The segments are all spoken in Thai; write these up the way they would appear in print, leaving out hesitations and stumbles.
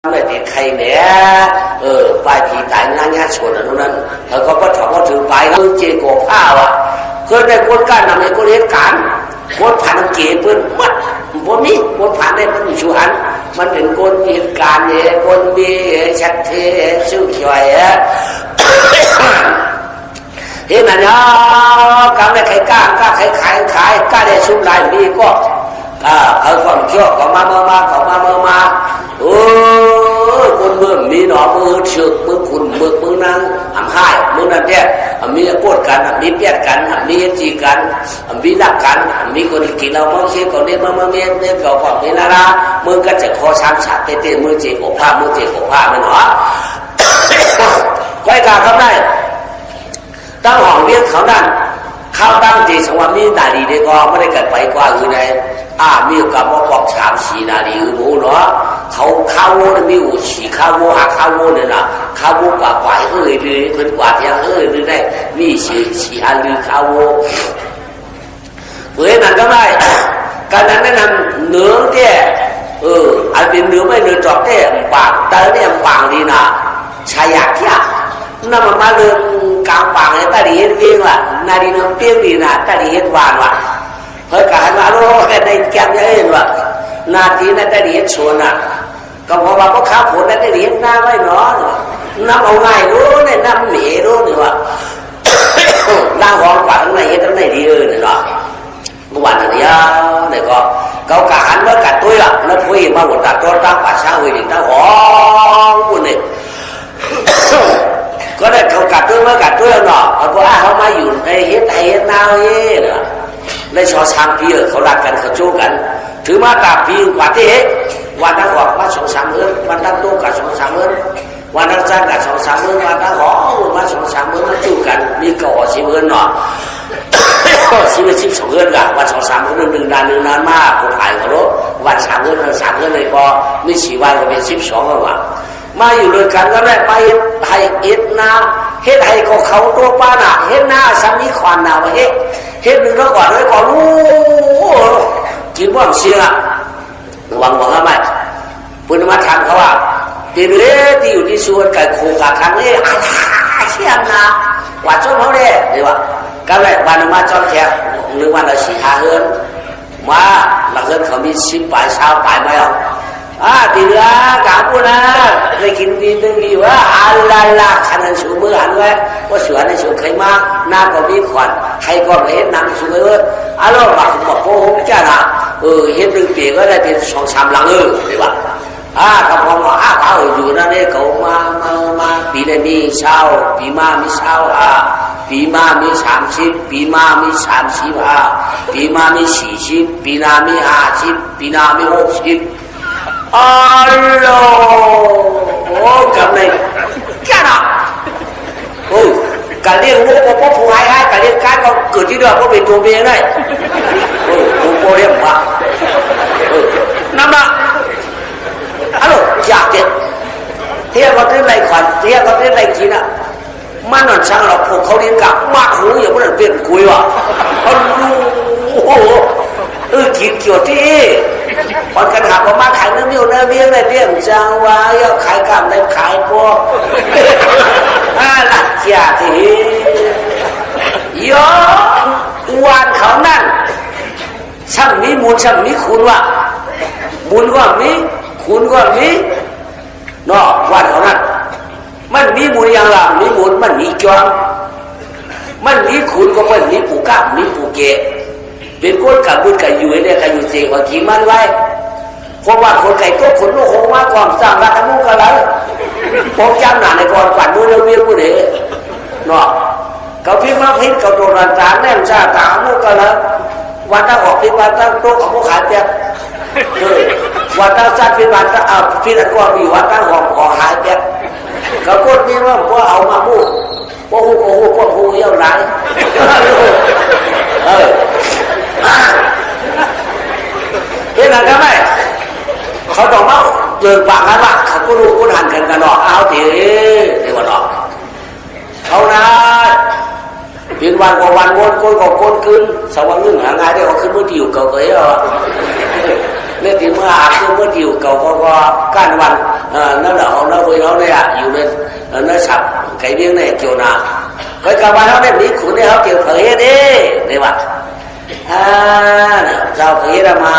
เลยติดใครเนี่ยปลายผีตายงานชนอันนั้นเขาก็ถามว่าถือไปแล้วเจโกผ้าว่ะเคยได้คนการนำในคนเหตุการณ์คนผ่านเกศเพื่อนมัดคนนี้คนผ่านในมันชูหันมันเป็นคนเหตุการณ์เนี่ยคนมีชัดเทชื่อช่วยเห็นนะกำได้ใครกล้ากล้าใครขายกล้าได้ชุ่มลายมีก็เขาความเชื่อก็มาโอ้คนเมื่อมีหนอมือเชือกมือขุนมือนางอ่ำหายมือนั่นเนี่ยมีปวดกันมีเปียกกันมีจีกันมีรักกันมีคนกินเราเมื่อเช้าก่อนเนี่ยมาเมียเนี่ยก่อนนี่นะนะมือก็จะคอช้ำฉาดเตะมือเจ็บอกผ้ามือเจ็บอกผ้าไม่หนอก้อยกาเขาได้ตั้งห้องเลี้ยงเขานั่นเข้าตั้งใจสวามีนาดีเด็กก็ไม่ได้เกิดไปกว่าอื่นเลยมีกับว่าบอกสามสี่นาดีหมูเนาะเขาข้าวเนี่ยมีอยู่สี่ข้าวหาข้าวเนี่ยนะข้าวกว่าฝ่ายเลยคนกว่าที่เลยได้มีสี่อันหรือข้าวเพื่อนั้นก็ได้การนั้นแนะนำเนื้อแก่อันเป็นเนื้อไม่เนื้อจอกแก่ปากเตอเนี่ยปากดีนะชายากที่นั่นมาเรื่องกลางปากเนี่ยตาดีเห็นเพียงว่ะนาดีน้ำเพียงดีนะตาดีเห็นหวานว่ะเฮ้ยการมาโลกในแก้มเนี่ยเห็นว่ะนาทีนั้นตาดีเห็นชวนอ่ะก็เพราะว่าพวกข้าผลนั้นตาดีเห็นหน้าไว้เนาะน้ำเอาง่ายรู้เนี่ยน้ำเหนียวรู้เนี่ยว่ะล่างห้องปากทั้งในเห็นทั้งในดีเนี่ยเนาะเมื่อวานนี้เนี่ยก็เขากะหันว่ากัดตัวอ่ะแล้วคุยมาหมดตัดต้นตั้งป่าช้าวิ่งตั้งห้องคนเนี่ยก็ได้เขากัดด้วยเมื่อกัดด้วยเนาะเพราะว่าเขามาอยู่ในเฮ็ดนาวเนี่ยในชอช้างปีเขารักกันเขาโจ้กันถือมาตาปีกว่าที่เฮ็ดวันนั้นบอกว่า2-3 มื้อวันนั้นโตกับ2-3 มื้อวันนั้นจ้างกับ2-3 มื้อวันนั้นหอมา2-3 มื้อจู้กันมีก่อ10 มื้อเนาะ12 มื้อกันวัน2-3 มื้อนึงนานมากผู้ขายเขารู้วัน3 มื้อ3 มื้อเลยก็มี4 วันก็เป็น12แล้วว่ะมาอยู่ด้วยกันก็ได้ไปให้เฮ็ดนาเฮ็ดให้เขาตัวป้าน่ะเฮ็ดนาสามีขวานน่ะว่าเฮ็ดนึงแล้วก่อนเลยก่อนรู้กินบ่เสียหวังว่าไม่ปุณมาถามเขาว่าที่เด้ที่อยู่ที่สวนกับโคกะครั้งนี้อาเชี่ยนะกว่าจนเขาเด้ดีว่าก็เลยวันมาจอดแขกหรือวันละ4-5 เฮือนมาหลังเฮือนเขามี10 ปลาย20 ปลายไม่เอาทีเดียวกับพูนะได้กินดีตึงดีว่าละขนาดสูงมือหันไว้ว่าสวนในสวนใครมาหน้าก็มีขวัญใครก็เห็นหนังสวยว่าบอกโกหกจ้านะเห็น1 ปีก็ได้เป็น2-3 หลังดีว่ากับผมว่าเขาอยู่นั่นเนี่ยเขามาปีนี้มี20 ปีมามี25 ปีมามี30 ปีมามี35 ปีมามี40 ปีหน้ามี50 ปีหน้ามี60อัลโหลโอ้กำเลยแค่นั้นโอ้การเลี้ยงลูกพ่อผู้ให้การเลี้ยงการก็เกิดที่เดียวก็เป็นตัวเมียได้โอ้ผู้พ่อเลี้ยงมานั่นละอัลโหลอยากเด็ดเที่ยวก็ได้ไรขวัญเที่ยวก็ได้ไรกินอ่ะมันนั่นช่างเราพวกเขาเลี้ยงกับมากหูอย่างนั้นเป็นคุยว่ะอัลโหกินเกี่ยวที่พอกันหาผมมาขายเนื้อเบี้ยอะไรเบี้ยจังวะยอดขายกล้ามได้ขายพวกหลักเกียรติยอวันเขานั่นช่างมีมูลช่างมีคุณวะมูลก็มีคุณก็มีเนาะวันเขานั่นมันมีมูลอย่างละมีมูลมันมีจอมมันมีคุณก็มันมีปูก้ามีปูเกะเป็นคนกับบุญกับอยู่เนี่ยกับอยู่เสียว่ากี่มันไว้เพราะว่าคนไก่ตัวคนลูกโหมาก่อนสร้างรัฐมุกกันแล้วผมจำหนาในก่อนกวาดมือเวียนผู้เด๋เนาะเขาพิมพ์มาพิมพ์กับโดนตาแน่นชาตามุกกันแล้ววันตั้งออกพิมพ์วันตั้งโต๊ะของมุกขายเปียกวันตั้งจัดพิมพ์วันตั้งพิมพ์ก่อนมีวันตั้งห่อหายเปียกเขาพูดมีว่าพวกเอามาพูดพวกหูเยี่ยวไหลเห็นอะไรไหมเขาต้องมาเดินปากกันว่าเขาก็รู้ก็หันกันหรอกเอาทีเดี๋ยวหรอกเขานะเป็นวันกว่าวันวนก้นก็ก้นขึ้นสว่างนึ่งหาง่ายได้เขาขึ้นมือที่อยู่เก่าเกย เนี่ยที่เมื่ออาคือเมื่อที่อยู่เก่าก็การวันนั่นแหละเขาเนี่ยเขาเนี่ยอยู่ในสับไก่เบี้ยงเนี่ยเกี่ยวนาก็กลับมาเขาเนี่ยมีขุนเนี่ยเขาเกี่ยวเผยเด้เนี่ยว่าเจ้าเผยมา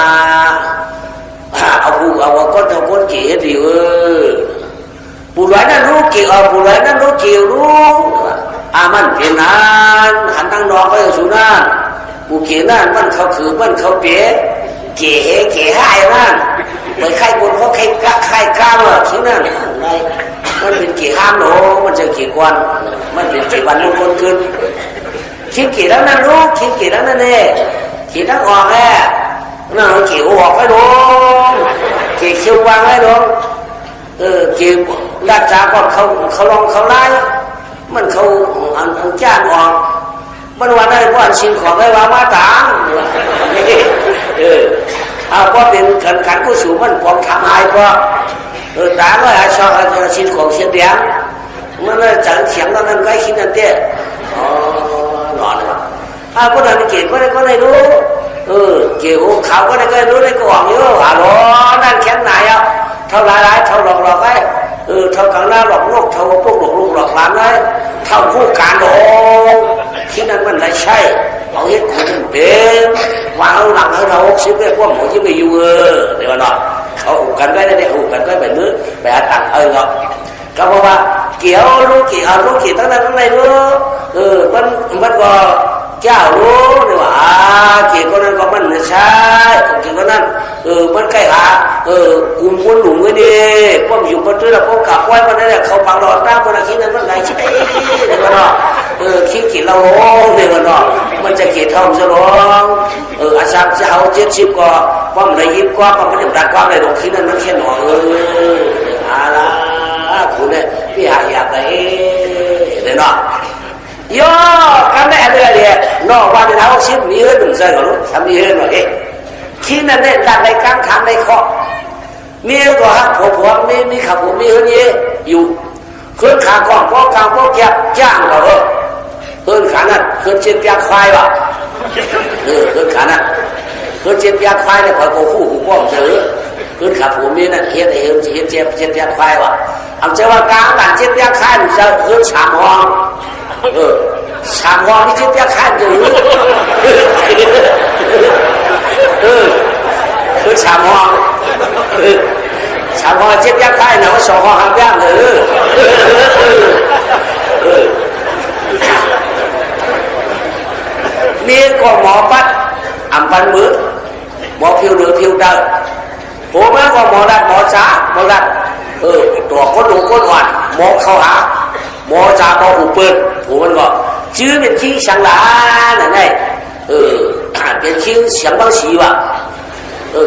เอาผู้เอาก้นเกี่ยวดีผู้ร้ายนั่นรู้เกี่ยวผู้ร้ายนั่นรู้เกี่ยวรู้มันเป็นนั้นหันตั้งนอกไปสู่นั่นผู้เกี่ยวนั่นมันเขาคือมันเขาเป๋เก๋ให้นั่นไปใครคนเขาใครกล้าเลยที่นั่นมันเป็นเกี่ยวห้ามโหมันจะเกี่ยวกันมันเป็นเกี่ยววันมงคลขึ้นคิดเกี่ยวแล้วนั่นรู้คิดเกี่ยวแล้วนั่นเนี่ยคิดทั้งออกแค่นั่นเกี่ยวออกให้ดูเกี่ยวคิววางให้ดูเกี่ยวด้านจาก็เขาลองเขาไล่มันเขาอันจ้านออกมันวันนั้นว่าชินของไอ้ว่ามาต่างก็เป็นขันกู้สูมันปองทำหายก็ต่างก็หาชอบชินของเสียเดียงมันจังเสียงนั้นใกล้ชินนั่นเตี้ยนอนเลยก็นั่นเกี่ยวก็ได้รู้เกี่ยวเขาก็ได้รู้ได้ก็หวังเยอะฮัลโหลนั่นแค่ไหนอ่ะเท่าไรเท่าหลอกไอ้เท่ากังหน้าหลอกโลกเท่าพวกหลอกลูกหลอกหลานไอ้เท่าผู้การโอ้ที่นั่นมันไม่ใช่เอาเห็ดคนเป็นวางหลังให้เราชิบเลยพวกหมูที่ไม่อยู่เดี๋ยวน่ะเขาหูกันได้หูกันได้แบบนี้แบบตัดครับก็บอกว่าเกี่ยวลูกเกี่ยวตั้งนั้นตั้งในรู้มันก็เจ้ารู้เนี่ยว่าเกี่ยวกับนั้นก็มันใช่เกี่ยวกับนั้นมันใกล้หากลุ่มคนหนุ่มกันดีพวกอยู่บนตื้อแล้วพวกกลับไว้มันได้เขาปังรอตั้งคนคิดนั้นมันไหนใช่เนี่ยมันเนาะคิดกี่เราเนี่ยมันเนาะมันจะกี่เท่าจะร้องอาชาจะเอา70ก็ป้อมเลยยิบก็ป้อมมันยังดักก็เลยลงคิดนั้นมันแค่หน่อยอะไรคุณเนี่ยพี่หายากเลยเนี่ยเนาะย่อกันแน่เลยนอกวันเราชิมมีเรื่องหนึ่งใส่ก่อนทำมีเรื่องหน่อยคิดนั่นเนี่ยดันในกลางทางในข้อมีก็ฮะผมมีขับผมมีเรื่องนี้อยู่เคลื่อนขาก่อนพวกกลางพวกแกจ้างเราเคลื่อนขานั่นเคลื่อนเจ็บยาควายวะเคลื่อนขานั่นเคลื่อนเจ็บยาควายเนี่ยพอโกคู่กูป้องเจอเคลื่อนขาผมมีนั่นเฮ็ดเจ็บยาควายวะเอาใจว่ากลางกันเจ็บยาควายจะเคลื่อนฉามห้องฉามห้องที่เจ็บยาควายอยู่คือฉามห้องฉามห้องเจ็บยาควายนะว่าสองห้องห้ามย่างนี่ก็หมอปัดอัมพันมือหมอผิวเหลือผิวดำผมก็หมอดัดหมอจ้าหมอดัดตัวคนดูคนอ่อนหมอเข้าหาหมอจ้าหมออุปเปิดผมมันก็ชื่อเป็นชื่อสังหลานั่นไงเป็นชื่อเสียงบางสีว่ะ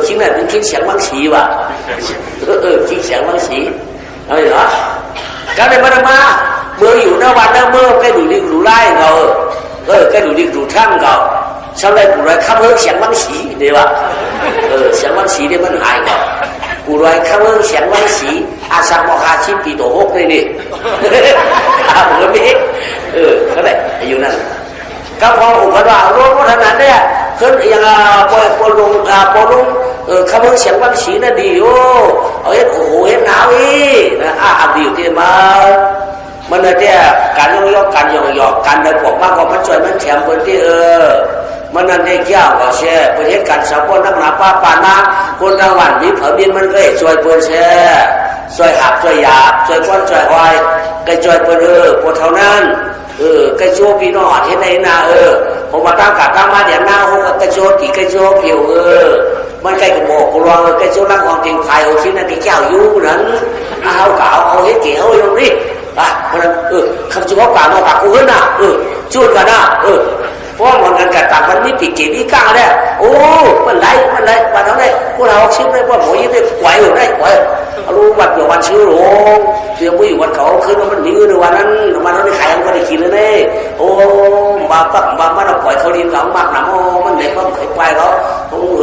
ชื่อนั้นเป็นชื่อเสียงบางสีว่ะชื่อเสียงบางสีอะไรเหรอก็เลยมาเมื่ออยู่หน้าวันหน้าเมื่อcái đủ đi đủ lai rồi cái đủ đi đủ thăng rồi sau này cụ lại khám hướng sáng băng xí đấy bà sáng băng xí đấy vẫn hại rồi cụ lại khám hướng sáng băng xí sang mọc hà chim thì tổ hốc đây nè không biết cái nàyอยู่นั่นก็พอผมก็ว่ารู้ว่าขนาดนี้ขึ้นอย่างปอลุงขบวนเสียงบางสีน่ะดีโอ้โอ้โหเห็นหนาวอีดีที่มันเนี่ยการยกการหยอกการในพวกมากกว่ามันช่วยมันแถมคนที่มันนั่นได้ยากกว่าเช่ประเทศการสาวคนนักหนาป้าปานาคนรางวัลมีเผ่าบินมันก็ช่วยเพื่อนเช่ช่วยหักช่วยหยาบช่วยก้อนช่วยหอยก็ช่วยเพื่อนพวกเท่านั้นcái chỗ vì nó thế này là hôm mà tao cả tao mà điện nào không cái chỗ thì cái chỗ kiểuมันcái bộ của loa cái chỗ đang còn tiền phải hồi xin là cái chào du nữa hao cảo hao hết kiểu luôn đi không chịu có cả nó cả cô hơn à chuột cả naเพราะมันกันกับต่างมันมีปีกเกี่ยวมีก้าวเนี่ยโอ้มันไหลมาเท่าไหร่พวกเราชิมได้ว่าหมวยได้ไหวหรือได้ไหวรู้วันเดียววันชื่อหลงเสียบุยวันเขาขึ้นมันมีในวันนั้นมันเขาได้ขายมันก็ได้กินเลยเนี่ยโอ้มาปั๊บมาเราปล่อยเขาเลี้ยงเขามากหนาโอ้มันเด็กมันเคยไปเขา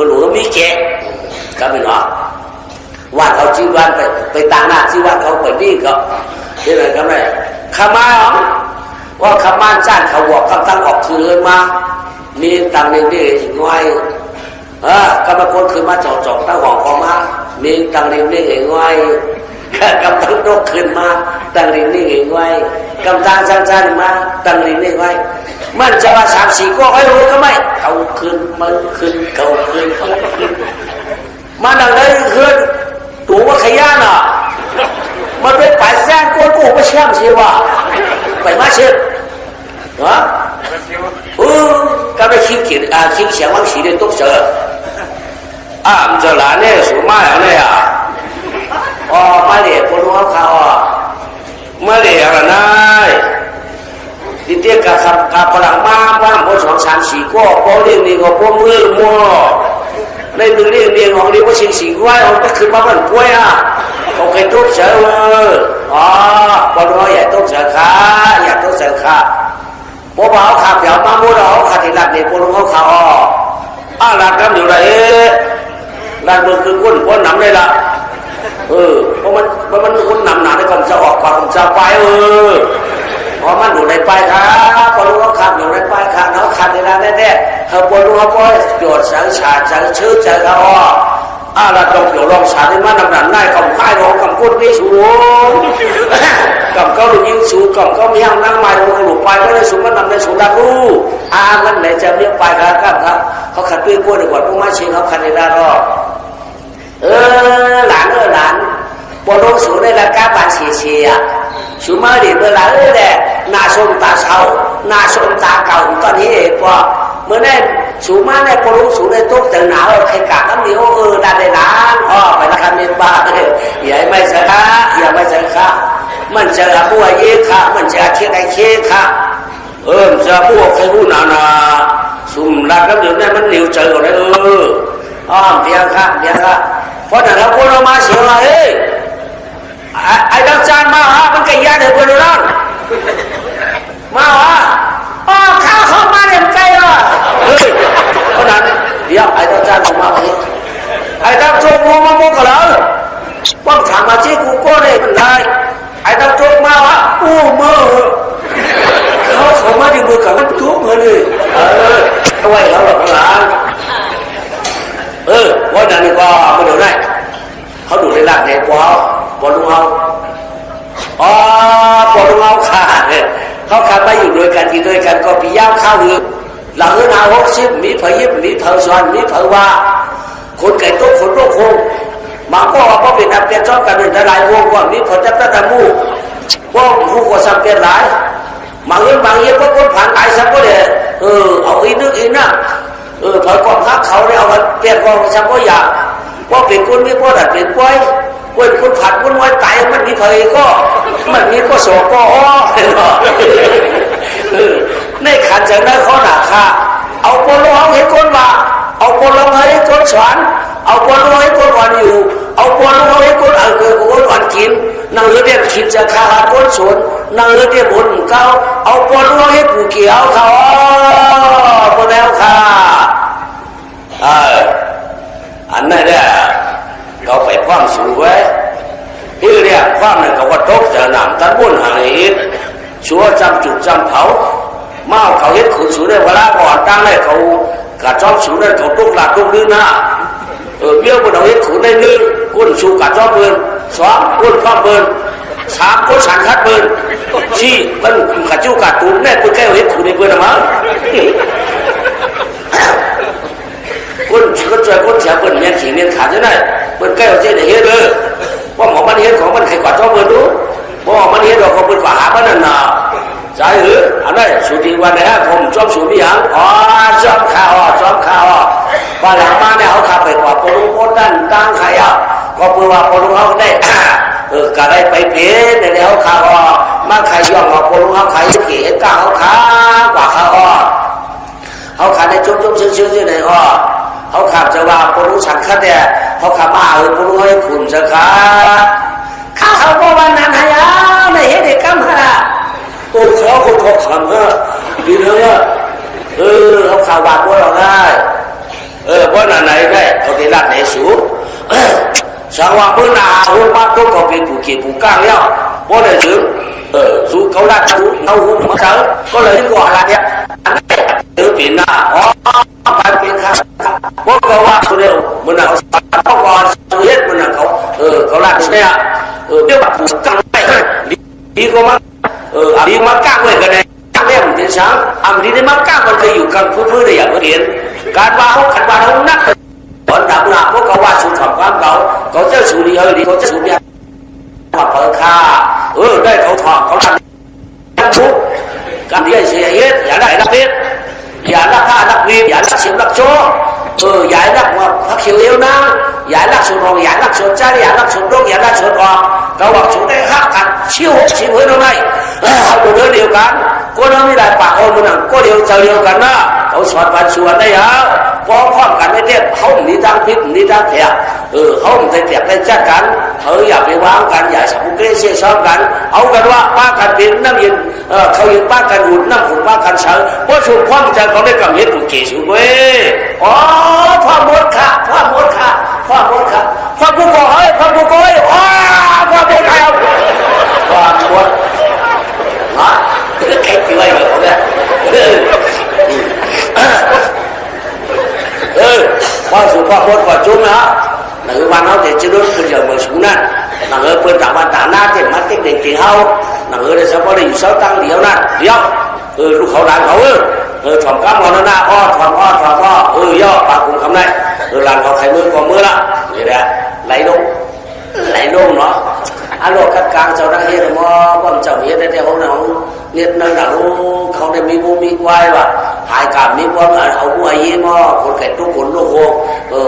หลวงมีแก่ก็ไม่หรอกว่าเขาจีวันไปต่างหน้าจีวันเขาไปนี่ก็ที่ไหนก็ไม่ขมาหรอว่าขม่านจ้านเขาบอกคำตั้งออกคือมามีต่างหนึ่งที่น้อย ก็มาคนขึ้นมาจ่อตั้งหอกออกมามีตังริมนี่เองไว้กำตั้งนกขึ้นมาตังริมนี่เองไว้กำตั้งสั้นๆมาตังริมนี่ไว้มันจะมา3-4ก็ให้รู้ก็ไม่เขาขึ้นมันขึ้นเขาขึ้นมันดังนั้นขึ้นตัวว่าขยันอ่ะมันเป็นป่าแซงกูไม่เชื่อมใช่ป่ะไปมาเชื่อเหรอก็ไปคิดคิด想往洗的都是这哪呢属嘛样的呀มาเรียกคนเขามาเรียกอะไรที่เด็กกับพลังมาบ้างพอ2-3-4ก็พอเรียกนี่ก็พอมือมัวในมือเรียกของเรียกว่า4-4ก็เขาก็ขึ้นมาเป็นกล้วยเขาเคยทุบเสือคนเขาอยากทุบเสือขาอยากทุบเสือขาพอเขาขับเดี๋ยวมาโม่เราขัดที่หลักเนี่ยคนเขาหลักกันอยู่เลยหลักมือคือก้นหนำเลยล่ะเพราะมันก้นหนำหนาในกองจะออกกว่ากองจะไปพอมันอยู่ในไปครับพอรู้เขาขับอยู่ในไปครับเขาขับในร้านแน่ๆเขาพอรู้เขาพอโยดสังฉาสังชื่อใจเขาเราต้องเดี๋ยวลองสาธิตมาดำหนักได้กำค่ายร้องกำก้นไม่สูงกำเขาหลุดยิงสูงกำเขาไม่ห้ามนั่งไม้ลงหลุดไปก็ได้สูงมันนำในสูงดักรู้มันไหนจะเลี้ยงไปครับเขาขัดด้วยกล้วยดีกว่าพวกมาชิงเขาขัดในร้านหลานพอลงสูงในร้านก้าบานเชียสูงมาดิเมื่อไหร่แหละหน้าชมตาเศร้าหน้าชมตาเก่าตอนนี้พอเมื่อได้สูงมาในพอลงสูงในตุ๊กแต่หนาวใครกะน้ำเหนียวได้ในร้านไปละกันเมียนบ้าอย่าไม่เสียค่ะอย่าไม่เสียค่ะมันจะบัวเยค่ะมันจะเคี้ยไอเคี้ยค่ะจะบัวใครรู้นาสุ่มรักแล้วเดี๋ยวนี้มันเหนียวใจหมดเลยเพียงค่ะเพราะแต่เราคนเรามาเสียอะไรไอ้ดาวจานมามันไก่ย่างเดี๋ยวเพื่อนร้อนมาข้าวเข้ามาเนี่ยมันไก่ละเพราะนั้นเดี๋ยวไอ้ดาวจานมาไอ้ดาวโจมมาโมกันแล้วป้องถามมาที่กูก็เลยมันได้ไอ้ดาวโจมมามือเขามาที่มือกับมันทุกมือเลยเอาไว้แล้วหรอกหลานวันนั้นนี่ก็มาเดี๋ยวได้เขาดูในหลักในปอลุงเขาปอลุงเขาขาดเขาขับมาอยู่ด้วยกันกินด้วยกันก็ปีย่างข้าวหรือหลังเงิน60มีเผยยิบมีเผยซ้อนมีเผยว่าคนไก่ตุ๊กคนโรคโคงมาก็ว่าเพราะเป็นอันเป็นชอบกันเป็นทลายวงว่ามีผลจับตะมูว่าผู้ก่อสังเกตหลายบางเรื่องก็คนผ่านตายสักก็เลยเอาอีนึกอีน่ะเผยกองทัพเขาเนี่ยเอามาเปลี่ยนกองสักก็อยากว่าเป็นคนมีพ่อดัดเป็นกล้วยคนผัดคนไว้ตายมันมีเผยก็มันมีก็โศกก็ในขันจากนั้นเขาหนักค่ะเอาปนเอาให้คนว่าเอาปนเอาให้คนสอนเอาปนเอาให้คนวันอยู่เอาปนเอาให้คนคนวันกินนั่งเรียกคิดจะฆ่าคนสวนนั่งเรียกบนเขาเอาปนเอาให้ผู้เกี่ยวเขาปนแล้วค่ะอันนั้นเนี่ยเขาไปความสูงไว้ที่เรียกความนั้นเขาว่าตกจะหนำตันบุญหางอิฐชัวจำจุดจำเผาเมาเขาเฮ็ดขุนสูงได้เวลาก่อนตั้งได้เขากระจอบสูงได้เขาตุกหลักตุกลื่นหน้าเบี้ยวบนเอาเฮ็ดขุนได้ลื่นก้นสูงกระจอบเบิร์น2ก้นข้อเบิร์น3ก้นสันคัดเบิร์น4มันกระจู้กระตุ้นแน่ก้นแก้วเฮ็ดขุนในเบิร์นมั้งคนก็ช่วยคนเสียเปิดเมียนขี่เมียนขาดใช่ไหมเปิดใกล้เอาเจ้าเนี่ยเฮ็ดเลยว่าหมอมันเฮ็ดของมันใครกว่าเจ้าเปิดดูว่ามันเฮ็ดเราเขาเปิดกว่าหาบ้านนั่นน่ะใช่หรืออันนั้นสุดที่วันไหนผมชอบสูบมีหางชอบข่าวบ้านหลังมาเนี่ยเขาขับไปกว่าปลุกคนด้านตั้งใครก็เพื่อว่าปลุกเขาได้ก็ได้ไปเปลี่ยนในเขาข่าวมาใครย่องว่าปลุกเขาใครเกี่ยก้าเขาขากว่าเขาขาในจุ๊บชื่อไหนเขาขับจะว่าปลุกฉันขัดเนี่ยเขาขับมาปลุกให้ขุนจะขาเขาบอกว่านันหายาไม่เห็นเด็กกำฮะตัวเขาคนเขาขำดีเลยเขาข่าวบาดบัวเราได้เพราะไหนได้เขาได้รับในสูงสังว่าเมื่อนาหัวมากก็เขาเป็นผู้ขี่ผู้ก้างแล้วเพราะไหนถึงสูงเขาลัดสูงเขาหุ่นมาเสาก็เลยก่ออะไรเนี่ยอันนั้นเดี๋ยว ปีนหน้าอ๋อไปเป็นครับพวกเขาว่าตัวเดียวมันเอาเขาก่อนเฮ็ดมันเขาเขาลากเนี่ยเดี๋ยวแบบผูกกั้งไปดีกว่ามาดีมากั้งไว้กันเลยกั้งเล่มเดี๋ยวช้างดีได้มากั้งมันเคยอยู่กันพื้นๆเลยอย่างเห็นการว่าเขาขัดว่าเขานักตอนดับหน้าพวกเขาว่าสูญถอดความเขาเจ้าสูดีดีเขาเจ้าสูดีมาเปิดค่าได้เขาถอดเขาทำทุกการที่เสียเฮ็ดอย่าได้รักเฮ็ดอย่ารักผ้ารักวีอย่ารักเสียงรักโชอย่ารักว่าพักเขียวเอวนะอย่ารักสุดหงอย่ารักสุดใจอย่ารักสุดโรคอย่ารักสุดออกเขาบอกสุดได้ฮักกันชิวชิวเฮ้ยทำไมเอาตัวเดียวกันก็น้องไม่ได้ปากคนนั้นก็เดียวเดียวกันนะเขาสอนปันส่วนได้เหรอพร้อมกันไม่ได้เขาหนีทางพิษหนีทางแถบเขาไม่ได้แถบได้จัดกันอย่าไปวางกันอย่าสมเกลียเสียซ้อมกันเอากันว่าป้ากันเป็นน้ำเย็นเขาเย็นป้ากันอุ่นน้ำขุ่นป้ากันเสือเพราะสุดความใจเขาได้กำเนิดกุเกสุเว้อ๋อพ่อมดค่ะพ่อมดค่ะพ่อมดค่ะพ่อผู้ก่อเฮ้ยพ่อผู้ก่อเฮ้ยอ๋อพ่อมดใครเอาพ่อมดฮะแค่กี่วันเหรอเนี่ยพ่อสุพ่อมดก่อจุ้มนะหนังวันเขาจะรุ่นคือจะมาสูงนั่นหนังเปิดจากวันตาหน้าเต็มมัดเต็มเด็กเต็มเขาหนังได้สักพอได้อยู่เสาตั้งเดียวนั่นเดียวลูกเขาดังเขาถอมก้ามอนหน้าอ้อถอมย่อปากกุ่มคำไหนหลังเขาไข่มือก่อมือละนี่แหละไหลลงเนาะอารมณ์กลางเจ้าหน้าที่มอว่าเจ้าเฮ็ดได้เขาเนี่ยเน็ตนั่นน่ะรู้เขาได้มีบุญมีควายว่ะหายกาบมีความเอาบุญยี่มอคนแก่ทุกคนโลก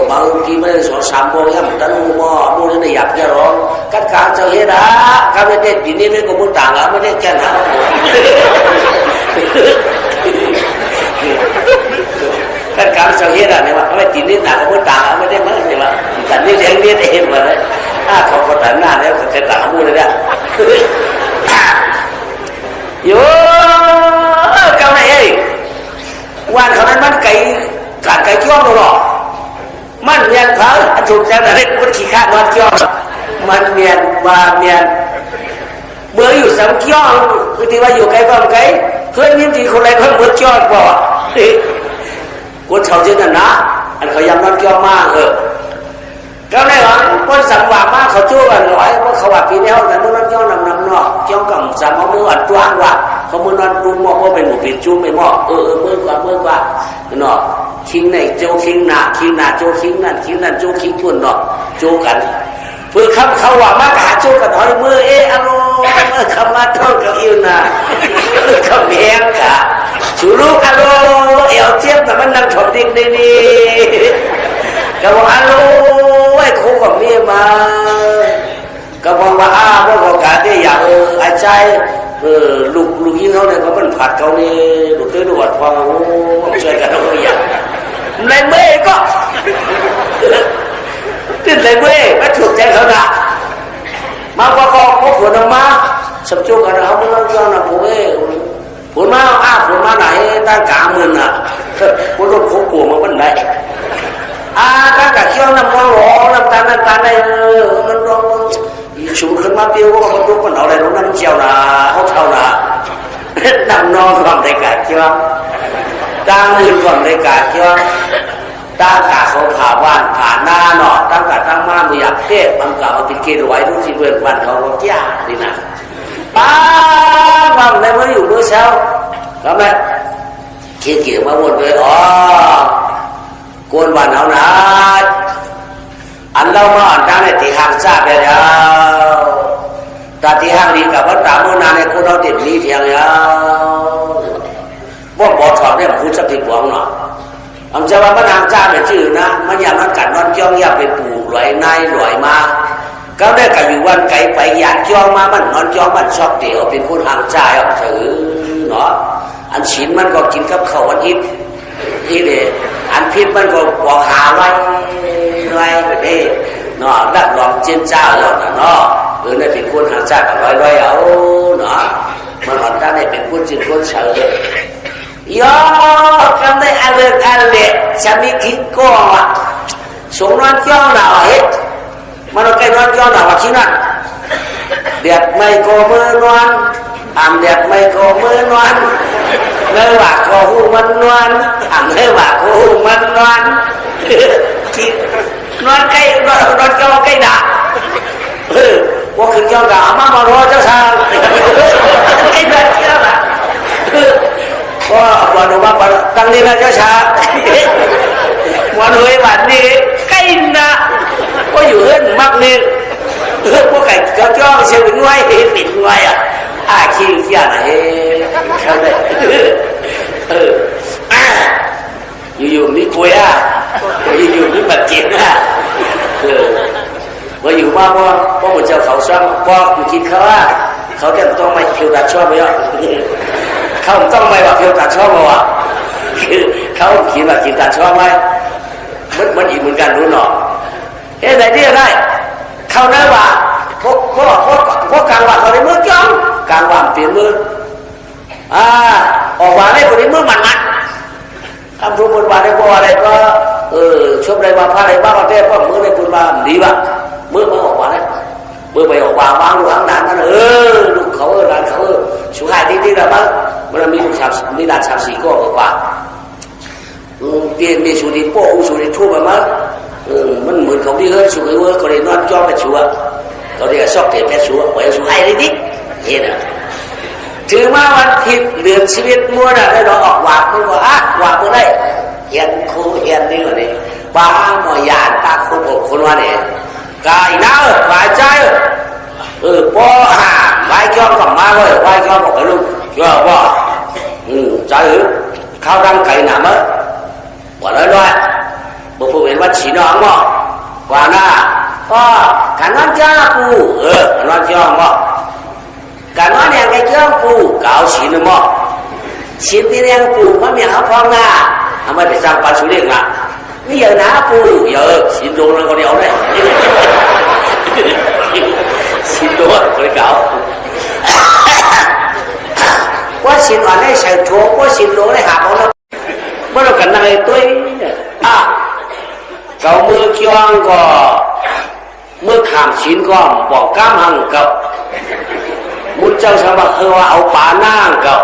บางทีไม่ได้สอนสามโมงยังตั้งมอบุญนี่อยากจะร้องกลางเจ้าเฮ็ดนะก็ไม่ได้ปีนี้ไม่ก็บุญต่างอ่ะไม่ได้แค่นั้นกันการเสียดายเนี่ยว่าไม่ตีนิดหนาเขาไม่ต่างไม่ได้มั้งเนี่ยว่าแต่นี่เลี้ยงนี่เองมาเลยถ้าเขาก็แต่หน้าเนี่ยเขาจะต่างมูเลยเนี่ยโย่กำไรเอ้วันเขานั้นมันไก่กัดไก่จ้องหรอมันเมียนเขาถูกใจอะไรมันขี้ข้านอนจ้องมันเมียนว่าเมียนเมื่ออยู่สังจ้องคือที่ว่าอยู่ไกลก็ไกลเพื่อนยิ้มทีคนไรคนเมื่อจ้องกว่าคนชาวเจนนะอันเขายังนอนจ้องมากก็ได้หรอคนสังวามากเขาจู้กันหน่อยเพราะเขาว่าปีนี้เขาแต่เมื่อนอนจ้องนำนอกจ้องกับสามมืออัดจ้างว่าเขาเมื่อนอนดูหม้อเขาเป็นหมูเป็นจุ้มไม่หม้อเมื่อกว่าเนาะคิงไหนโจคิงหนาโจคิงนั่นโจคิงทุ่นเนาะโจกันเพื่อเขาว่ามากหาโจกันหอยมืออารมณ์คำมาท่องกับอิวนะเขาเมียงกะชูลูกอารมณ์เอวเทียบแต่มันนั่งชมดิ้งนี่ก็บอกอารมณ์ไอ้คู่กับเมียมาก็บอกว่าพวกเขาการที่อยากอาใจลูกยิงเขาเนี่ยเขาเป็นผัดเขานี่ลูกเตยดูวัดฟังช่วยกันเขาอย่างในเมื่อก็ติดเลยเว้ยไม่ถูกใจเขาหนักมาพอผลออกมาสับจุกันเขาไม่ต้องย้อนนะผมผลมาผลมาไหนตั้งกาเงินอ่ะผลรถโคกลัวมาเป็นไรตั้งกาเขี้ยวน้ำมันหล่อน้ำตาลได้มันร้องชุ่มขึ้นมาเปรี้ยวว่ามันทุกคนเอาอะไรน้องน้ำเจียวนะเขาเท่านะดำนองความในกาเขี้ยวดังอื่นความในกาเขี้ยวตั้งกาเขาผ่าบ้านผ่าหน้าเนาะตั้งกาตั้งมาไม่อยากเทศมันกล่าวติดเกลือไว้ทุกที่เพื่อนวันเขาบอกย่าดีนะบางในเมื่ออยู่เมื่อเช้าก็แม่เกี่ยวมาวนเลยกวนวันเอานะอันเรามาอันนั้นในที่ห่างซาไปแล้วแต่ที่ห่างนี้กับวัดตามโนนาในคนเราเด็ดนี้เพียงแล้วบ่บอถอดเนี่ยพูดสักทีหวังเนาะอันจะว่ามันห่างซาเนี่ยชื่อนะมันอย่างนั้นกัดนอนจ้องยาไปปูลอยในลอยมาก็ได้กับอยู่วันไก่ไปอยากจ้องมามันนอนจ้องมันชอบเดี๋ยวเป็นคนห่างซาเอาถือเนาะอันฉินมันก็กินกับข้าวอันอิบนี่เด้อันพิษมันก็บอกหาไว้เด้เนาะรับรองเจ้าเจ้าแล้วเนาะได้เป็นคนห่างซากับร้อยเอาเนาะมันหอนได้เป็นคนจิตคนเฉยย่อกันได้อันเล็กฉันมีคิดก้อนสงนอนจ้องหนาวเฮ็ดมันเอาใกล้นอนจ้องหนาวชิ้นนั้นเด็ดไม่โกมือนอนเด็ดไม่โกมือนอน nơi bà có hù mân loan nơi bà có hù mân loan loan cây loan cho cây đá có khi cho cả mà lo cho sao cái loan kia là có bà đồ bà tăng lên là cho sao mọi người bạn đi cây na cóอยู่hơn mắc lên có cảnh cho xe bên ngoài bên ngoài khi kia này sao đâyอยู่นี่คุยอยู่นี่มากินว่าอยู่มาว่ามันจะเขาซ้ำว่าอยู่กินเขาเขาจะต้องไม่เคี่ยวตัดชอบไหมเขาต้องไม่ว่าเคี่ยวตัดชอบไหมวะเขาคิดว่ากินตัดชอบไหมมันอีกเหมือนกันรู้หนอเฮ้ยไหนที่ได้เขาได้ว่าพวกกลางวันเขาได้มือจ้องกลางวันเปลี่ยนมือออกมาได้คนนี้มือมันทำทุกคนมาได้บ่อะไรก็ชอบอะไรมาพาอะไรบ้างก็ได้ก็มือได้คนมาดีบ้างมือออกมาได้มือไปออกมาบ้างลูกหางนานนั่นลูกเขาร้านเขาสุขายที่ละบ้างมันมีมีด่าน3-4ก็กว่าเปลี่ยนมีสุริโป้สุริทั่วมามันเหมือนเขาที่เฮิร์ตสุริเวอร์เขาเรียนนอนจ้องไปชัวเขาเรียกซอกเตะไปชัวไว้สุขายได้ดิเห็นอ่ะถือมาวันผิดเดือนชีวิตมัวน่ะได้เราออกหวานมันว่าหวานมันได้เฮียนครูเฮียนนี่ว่านี่บ้าหมอยานตาคนว่าเนี่ยกายน้าฝ่ายใจป้อไว้ย้อนกลับมาเลยไว้ย้อนบอกไปลูกย้อนว่าใจข้าวดังไก่หนามั้งว่าเลยด้วยบุพเพเป็นวัดฉีน้องมั้งกว่าหน้าก็การนั่งจ้าปูการนั่งจ้ามั้งการนั่งเนี่ยไก่จ้าปูเก่าฉีนมั้งฉีนที่เนี่ยปูมันมีหาพร้อมหน้าทำไมไปสร้างปัจจุบันล่ะนี่อย่างน้าปูฉีนตรงนั้นก็เดียวเลยฉีนตัวคนเก่าว่าฉีนวันนี้ใส่ถั่วว่าฉีนโลได้หาเขาแล้วเมื่อเรากันนั่งไอ้ตัวเก่ามือเคี้ยวก็มือขามฉีนก็บอกก้ามหังเก่ามุดเจ้าสมบัติว่าเอาป่าหน้าเก่า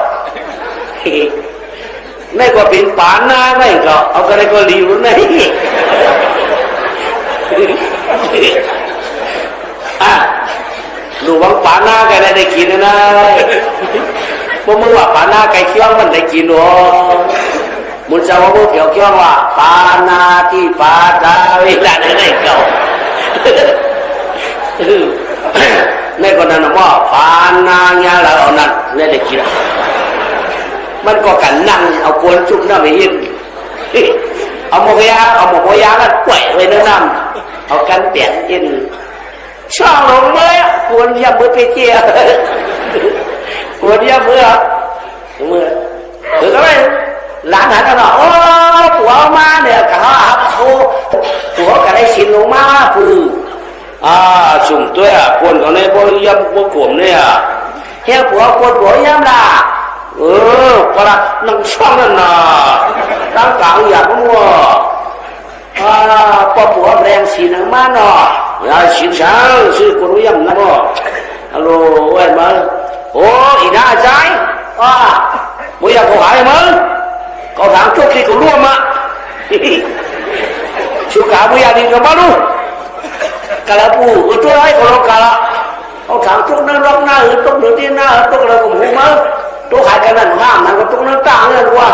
ไม่ก็เป็นป่าหน้าไม่ก็เอาอะไรก็รีวนี่หนูวังป่าหน้าแกได้กินนะพวกมึงว่าป่าหน้าไก่เคี้ยวมันได้กินหรอมุนจะว่าพวกเกี่ยวเคี้ยวว่าป่าหน้าที่ป่าดาวิลาได้เก่าในคนนั้นว่าป่าหน้าเนี่ยเราเอานั่นได้กินมันก็กันนั่งเอากวนจุกน้ำไม่ยินเอาหมกยาแล้วแกว่งไว้ในน้ำเอากันเปลี่ยนยินช่องลงเมื่อกวนยามือไปเจียกวนยามือคือก็ไม่หลานหันกันโอ้ผัวมาเนี่ยเขาผัวก็ได้ชินลงมาปูสุ่มตัวกวนเขาในพวกยาพวกขมเนี่ยเฮียผัวกวนผัวยามล่ะพอละนั่งช่องนั่นน่ะตั้งกลางอย่างนั้นว่าพอผัวแรงสีหนังมาเนาะอย่าสีช้างซื้อคนรู้ยังนะพ่อฮัลโหลเว้ยมึงโอ้อีน่าใจมึงอยากเขาหายมึงเขาถามชุกที่เขาร่วมอ่ะชุกขามึงอยากดิ้นกับบ้าลูกกะละปูตัวไรเขากะละเขาถามชุกนั่งร้องหน้าตุ๊กหรือที่หน้าตุ๊กอะไรก็หูมั้งตัวขายกันนั่นห้ามนั่นก็ตุ๊กนั่งต่างเลยว่า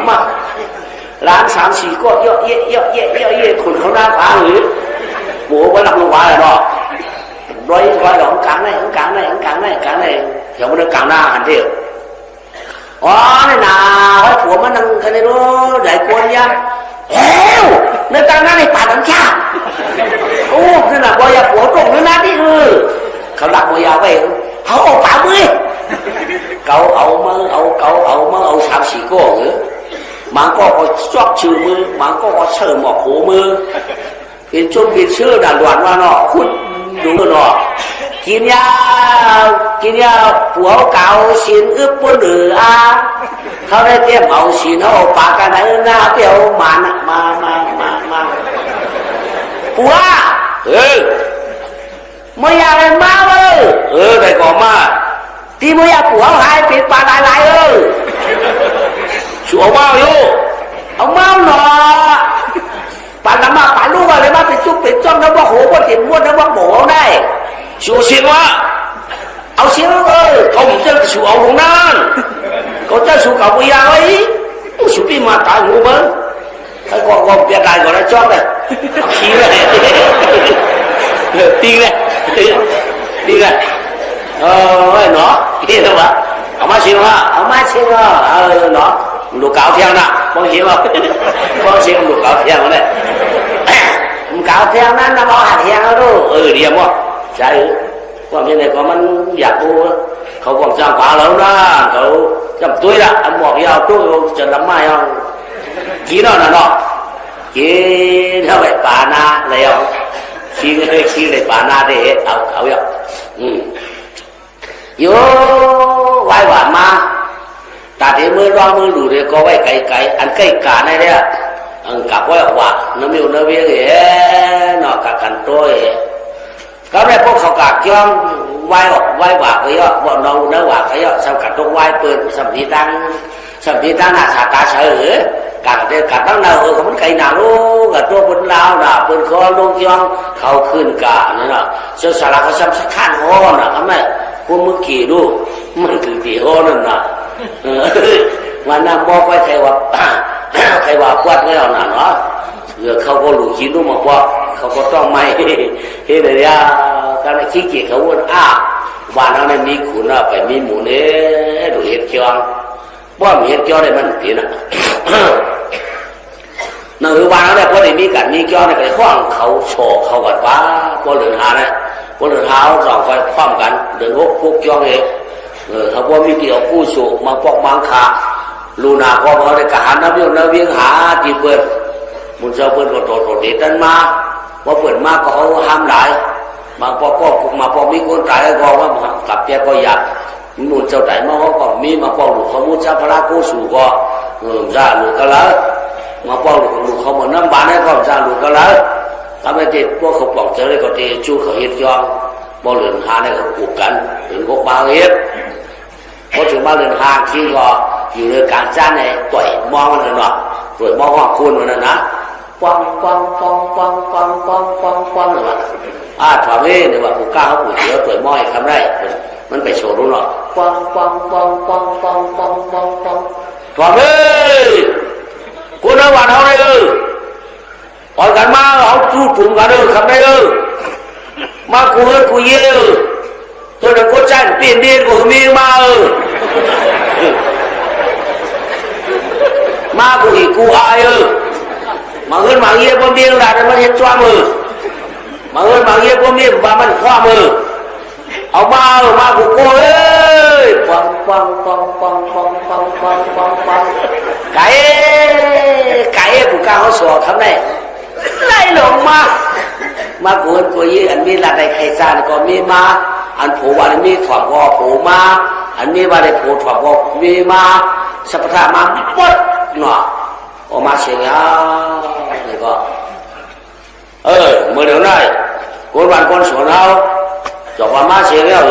มาร้าน3-4ก็เยอะคนเขาหน้าผาหรือหมูก็หลับลงมาเลยเนาะร้อยหลงกลางnàyเดี๋ยวมันกลางหน้าหันเดียวนี่นาไอ้ผัวมันนั่งกันเลยรู้ได้กวนยังในกลางหน้าในป่าน้ำชาโอ้นั่นน่ะบอยาผัวตรงนั่นนะที่เขาหลับบอยาไปเขาเอาป่ามือcậuเอา3-4ก็mà có chót trừ mưa mà có sờ mọc hố mưaเป็นจนเป็นเชื่อด่านด่วนว่าเนาะคุณดูเนาะกินยาผัวเก่าสินอึบปนเหนือเขาได้เตรียมเอาสินเอาปากกันไหนหน้าเปียวมาผัวไม่อยากเลยมาได้ก่อนมาที่ไม่อยากผัวหายปิดปากหลาย ชูเอาเมาอยู่เอาเมาหนอป่านน้ำมาป่านลูกอะไรมาเป็นจุกเป็นจ้องน้ำว่าโหว่าติดม้วนน้ำว่าหมูได้ชูเสียงว่าเอาเสียงเขาไม่จะชูเอาของนั่นเขาจะชูเก่าปุยยาไว้ชูปีมาตายหูมันไอ้ก็เปลี่ยนได้ก็ได้จ้องเลยขี้เลยตีเลยตีเลยไอ้หนอนี่ทำไมเอามาชิมว่าเอามาชิมว่าหนอลูกเก่าเที่ยงนะบางทีว่าบางทีลูกเก่าเที่ยงเลยเก่าเที่ยงนั้นนะบอหาเที่ยงแล้วดูเดียมั้งใช่ความเป็นไงก็มันอยากดูเขาบอกจ้างกว่าแล้วนะเขาจำตุ้ยละอันบอกยาวตุ้ยจะลำไม้เอากี่นอนน่ะเนาะกี่เท่าไหร่ป่านาแล้วขี้เลยป่านาได้เอาอย่างโย่ไว้หวานมาตาเดี๋ยวมือร้องมือดูเดี๋ยวก็ไว้ไก่อันใกล้กาในเนี่ยอันกับไว้หวานน้ำมิวน้ำเบี้ยเนาะกับกันตัวก็ได้พวกเขากากย้อมไว้หวานก็ย่อบ่นองเนื้อหวานก็ย่อสำคัญต้องไว้เปิดสัมผัสตั้งหน้าสาตาเฉยกัดเด็กกัดตั้งเนาเขามันไก่หนาลูกกับตัวบนลาวน่ะเป็นคอลงย้อมเขาขึ้นกานั่นน่ะเสื้อสลักเขาซ้ำสักขั้นห้อน่ะทำไมพวกมึงขี่ดูมันคือตีห้อนั่นน่ะวันนั้นบอกไว้ใครว่าปวดไม่เอาหนาเนาะเขาก็หลุดคิดดูมาว่าเขาก็ต้องไม่เฮ้ยเดี๋ยวการขี้เกียจเขาว่าบ้านเราเนี่ยมีขุนไปมีหมูเนี่ยดูเห็ดจองว่ามีเห็ดจองได้มันผิดนะนั่นคือบ้านเราเนี่ยพอได้มีกันมีจองเนี่ยไปคว้างเขาโฉกเขากัดว่าพอเหลือหาเนี่ยพอเหลือหาสองไฟคว้างกันเดินพวกจองเองเขาว่ามีเกี่ยวผู้โฉกมาปอกมังคาลูนาก็เขาได้กหาน้ำเบี้ยวน้ำเบี้ยหาที่เปิดมุนเจ้าเปิดโดดเด็ดนั้นมาว่าเปิดมาก็เขาห้ามหลายมาพอมีคนตายก็ว่ากับเจ้าก็อยากมุนเจ้าไหนมาเขาก็มีมาพอหลุดเขามุนเจ้าพระกู้สู่ก็จะหลุดก็แล้วมาพอหลุดเขาเหมือนน้ำบานให้ก็จะหลุดก็แล้วทำให้เด็กพวกเขาปลอกเจอเลยก็เตะชูเขาเฮ็ดยองบ่เหลือหาเนี่ยเขาปลูกกันถึงพวกบางเฮ็ดพอถึงมาเหลือหาขี้ก็อยู่ในการจ้างเนี่ยต่อยมองมันเลยเนาะต่อยมองว่าคุณมันนะปังเลยว่าถามเนี่ยว่าผู้กล้าเขาปุ๋ยเยอะต่อยม้อยทำได้มันไปโชว์รู้เนาะปังถามคุณเอาวันเอาได้อ่อนกันมาเอาจู้ถุงกันทำได้มากูเยอะตัวนั้นก็จ้างเปลี่ยนเดียนกูมีมามากูอีกูอายมาเงินมาเยี่ยมเดียงหลานมันเห็นจ้ามือมาเงินมาเยี่ยมเดียงว่ามันคว้ามือเอามากูโก้ปังไก่กูกล้าเขาสอทำได้ไล่ลงมากูยี่อันมีหลานในไข่ซานก็มีมาอันผูวันมีถอดก็ผูมาอันมีวันในผูถอดก็มีมาสัพพะมาปดเนาะออกมาเสียงนี่ก็เมื่อเดี๋ยวนั้นคนบ้านคนสวนเราจบมาเสียงแล้ว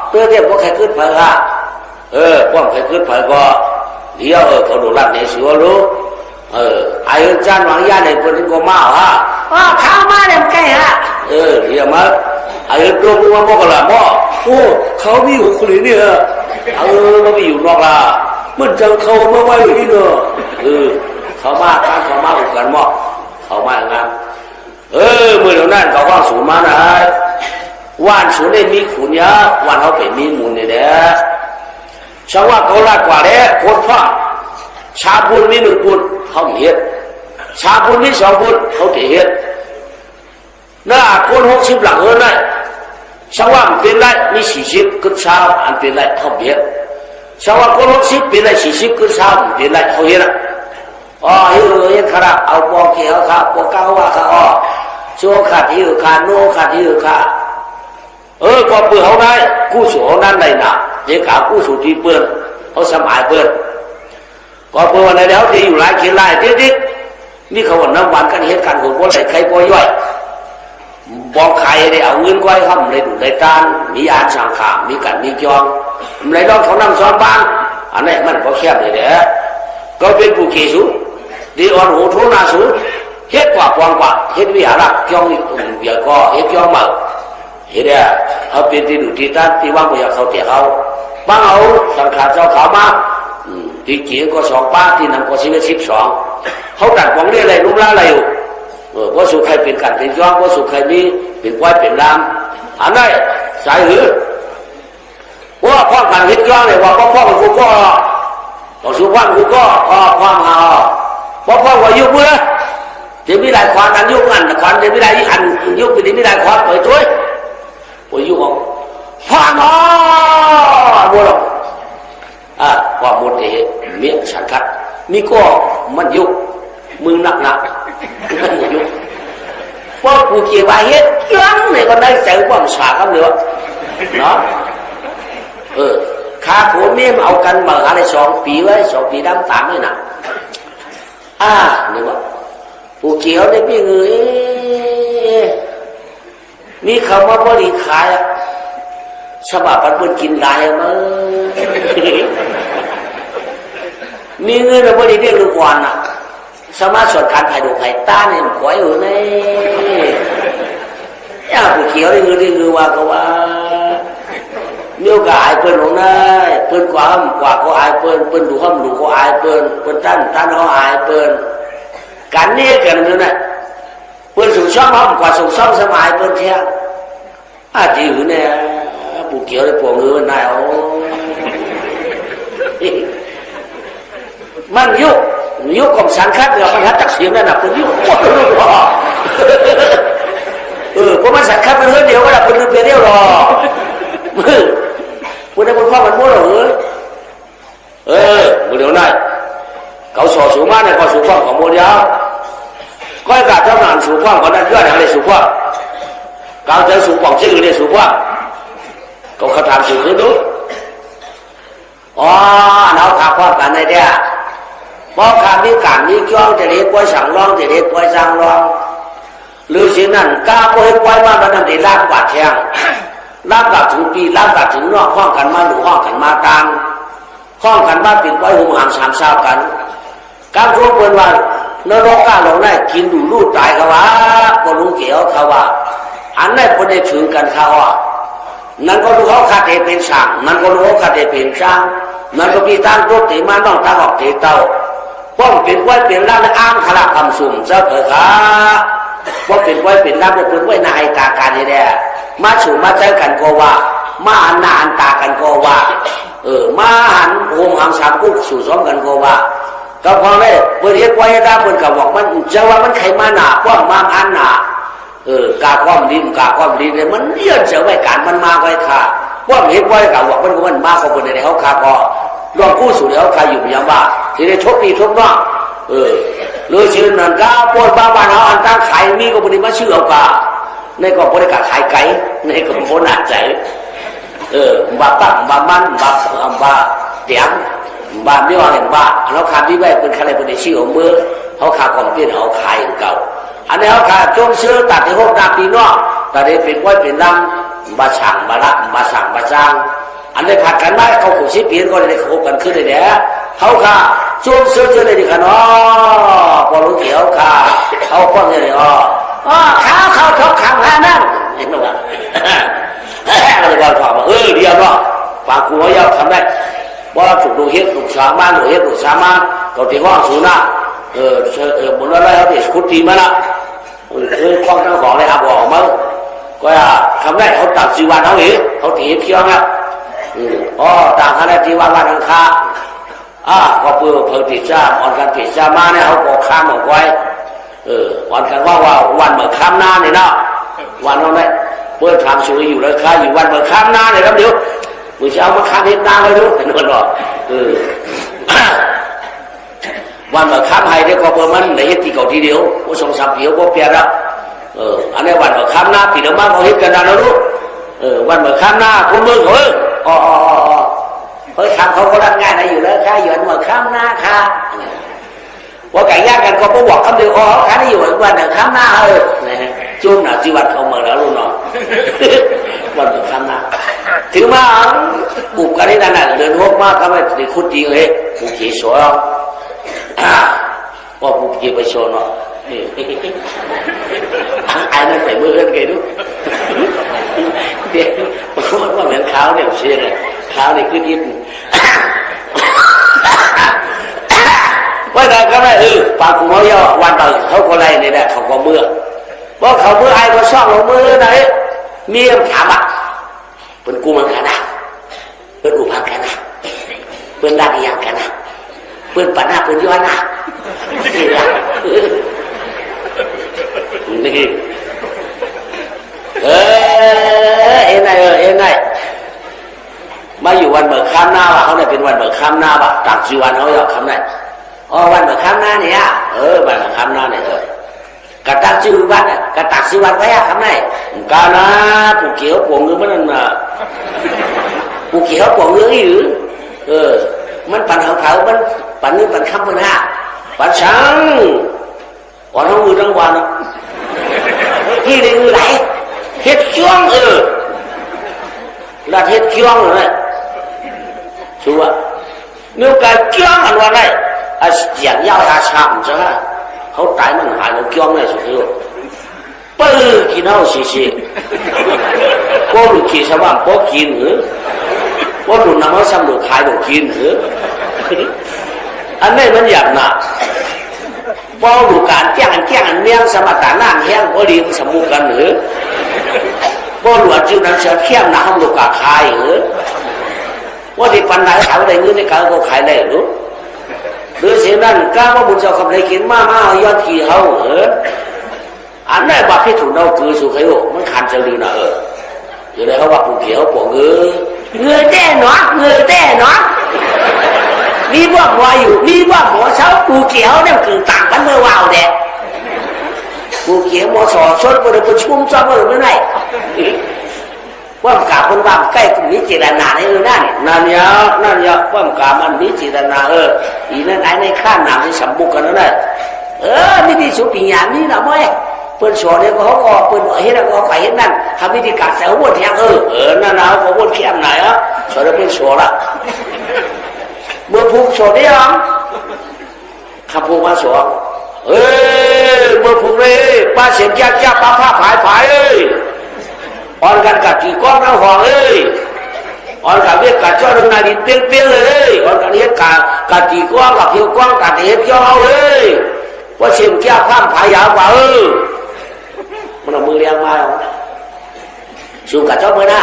เพื่อเทียบกับใครขึ้นไปละป้อมใครขึ้นไปก็เดี๋ยวเขาดูรัดในสิวรู้ไอ้จานวางยาในคนนี้ก็มาข้าวมาเนี่ยใกล้ฮะเดี๋ยวมาไอ้ตัวมึงมาบอกกันละเขามีอยู่คนนี้เนี่ยมันมีอยู่นอกละมันจะเขามาไว้ที่เนอะเขามาอุกกันหม้อเขามาอย่างนั้นเมื่อเดี๋ยวนั้นเขาว่างศูนย์มานะว่านศูนย์ได้มีขุนเยอะว่านเขาไปมีมูลเนี่ยเด้อช่างว่าเขาลาดกว่าเด้คนพ่อชาบุญมี1 บุญเขาเฮ็ดชาบุญมี2 บุญเขาเฮ็ดน่าคน60 หลังได้ช่างว่าเป็นไรมี40ก็เช้าอันเป็นไรเขาเฮ็ดช่างว่าคน60เป็นไร40ก็เช้าเป็นไรเขาเฮ็ดเฮ็ดครับเอาปอเขียวครับปอเก้าว่าครับชัวขัดหิวขาโนขัดหิวขาก็เปื่อเขาได้กู้สู่เขานั่นได้น่ะยังกล่าวกู้สู่ที่เปื่อนเขาสมัยเปื่อนก็เปื่อนในเดี๋ยวที่อยู่หลายเขียนหลายติ๊กนี่เขาว่าน้ำหวานกันเห็นกันหัวไหลใครปล่อยย่อยบอกใครได้เอาเงินก้อยห้ำในดุในตานมีอาสังขามมีกันมีจองในรอบเขานั่งซ้อนบ้าน อันนี้มันก็แคบเลยแหละก็เป็นผู้ขี่สูดีอ่อนหูทุนาสูเฮ็ดกว่ากว่าเฮ็ดวิหารจ้องเบียก็เฮ็ดจ้องมาเฮ็ดเนี่ยเขาเป็นที่ดูที่ตั้งที่ว่างไปเขาเตะเขาบ้างเอาสังขารเจ้าเขามาที่จีก็2 ป้าที่นั่นก็12เขาตัดของเรียอะไรลุกล้าอะไรอยู่ว่าสุขใครเป็นกันเป็นจ้องว่าสุขใครนี้เป็นควายเป็นลามอันนั้นสายหือว่าพ่อกันเฮ็ดจ้องเลยว่าพ่อกับกูก็ต่อสู้พ่อกูก็พ่อมาพ่อว่ายุบเมื่อเดี๋ยวไม่ได้ควานกันยุบกันควานเดี๋ยวไม่ได้อันยุบไปเดี๋ยวไม่ได้ควานไปช่วยไปยุบเอาพ่อมาบัวหลงความหมดเองเมียฉันคัดนี่ก็มันยุบมึงหนักยุบเพราะกูเกี่ยวกับเฮ็ดยังเนี่ยก็ได้ใจความสากันเนาะเนาะข้าผัวเมียเอากันมาอะไร2 ปีไว้2 ปีดำตามเลยนะนี่ว่าผู้เกี่ยวเนี่ยพี่เงยมีคำว่าบริขายสบายปันเปิ้นกินได้มั้งมีเงินเราบริเรียกลูกวานสามารถส่วนการถ่ายดูไข่ต้าเนี่ยขวยอยู่ในผู้เกี่ยวได้เงินว่าก็ว่ามีโอกาสอายเปิ้นของนายเปิ้นกว่าก็อายเปิ้นดูห้ำดูก็อายเปิ้นตั้นเขาอายเปิ้นกันนี่กันนั่นน่ะเปิ้นสูงช่องห้ำกว่าสูงช่องสมัยเปิ้นเที่ยที่อยู่เนี่ยผู้เกี่ยวได้พวกเงินนายโอ้มันยุคของสังฆัตเรามันหัดจักเสียงนั่นน่ะเปิ้นยุคโอ้โหเพราะมันสังฆัตมันเดียวก็ได้เปิ้นเปลี่ยนเดียวหรอพูดได้คนพ่อมันมั่วหรอมือเดียวนั่นเขาสอสูงมากเนี่ยก็สูงกว่าของโมเดียวก็ให้การทำงานสูงกว่าก็นั่นเพื่อนอะไรสูงกว่าการเจอสูงกว่าชื่อเนี่ยสูงกว่าก็เขาทำสูงขึ้นดูเราขาความกันในเดียเพราะการมีการมีจ้องจะเด็กป่วยสั่งร้องจะเด็กป่วยสั่งร้องหรือสิ่งนั้นกล้าป่วยป่วยมากแล้วนั่นได้ล้างบาดแทงล้างกัดถึงปีล้างกัดถึงนอกห้องกันมาหรือห้องกันมาตามห้องกันมาปิดไว้หุ่มหามสามเศร้ากันการรู้เปิดว่านรกกล้าลงได้กินดูรูดตายเขาว่าก็รู้เกี่ยวเขาว่าอันนั้นคนได้ถึงกันเขาว่านั่นก็รู้เขาขาดเป็นช่างนั่นก็รู้เขาขาดเป็นช่างนั่นก็พี่ตั้งรถตีมาต้องตั้งออกตีเตาป้องเป็นไว้เป็นล่างอ้างขลักคำสุ่มเจ้าเผยขาป้องเป็นไว้เป็นล่างเป็นไว้นายตาการนี่แหละมาสู่มาใจกันก็ว่ามาอันหน้าอันตากันก็ว่ามาหันโฮมหามสามกุ๊กสู่ซ้อมกันก็ว่าก็พอได้เปิดเฮ็ดไว้ได้เปิดกับบอกมันจะว่ามันไขมาหนาป้องมาอันหนากาความดีเลยมันเลื่อนเสียไว้การมันมาไว้ค่ะป้องเฮ็ดไว้กับบอกมันมาเขาคนในเขาขาก็ลองกู้สู่แล้วใครอยู่อย่างว่าที่ได้ชกดีชกน้องเลยชื่อนั่นก็ปวดบ้าเขาอันตั้งขายมีก็บริมาชื่อเอากาในก็บริการขายไก่ในก็โคหนาใจบาตั้งบามันบาเตียงบาไม่ว่าเห็นบาเขาขาดที่ไว้เป็นอะไรเป็นชื่อของมือเขาขาดของเปลี่ยนเขาขายเก่าอันนี้เขาขาดจงซื้อตัดที่หกนาปีนอกแต่ได้เป็นไว้เป็นรังบาช่างบาละบาสั่งบาจ้างอันนี้ผัดกันได้เขาขู่ชิเปลี่ยนก็ได้เขากันขึ้นเลยเนี่ยเขาขาจงซื้อเลยดีกันพอรู้เกี่ยวขาเขาป้องเลยเขาทบขังแล้วนั่นเห็นไหมวะเราจะบอกถามว่าเดียวเนาะปากกูว่ายาวทำได้ว่าถูกดูเฮ็ดถูกสามารถหรือเฮ็ดถูกสามารถตัวที่ห้องสูน่ะบนอะไรเขาเด็กคุดทีมาละคล้องทั้งของเลยครับบอกมั้งก็ทำได้เขาตัดสีวันเขาเห็นเขาตีเพียงอ่ะต่างกันได้ที่วันอังคารก็เพื่อเพิ่มติดจ้าอ่อนกันติดจ้ามาเนี่ยเขาบอกข้ามเอาไว้วันกันว่าวันเมื่อข้ามหน้าเนี่ยนะวันนั้นเนี่ยเปิดทำสุริอยู่เลยค่ะอยู่วันเมื่อข้ามหน้าเนี่ยครับเดี๋ยวมือเช้ามาข้ามเห็นหน้าเลยดูเห็นคนบอกวันเมื่อข้ามไฮเนี่ยก็เปิดมันในเฮ็ดที่เก่าทีเดียวว่าสองสามเดียวก็เปลี่ยนแล้วอันนี้วันเมื่อข้ามหน้าปีเดียวมาเขาเฮ็ดกันนานแล้วรู้วันเมื่อข้ามหน้าคุณมือเฮ้ยคำเขาก็รักง่ายนะอยู่แล้วค่ะอยู่วันเมื่อข้ามหน้าค่ะว่าไก่ย่างกันก็บอกคำเดียวข้าได้อยู่วันหนึ่งข้ามหน้าจุ่มหนาจีวัดเขาเมื่อแล้วรู้เนาะวันหนึ่งข้ามหน้าแก ถึงมาปลูกกันได้นานๆเดินหกมากก็ไม่ได้คุดจริงเลยปลูกขี้สวยว่าปลูกขี้ไปโซนเนาะไอ้นั่นใส่มือกันไงดูเดี๋ยวมันว่าเหมือนเขาเนี่ยเชื่อเลยเขาเนี่ยคือยิ้มว่าแต่ก็ไม่ปากกูเขาย่อวันเปิดเขาก็ไล่เนี่ยแหละเขาก็เมื่อเพราะเขาเมื่อไอ้ก็ซ่องลงมือไหนมีคำถามอ่ะเป็นกูมันกันนะเป็นอุปากันนะเป็นดาริยังกันนะเป็นปัญหาเป็นย้อนนะนี่เอ็นไงมาอยู่วันเบิกข้ามหน้าว่ะเขาเนี่ยเป็นวันเบิกข้ามหน้าว่ะต่างชีวันเขาอยากคำไหนอ๋อวันเบิกข้ามหน้าเนี่ยวันเบิกข้ามหน้าเนี่ยกระตักชื่อวันกระตักชื่อวันไว้อะคำไหนกานะผู้เกี่ยวปวงเงินมันน่ะผู้เกี่ยวปวงเงินหรือมันปั่นเขามันปั่นนึกปั่นคำมันฮะปั่นช้างวันทั้งมือทั้งวันที่ได้มือไหลเฮ็ดช่วงlà hết kiong rồi đấy chú ạ nếu cái kiong là loại này giảng giao là sạm chứ ha không trái mình hại một kiong này chú hiểu bơ thì nó xì có được kỳ sao bằng có kín nữa có được nằm ở xăm được hại được kín nữa anh này mình giảng nè bao đủ cả chàng miếng sao mà tả nạn heo có liền sắm một căn nữa có luật chịu năng sẽ khen là không được cả khai nữa có thì phần đại thảo đây như thế cả có khai này đúng đứa sẽ nên các có một sao không lấy kiến ma do thì hậu nữa anh này bà cái thủ đâu cứ số cái hộ nó khăn cho đi nào giờ đây họ bảo kiểu của người té nó đi qua ngoài đi qua mỏ sáu cụ kiểu đem cử tặng bắn mơ vào đẹp cụ kiểu mỏ sò sốt vừa được chung cho vừa cái nàyว่าcảคนว่าใกล้กลุ่มนี้เจตนาในนั่นเนี่ยว่าcảมันนี้เจตนาอีนั่นไอ้ในข้านหนามที่สมบุกกันนั่นแหละนี่ที่สุปิญญานี่นะมั้ยเปิ้นสอนเนี่ยเขาก็เปิ้นเฮ็ดแล้วก็ไปเฮ็ดนั่นทำวิธีการเสาวนแทงนั่นน่ะเขาวนเข้มไหนอ่ะสอนเป็นสอนละเมื่อผูกสอนได้ยังขับผูกมาสอนเมื่อผูกเลยป้าเสียงยากป้าผ้าผายอ่อนกันกับจีก้องน้ำหองอ่อนกับเวียกับเจ้าดวงนาดินเปี้ยงเลยอ่อนกับเฮ็ดกับจีก้องกับเพียวก้องกับเฮ็ดเจ้าเอาเลยว่าเสียงแก้ผ้าผายยาวกว่ามันเอามือเลี้ยงมาสูงกับเจ้าเมื่อหน้า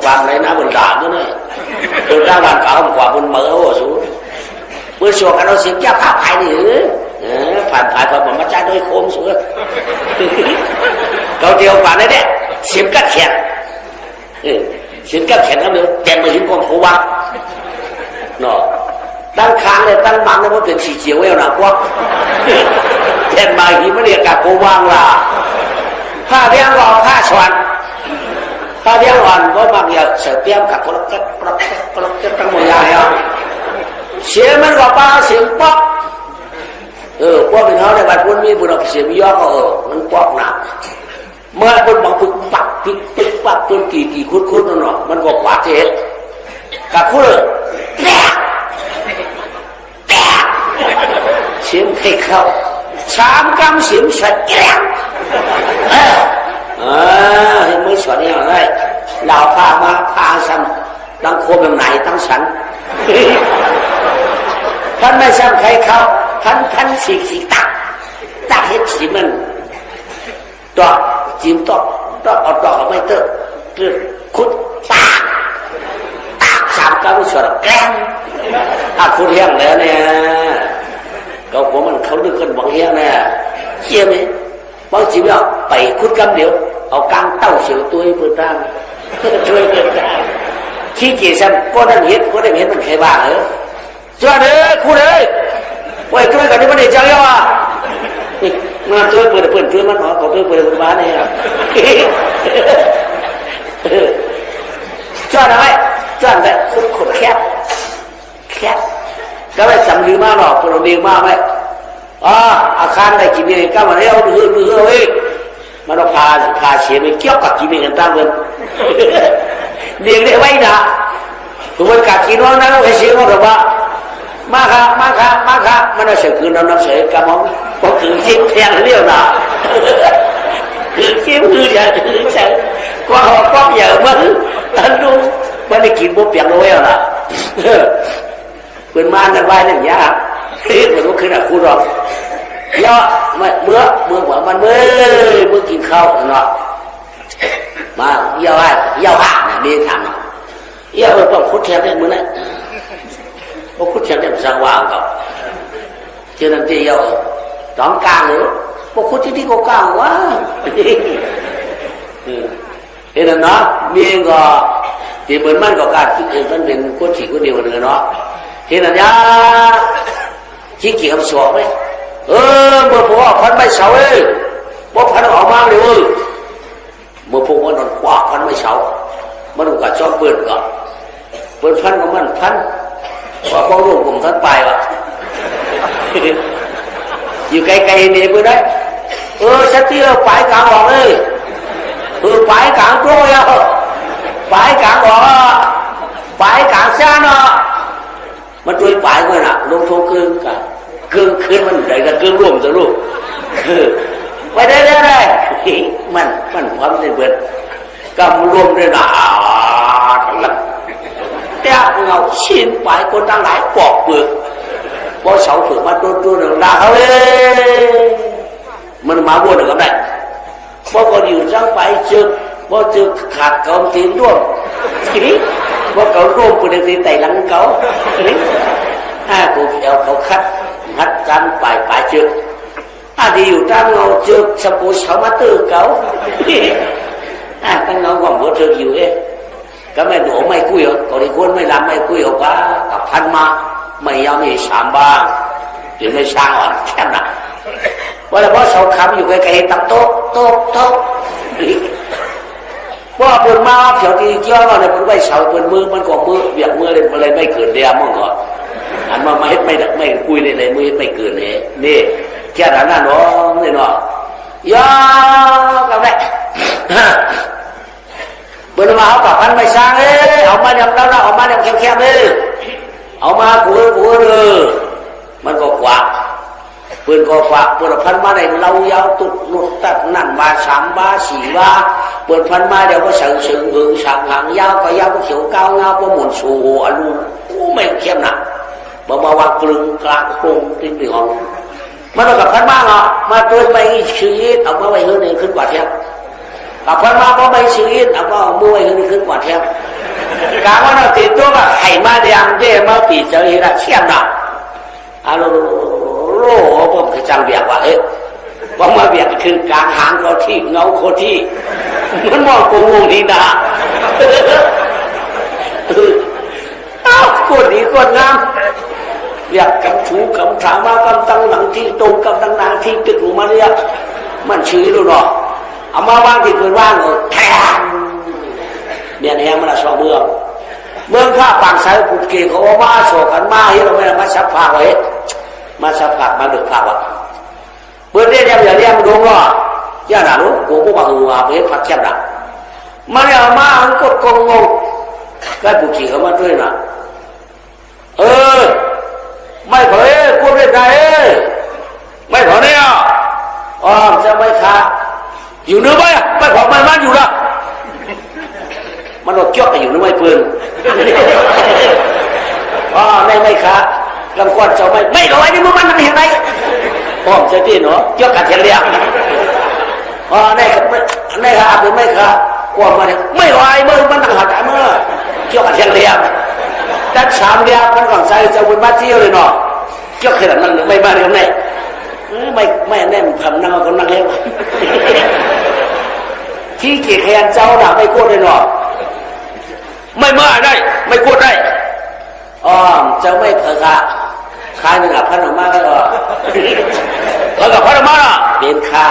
ความในน้ำบนด่านนั่นเลยโดนด่าวันเขากว่าบนเมื่อสูงเมื่อสูงกันเราเสียงแก้ผ้าผายนี่ผ่านพอผมมาใจด้วยโคมสูงเขาเดียวกว่านี่เนี่ยเสียงกัดแขนนั่นเองแต่มาหินกองโผล่เนาะตั้งคางเลยตั้งมังเลยมันเป็นสีเขียวแล้วนะพวกแต่มาหินมันเรียกกับโผล่ล่ะผ้าเบี้ยงรอผ้าสวนผ้าเบี้ยงอ่อนก็บางอย่างเสือเปี้ยมกับกระกตั้งมวยใหญ่เสียงมันก็ป้าเสียงป๊อกพวกเป็นเขาในบ้านพวกมีบุญเสียงย่อก็มันป๊อกหนักเมื่อคนบางพึกปักตึกปักจนกี่คุ้นนั่นหรอมันก็กวาดเทศกับคุณแปะเสียงให้เข้า3 กำเสียงสัตว์แกล้งเห็นมือสอนอย่างไรเราพามาพาซ้ำตั้งโคมแบบไหนตั้งสันท่านไม่ซ้ำใครเขาท่านสีตักเห็ดสีมันดอกจิ้มดอกเอาดอกไม่เตอะคุดตาก3 กำสวดแกล้งคุณเลี้ยงแล้วเนี่ยก็ผมมันเขาดึกกันบางเฮียเนี่ยเชี่ยไหมบางทีเราไปคุดกำเดียวเอากางเต้าเสียวตัวให้เพื่อนตั้งช่วยเพื่อนตั้งขี้เกียจซ้ำก็ได้เห็นมันใครบ้าช่วยคุณไว้ช่วยกันนี่มันเด็กจังยังวะมาช่วยเพื่อนมันหรอขอช่วยเพื่อนบ้านเนี่ยช่วยอะไรช่วยอะไรขุดแคบก็ไม่จำดีมากหรอกเราดีมากไหมอาคารได้กี่ปีก็มาเรียกมือมันพาเสียไปเกี่ยวกับกี่ปีกันตั้งเงิน เลี้ยงได้ไว้นะคุณวันกัดกินว่านั้นไอ้เสียงเขาบอกว่ามาค่ะมันเอาเสือคืนน้ำเสือกระมองพอคืนจิ้มแทงเรียวนะคือจิ้มคือจะคือใช่ก็หอบก็เหยอะมันท่านรู้มันได้กินบุบเปียกเลยอ่ะเป็นมากันไว้นั่นยากมันก็ขึ้นอ่ะคุณหรอกเยอะเมื่อมันเมื่อกินข้าวเนาะมาเยอะห่าเนี่ยมีทางเยอะต้องคุดแทนได้มือนั้นพวกคุดแทนได้สร้างว่างกับเชื่อนั่นที่เยอะร้องกลางเลยพวกคุดที่ก็กลางว่าเห็นเนาะมีก็ที่เหมือนมันก็การคิดเองมันเป็นคนฉีกคนเดียวกันเนาะเห็นอะไรขี้เกียจสอบไหมเมื่อพวกพันไม่เสาเลยพวกพันออกมาเลยเมื่อพวกมันนอนกว่าพันไม่เสามันก็ชอบเปิดก่อนเปิดพันของมันพันว่าพวกลูกผมท่านไปวะอยู่ไกลๆนี่ไปได้สักทีเราไปกลางออกเลยไปกลางโจ้ยไปกลางออกไปกลางซ่าเนาะมันด้วยไปกันน่ะลงโทษเกินกันเกินขึ้นมันได้ก็เกินร่วมจะลูกไปได้มันพร้อมในเบิดกำรวมได้หนาทั้งนั้นแต่เงาชินไปคนตั้งหลายปอกเปลือกพอเสาฝึกมาตัวหนึ่งด่าเขามันมาบวชกับได้พอก็อยู่จังไปพอเจอขาดเกาตีนร่วมทีนี้พอเขาร่วมคนเดียวตีไต่หลังเขากูเอาเขาคัดงัดกันไปเจอดีอยู่ตั้งเงาเจอสปูเสามาตื้อเขาตั้งเงาความบวชอยู่ก็ไม่หนูไม่คุยก็ได้คนไม่รำไม่คุยออกว่ากับพันมาไม่ยอมมีสามบ้างถึงไม่สร้างอ่อนแค่นั้นว่าแต่พอเสาคำอยู่ไกลๆตั้งโต๊ะว่าเปิดมาเผียวที่เจ้าเราเนี่ยมันไม่เสาเปิดมือมันก็มือเบียดมือเลยมันเลยไม่เกิดเดียมั่งก่อนอันมาไม่คุยเลยมือไม่เกิดเลยนี่แค่นั้นน้องนี่เนาะยากับได้เปิดมาเอากับพันไม่สร้างเอามาเนี่ยเราเอามาเนี่ยแคบๆเลยเอามาผัวเลยมันก็กว่าปืนก็กว่าปืนพันมาได้เรายาวตุดหนุดตัดนั่นบาสามบาสี่บาปืนพันมาเดี๋ยวก็สั่งหึงสั่งหางยาวก็ยาวก็เขียวก้าวเงาก็หมุนสูอลูไม่เข้มหนักมาวางกลึงกลางกรุงติ้งหองมันกับพันมาเหรอมาตัวไปชีวิตเอามาไว้ขึ้นขึ้นกว่าเทียบกับพันมาก็ไม่ชีวิตเอามามือไว้ขึ้นกว่าเทียบกลางว่าเราติดตัวก็ไข่มาเดียมเจ้มาปีเจอเห็นเข้มหนักฮัลโหลผมก็จังเบียกว่าว่ามาเบียกคือกลางหางเขาที่เงาเขาที่มันมองกูงงดีนะคนดีคนงามอยากกำถูกำถามากำตั้งหลังที่ตรงกำตั้งนางที่ตึกมาเรียกมันชี้ดูหรอเอามาว่างที่เกิดว่างแทนเมียนแหงมันละสองเมืองข้าปางสายปุกเกเขาว่าโศกันมาที่เราไม่ได้มาสับผ้าไว้มาสับผ้ามาดึกผ้าว่าเปิดเรียกอย่าเรียกมันดงว่าย่าหนาลูกกูพวกมาหัวไปผัดแคบหนักมาเนี่ยมาอังกดกงงก็ปุกเกเขามาด้วยนะไม่เผยกูเรียกไงไม่เผยเนี่ยจะไม่ขาอยู่เนื้อไหมไม่เผยมันอยู่ละมันอดจ้องอยู่เนื้อไม่ปืนไม่ขาลำควันเจ้าไม่ร้อยนี่มันเห็นไหมจะที่เนาะจ้องกันเทียนเรียงในขาหรือไม่ขากว่ามันไม่ร้อยมันตั้งหัดเมื่อจ้องกันเทียนเรียงดัดสามเดียมันก่อนใส่จะวนมาเที่ยวเลยเนาะเจ้าขนาดนั้นไม่มาเรื่องไหนไม่แน่นทำนั่งคนนั่งเลี้ยงที่เกี่ยแคนเจ้าด่าไม่โคตรเลยเนาะไม่มาได้ไม่โคตรได้จะไม่เผยค่ะคายหนึ่งพันออกมาก็แล้วกับพันออกมาเป็นค่า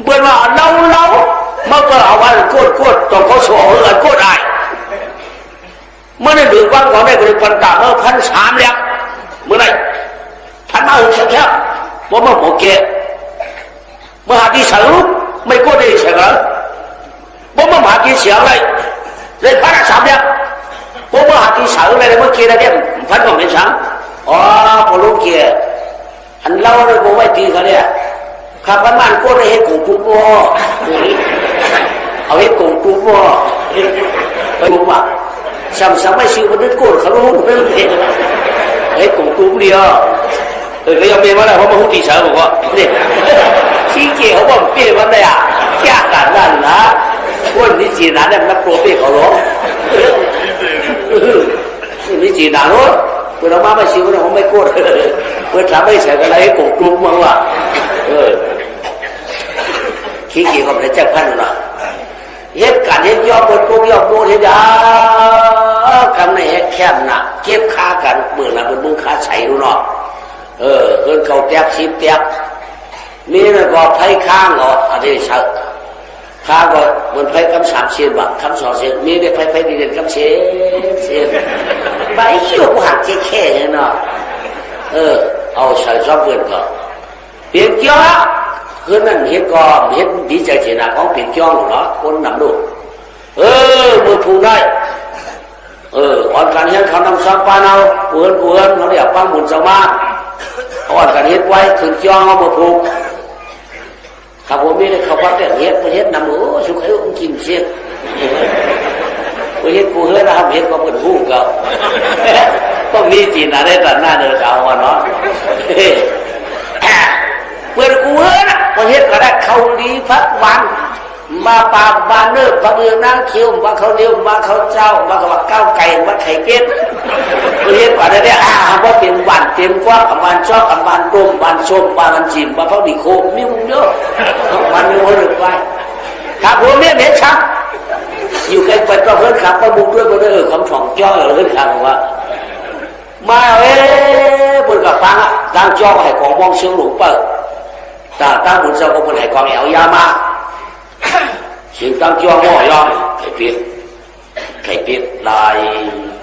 เบื่อว่าเล่าเมื่อก็เอาวันโคตรต้องเขาโซ่เงินโคตรได้เมื่อได้ดื่มวันก่อนได้บริพันตาเมื่อ1,300แล้วเมื่อไหร่พันมาแค่ว่าเมื่อหมดเกะเมื่อหาที่เสือไม่ก็ได้เสือว่าเมื่อหาที่เสืออะไร lên phát là sắm đẹp bố bố hạt thì sợ này là mới kia là đẹp phát còn đến sáng bố lúc kia anh lâu rồi bố phải tì cả đấy khá văn man cô này hết cùng chung bố ở hết cùng chung bố cùng mà sắm mấy siêu vẫn đến cô khá luôn hết cùng chung đi cái dòng bia mà là không hút tì sợ một con chi kia không có bia mà đây à chắc cả lần á quân đi chỉ là đem nó biaเขาล้มนี่จีน่ารู้เวลามาไม่ชิวนะผมไม่โกรธเวลาไม่ใส่อะไรกูกลุ่มมั้งว่ะขี้เกียจก็ไม่ได้จับพันหรอกเหตุการณ์เหตุย่อปวดปุ๊บย่อปวดเหตุยากันในเหตุแคบน่ะเก็บขากันเมื่อน่ะเป็นมึงขาใส่ดูเนาะเกินเก่าแตกชิบแตกมีนะก็ไผ่ข้างก็อะไรเช่าข้าก็มันไผ่คำสามเสียนบ้างคำสองเสียนมีได้ไผ่ดีเด่นคำเสียนใบเขี้ยวหักแค่เนาะเอาใส่ซ้อมเพื่อนก็เปลี่ยนเกี้ยวคือนั่นเห็นก็เห็นดีใจเสียหน้าของเปลี่ยนเกี้ยวหรอคนนำลูกมือถูได้อ่อนกันเห็นเขานำซ้อมปานเอาเพื่อนเขาเรียกปั้งหมุนสมาอ่อนกันเห็นไว้ขึ้นเกี้ยวเอามือถูกข้าพเจ้าไม่ได้เข้าวัดแต่เฮ็ดนำสุขให้องค์กินเสียเฮ็ดกูเฮ็ดนะครับเฮ็ดก็เป็นผู้ก็ต้องมีจีนอะไรตัดหน้าเดินเอาเนาะเปิดกูเฮ็ดก็เฮ็ดก็ได้เขาดีพักวันมาปาบานเนื้อพระเบืองนางเขียวมาเขาเดียวมาเขาเจ้ามาเขาก้าวไก่มาไข่เป็ดเฮ็ดก็ได้ว่าเป็นวันเต็มกว่ากับวันชอบกับวันต้มวันส้มวันจิ้มวันเขาดีโคมิ้วเยอะวันนึงเขาเลือกไว้ข้าพเจ้าเนี่ยเด็ดชักอยู่ใกล้ไปก็เพื่อนขับมาบุกด้วยมาด้วยคำถ่องจ้อเลยขับว่ามาบนกับปังตั้งจ้อให้ของมองเชียงหลงเปิดแต่ตั้งบนเจ้าก็บนให้ของแอวยามาเสียงตั้งจ้อหม้อยอมไข่เป็ดลาย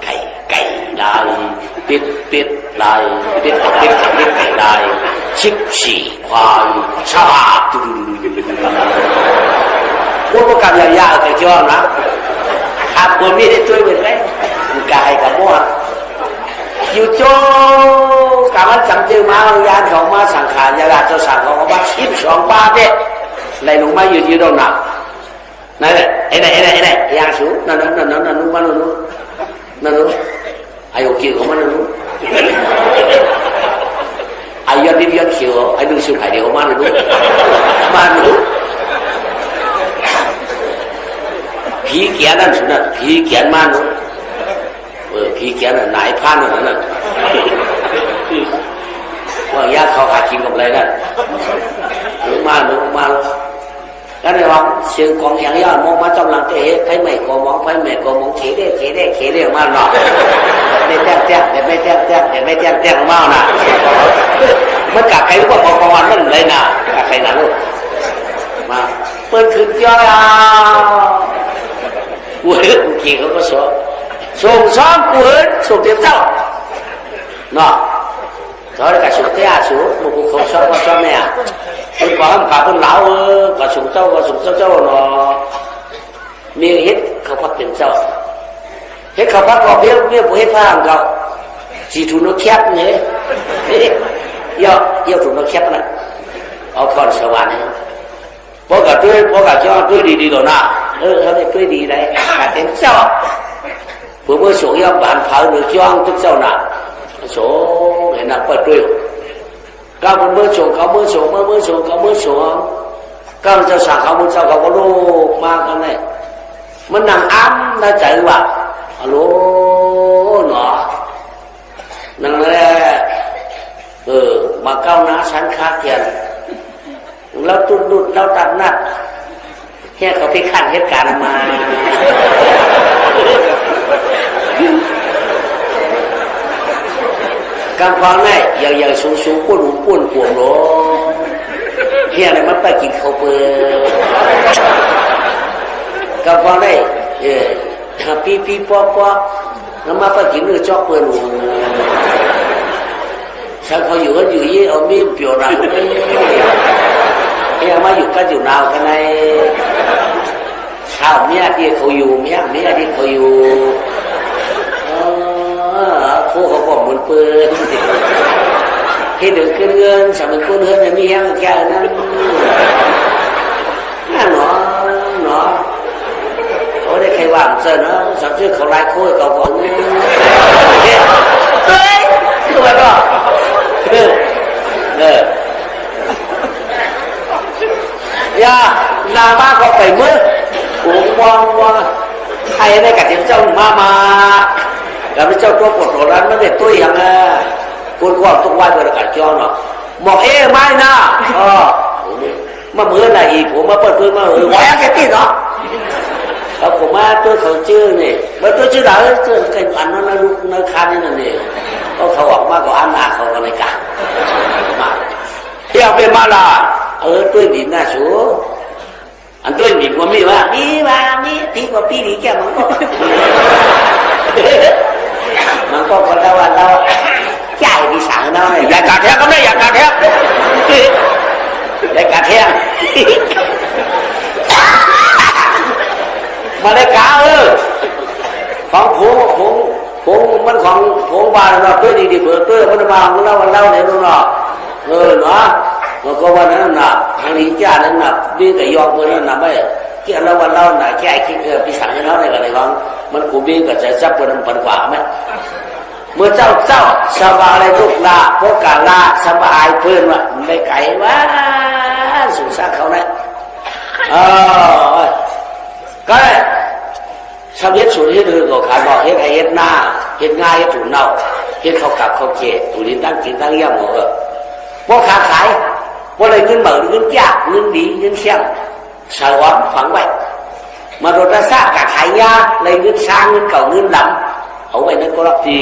ไก่ลายเป็ดลายเป็ดไก่ลายชิบฉี่ควายชาตุพวกประกาศยาวๆแต่จ้อนะครับคนมีได้ช่วยเป็นไหมกายกับมั่วอยู่โจ้การมันจำเจอมายานของมาสังขารยาลาเจ้าสั่งของมา12 ป้าเนี่ยในหนุ่มมาอยู่ที่ตรงนั้นนั่นแหละไอ้ไหนยางสูนั่นนุ่มมานั่นอายุกี่ของมันนั่นอายุดิบยันเขียวอายุสุดท้ายเดียวมานั่นมานั่นผีเกียนั่นสุดนั่นผีเกียนมานั่นผีเกียนไหนพานนั่นว่ายาเขาหากินกับอะไรนั่นมาก็ได้ว่าเสียงของอย่างยอดมองมาจำหลังเตะไฟใหม่ก็มองไฟใหม่ก็มองเขเด้มาหน่อยไม่แจ้งเดี๋ยวไม่แจ้งมาหน่ะมันกัดใครรู้ว่าพอวันนั่นเลยนะกัดใครนะลูกมาเปิดขึ้นย่อยกูเห็นกี่เขาก็ส่งซ้อมกูเห็นส่งเต็มเจ้าเนาะตอนนี้ก็ส่งเตี้ยสูงมึงกูเขาซ้อมก็ซ้อมเนี่ยคุณบอกให้ขาคนเหลาก็ส่งเจ้าเนาะมีเฮ็ดเขาพักเป็นเจ้าเฮ็ดเขาพักก็เบี้ยผู้เฮ็ดฟ้าของเขาจีทุนนกแคบเนี่ยย่อทุนนกแคบนะเอาคอนสวรรค์พวกกับจ้อด้วยดีๆก่อนนะเขาได้ด้วยดีเลยแต่เป็นเจ้าผู้เมื่อส่งย่อบ้านเผาหรือจ้องทุกเจ้าน่ะส่งเห็นนักเปิดด้วยก้าวบนเมื่อส่งเขาเมื่อส่งก้าวจะสั่งเขาเมื่อเจ้าเขาก็รู้มากกันเลยมันนั่งอ้ำน่าใจว่าฮัลโหลหนอนั่งเลยมาก้าวหน้าชั้นคาเทียนแล้วตุดแล้วตัดนัดแค่เขาไปขันเหตุการณ์มากำฟังได้อย่างสูงปุ่นปวงโลเฮียอะไรมันไปกินข้าวเปลือกกำฟังได้ปีปอแล้วมาไปกินเนื้อจอกเปลือกฉันเขาอยู่ยี่เอามีดเปียวรังเฮียมาอยู่กันอยู่นาวกันในชาวเมียที่เขาอยู่เมียที่เขาอยู่ คิดถึงขึ้นเงินสมัยคุณเงินมีแห้งแก่นั้นน่าหนอเขาได้ใครว่างเจอเนาะสับชื่อเขาไล่คุยเขาบอกเฮ้ยคือแบบว่าอย่านามาเขาไปมืดกูว่าใครได้กับเจ้ามาแล้วเจ้าตัวปวดหัวนั้นไม่ได้ตัวอย่างนะคุณว่าทุกวันเวลากัดจ้องเนาะบอกไม่นะมาเหมือนอะไรอีกผมมาเปิดเผยมาแหวกแค่ที่เนาะแล้วผมมาตัวเขาชื่อนี่มาตัวชื่อไหนชื่อกันอันนั้นลูกนักคานี่นั่นนี่เขาออกมาก็อันหน้าเขาก็ไม่กล้ามาเที่ยวไปมาละตัวดินน่าสูอันตัวดินก็มีว่ามีที่ก็ปีนี้แกมันก็คนละวันเราจ่ายดีสั่งเนาะอยากกาแทกก็ไม่อยากกาแทกอยากกาแทกมาได้กาของผมมันของผมบานเราตัวดีๆเผื่อตัวมันมาของเราวันเราเนี่ยนู่นเนาะเนาะมันก็วันนั้นน่ะทางนี้จ้านั้นน่ะดีแต่ยอมคนนั้นน่ะไม่เกี่ยวแล้ววันเราน่ะแค่คิดพิสั่งให้เราในกันเลยของมันกูบีก็จะจับคนนั้นปันกว่าไหมเมื่อเจ้าสบายเลยลูกลาพวกกาลาสบายเพื่อนว่าไม่ไก่ว่าสุสานเขาเนี่ยก็ได้สำเร็จสุดที่ดื้อก็ขาดบอกเฮ็ดให้เฮ็ดหน้าเฮ็ดง่ายเฮ็ดถูเน่าเฮ็ดเขากับเขาเจี๊ยถูลิ้นตั้งกินตั้งเยี่ยมหมดพวกขาขายพวกอะไรเงินเหมือนเงินจ้าเงินดีเงินเชี่ยงสาวอ้อมฝังไว้มาโดนตาซากกะขายยาเลยเงินช้างเงินเก่าเงินดำเอาไว้นั่นก็รับดี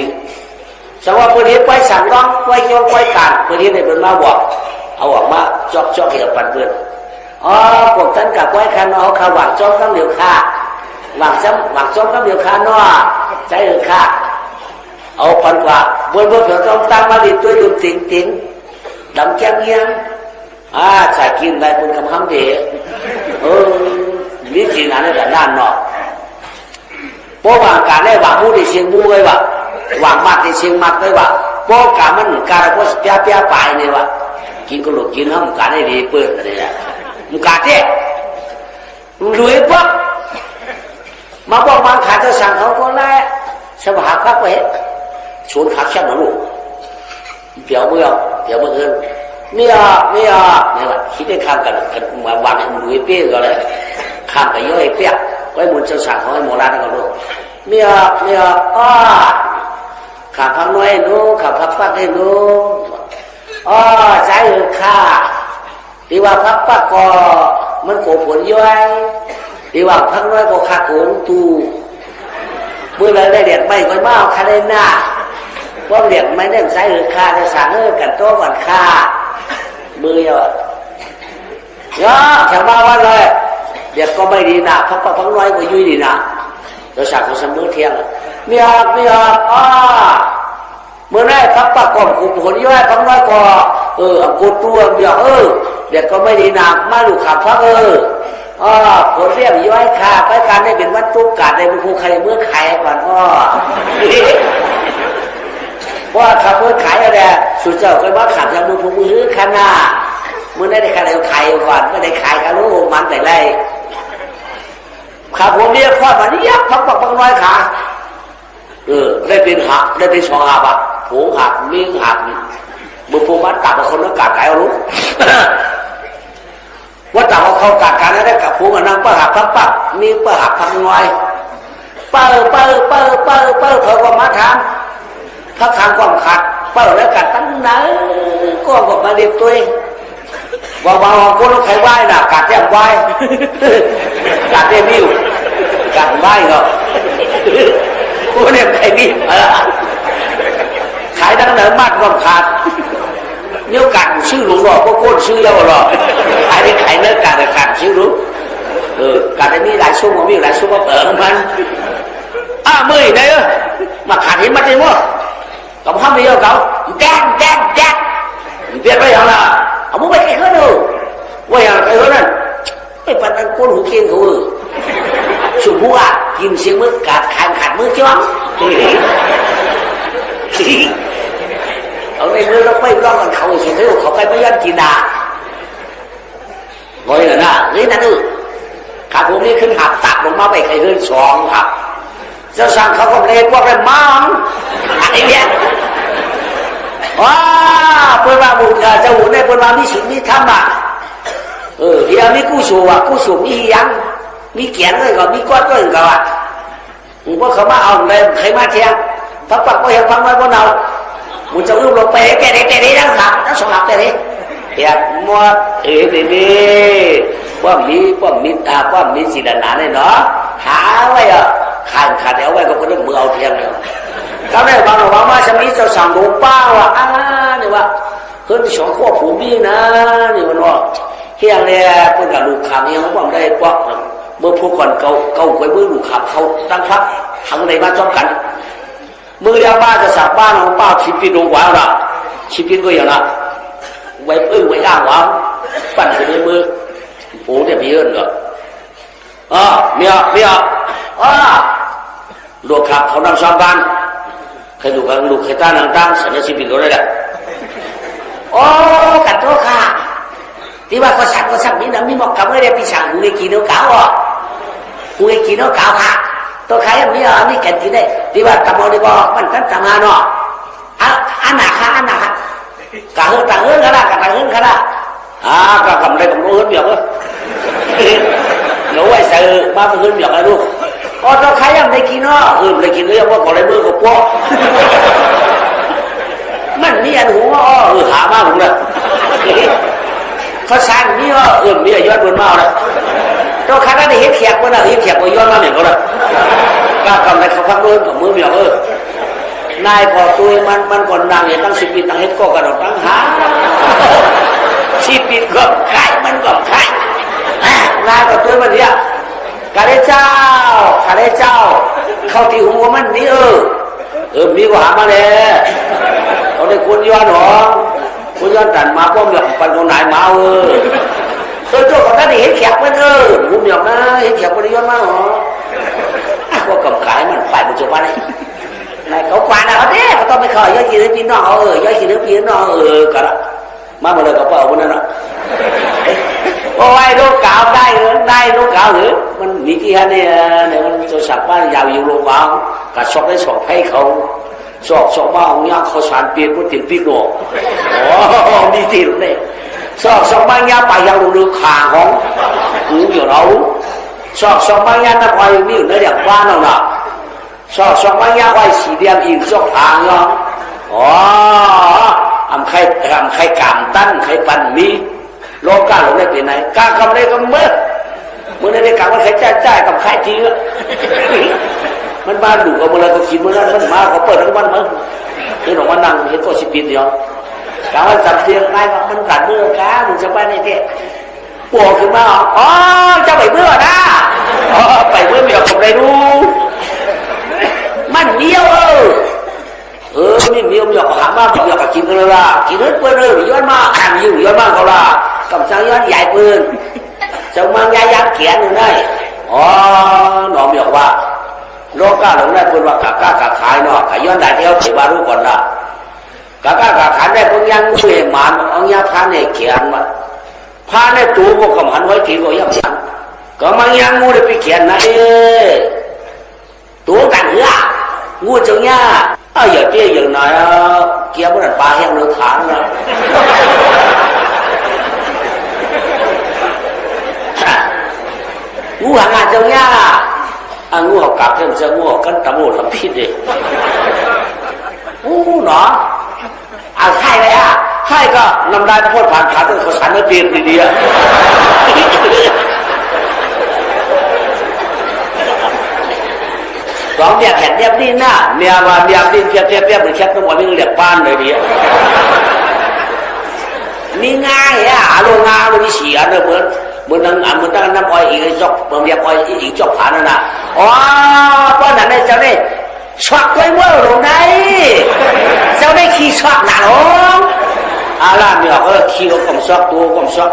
สมมติว่าคนเฮ็ดไว้สั่งร้องไว้โยนไว้การคนเฮ็ดในเป็นมาบอกเอาออกมาจอกให้กับปันเพื่อนพวกท่านกับไว้คันเอาขาหวังจ้องต้องเหลียวค่าหวังจ้องต้องเหลียวค่าเนาะใจเหลียวค่าเอาพันกว่าบนเผื่อต้องตั้งมาดีตัวดุติ๋งดำแก้มเงี้ยใส่กินได้คนคำเดียววิธีนั้นเนี่ยแต่ด้านนอกเพราะว่าการได้วางมูได้เชียงมูไว้ว่าวางมัดได้เชียงมัดไว้ว่าเพราะการมันการก็เปียไปเนี่ยว่ากินก็หลุดกินห้ามการได้ดีเปิดอะไรเนี่ยมุกาเต้รวยปั๊บมาบอกบางขาจะสั่งเขาก็ไล่สบายครับเว้ยชวนขับแช่หนูลูกเดี๋ยวเมื่อคืนไม่ออกเนี่ยว่าคิดได้ข้ามกันมาวางให้รวยเปี้ยก็เลยข้ามไปเยอะไอ้เปี้ยไว้บุญเจ้าสั่งเขาให้โมราณกันด้วยไม่ออกขับพักน้อยนู้ขับพักปักให้นู้ใจข้าที่ว่าพักปักก็มันโกผลย้อยที่ว่าพักน้อยก็ขาโกงตูเมื่อไรได้เด็ดไม่ก็มาเอาคาได้หน้าเพราะเด็ดไม่ได้ใช้ข้าจะสั่งกันโต๊ะก่อนข้ามือเยอะแถวมาวันเลยเด็กก็ไม่ดีนะพักน้อยก็ยุ่ยดีนะเราสั่งเขาเสมอเที่ยงไม่ออกเมื่อไรพักก่อนกูผลย้อยพักน้อยก็กูตัวเดียวเด็กก็ไม่ดีนะมาลูกขับพักผลเรียกย้อยขาไปการได้เป็นวัตถุการในบุคคลใครเมื่อขายก่อนว่าขับเมื่อขายอะไรสุดเจ้าก็ว่าขับจากมือมือขนาเมื่อได้ขายขายก่อนไม่ได้ขายกันรู้มันแต่ไรขับผมเนี่ยข้อมันยักษ์พักน้อยขาได้เป็นหักได้เป็นสองหักอ่ะผูหักมีหักมือผูมัดตัดคนแล้วกัดไก่รู้ว่าแต่ว่าเขากัดกันได้กับผูมันนั่งป้าหักพักมีป้าหักพักน้อยเปิดเขาก็มาทำพักทางก้อมขัดเปิดแล้วกัดตั้งไหนก็มาเรียบตัวว่าคนใครไหวน่ะกัดแจ้งไหวกัดได้บิ้วกัดไหวเหรอคนเนี่ยใครบิ้วขายตั้งไหนมัดก้อมขัดนิ้วกัดชื่อหลวงหรอกก็โค่นชื่อแล้วหรอไอ้ที่ขายเนื้อกัดชื่อรู้กัดได้มีหลายช่วงมีหลายช่วงเปิดมันมือเนี่ยมาขาดเห็นมาจริงมั้งกับห้ามเดียวเขาแดงเปลี่ยนไปอย่างละเอามุ้งไปแข่งเขาดูว่าอย่างไรเขานั่นไอ้ปันนั้นคนหูเคียงเขาสุ่มหัวกินเสียงมือกัดขาดมือจ้อง เอาในมือเราไม่ร้องกันเขาสุดท้ายเขาไปไม่ยันกินดาโง่เลยนะนี่นั่นเออขาผมนี่ขึ้นหักตักลงมาไปใครขึ้นสองครับเจ้าสั่งเขาก็เลยพวกเลยมังอะไรเนี่ยว้าเปิดมาบุญเจ้าหุ่นในเปิดมามีสิ่งมีธรรมะเดี๋ยวมีกู้สูอ่ะกู้สูมียังมีเขียนเลยก็มีก้อนก็อื่นก็อ่ะมึงว่าเขามาเอาเลยใครมาเทียงฟังปักก็เห็นฟังไม่ก็เอามึงจะรูปลงไปเตะทั้งหลังทั้งสองหลังเตะเห็นหมดเอ๋นี่ว่ามีสิดานาเนี่ยเนาะหาไว้อ่ะขาดเดี๋ยวไว้ก็คนนี้มือเอาเทียงเลยก็ได้บางว่ามาสมัยเจ้าสั่งหลวงป้าว่าเนี่ยว่าเพิ่นสองข้อผูมีนะนี่มันว่าเฮียงเนี่ยเพิ่นกับลูกขามเฮียงเขาบอกได้ปอกเมื่อพวกก่อนเก่าไปมือลูกขามเขาตั้งพักทางในมาจ้องกันมือเดียวบ้านจะสับบ้านของป้าชิปินลงหวานละชิปินก็อย่างนั้นไว้ไว้ย่างหวานปั่นไปในมือโอ้เนี่ยพี่เอิญเหรอเมียลูกขับเขานำซ้อมบ้านใครดูกันลูกใครต้านตั้งสัญญาชิปินก็ได้แหละโอ้กัดโตค่ะที่ว่าก็สั่งนี่นะมีหมอกกับไม่ได้พี่สั่งกูได้กินเนื้อเก๋าอ่ะกูได้กินเนื้อเก๋าค่ะตัวใครมีนี่แก่กินได้ที่ว่าตะโมดีบ่มันกันตะมาเนาะอันหนักค่ะกะเฮือตะเฮือกันละกะตะเฮือกันละก็กำไรกับรู้เหื่อมั้ยหนูไว้ใส่มาเป็นเหื่อไงลูกตัวใครยังได้กินเนาะได้กินเลยว่าก่อนเลยมือกับพวกมันมีอันหัวหามาผมเลยเขาสั่งนี่มีย้อนบนมาเลยตัวใครได้เห็นแขกคนน่ะเห็นแขกก็ย้อนมาเหมือนกันเลยก็กำไรเขาพักด้วยกับมือเหี่ยวนายพอตัวมันก่อนดังเนี่ยตั้ง10 ปีตั้งเฮ็ดก็กระโดดตั้งหา10 ปีก็ไข่มันก็ไข่นายก็ตัวมันเนี่ยข้าได้เจ้าเข้าที่หัวมันนี่มีก็หามาเลยเขาได้คุณย้อนหรอคุณย้อนตันมาป้อมหยอกปันคนไหนมาตัวโจ้ก็ได้เห็นแขกมันมุมหยอกนะเห็นแขกมันย้อนมาหรอก็กำขายมันไปมันจะมาไหนนายเขากวาดเอาเนี่ยเขาต้องไปขอย่อยกินเนื้อปีน้องย่อยกินเนื้อปีน้องก็ละมาหมดเลยกระเป๋าคนนั้นอ่ะโอ้ยลูกเก่าได้ลูกเก่าหรือมันมีกี่ฮะเนี่ยมันจะสักบ้านยาวอยู่โรงพยาบาลกระสอบได้สอบให้เขาสอบบ้านเนี่ยเขาสารเปลี่ยนมันติดปีกหนอกมีติดเลยสอบบ้านเนี่ยไปยังโรงขาของอยู่เราสอบบ้านเนี่ยนักไว้มีอยู่ในเด็กบ้านเราน่ะสอบบ้านเนี่ยไว้สีแดงอีกสอบทางเนาะทำใครกำตั้งใครปั่นมีโลกาหลงได้เป็นไหนกาคำได้ก็เมื่อได้กำว่าใครจ่ายกับใครจริงมันมาดูกับเมื่อไรก็กินเมื่อนั้นมันมาเขาเปิดทั้งวันมั้งนี่หลงวันนั่งเห็นก็10 ปีเดียวกาว่าจับเสียงนายมันกัดเมื่อกามึงจะไปในเด็กปวดขึ้นมาจะไปเมื่อนะไปเมื่อเมียผมได้ดูมันเดียวนี่เมียหยอกหามาหยอกกินกันเลยล่ะกินเนื้อปืนย้อนมาแข่งอยู่ย้อนมาเขาล่ะกำจังย้อนใหญ่ปืนจะมาย้ายยักษ์เขียนอยู่ได้น้องหยอกว่าโลกาหลงได้ปืนว่ากากาขายเนาะขายย้อนได้เที่ยวถือว่ารู้ก่อนละกากาขายได้พวกยังเวมันเอายาพาในเขียนมาพาในตู้ก็กำหันไว้ทีก็ยังฉันก็มันยังงูได้ไปเขียนนะตู้กันเหรองูจังเนี่ยgiờ kia giờ này kia mới là 3 heo nửa tháng rồi ngu hàng ngàn trong nha ngu học cặp thêm sao ngu học cân tầm một làm phít đi nó hai này hai cả năm nay nó phản khá tôi có sẵn nó tiền thì đi có việc hẹn đẹp đi na mẹ và đẹp đi đẹp để chắc nó mọi người đẹp ban rồi đi mi ngay alo nga nó đi xì ăn rồi muốn đang năm coi ý chọc bằng đẹp coi ý chọc phá nữa nè con này cháu đây xoạc quay mưa rồi đây cháu đây khi xoạc là nó làm nhỏ có khi nó cầm xoạc tua cầm xoạc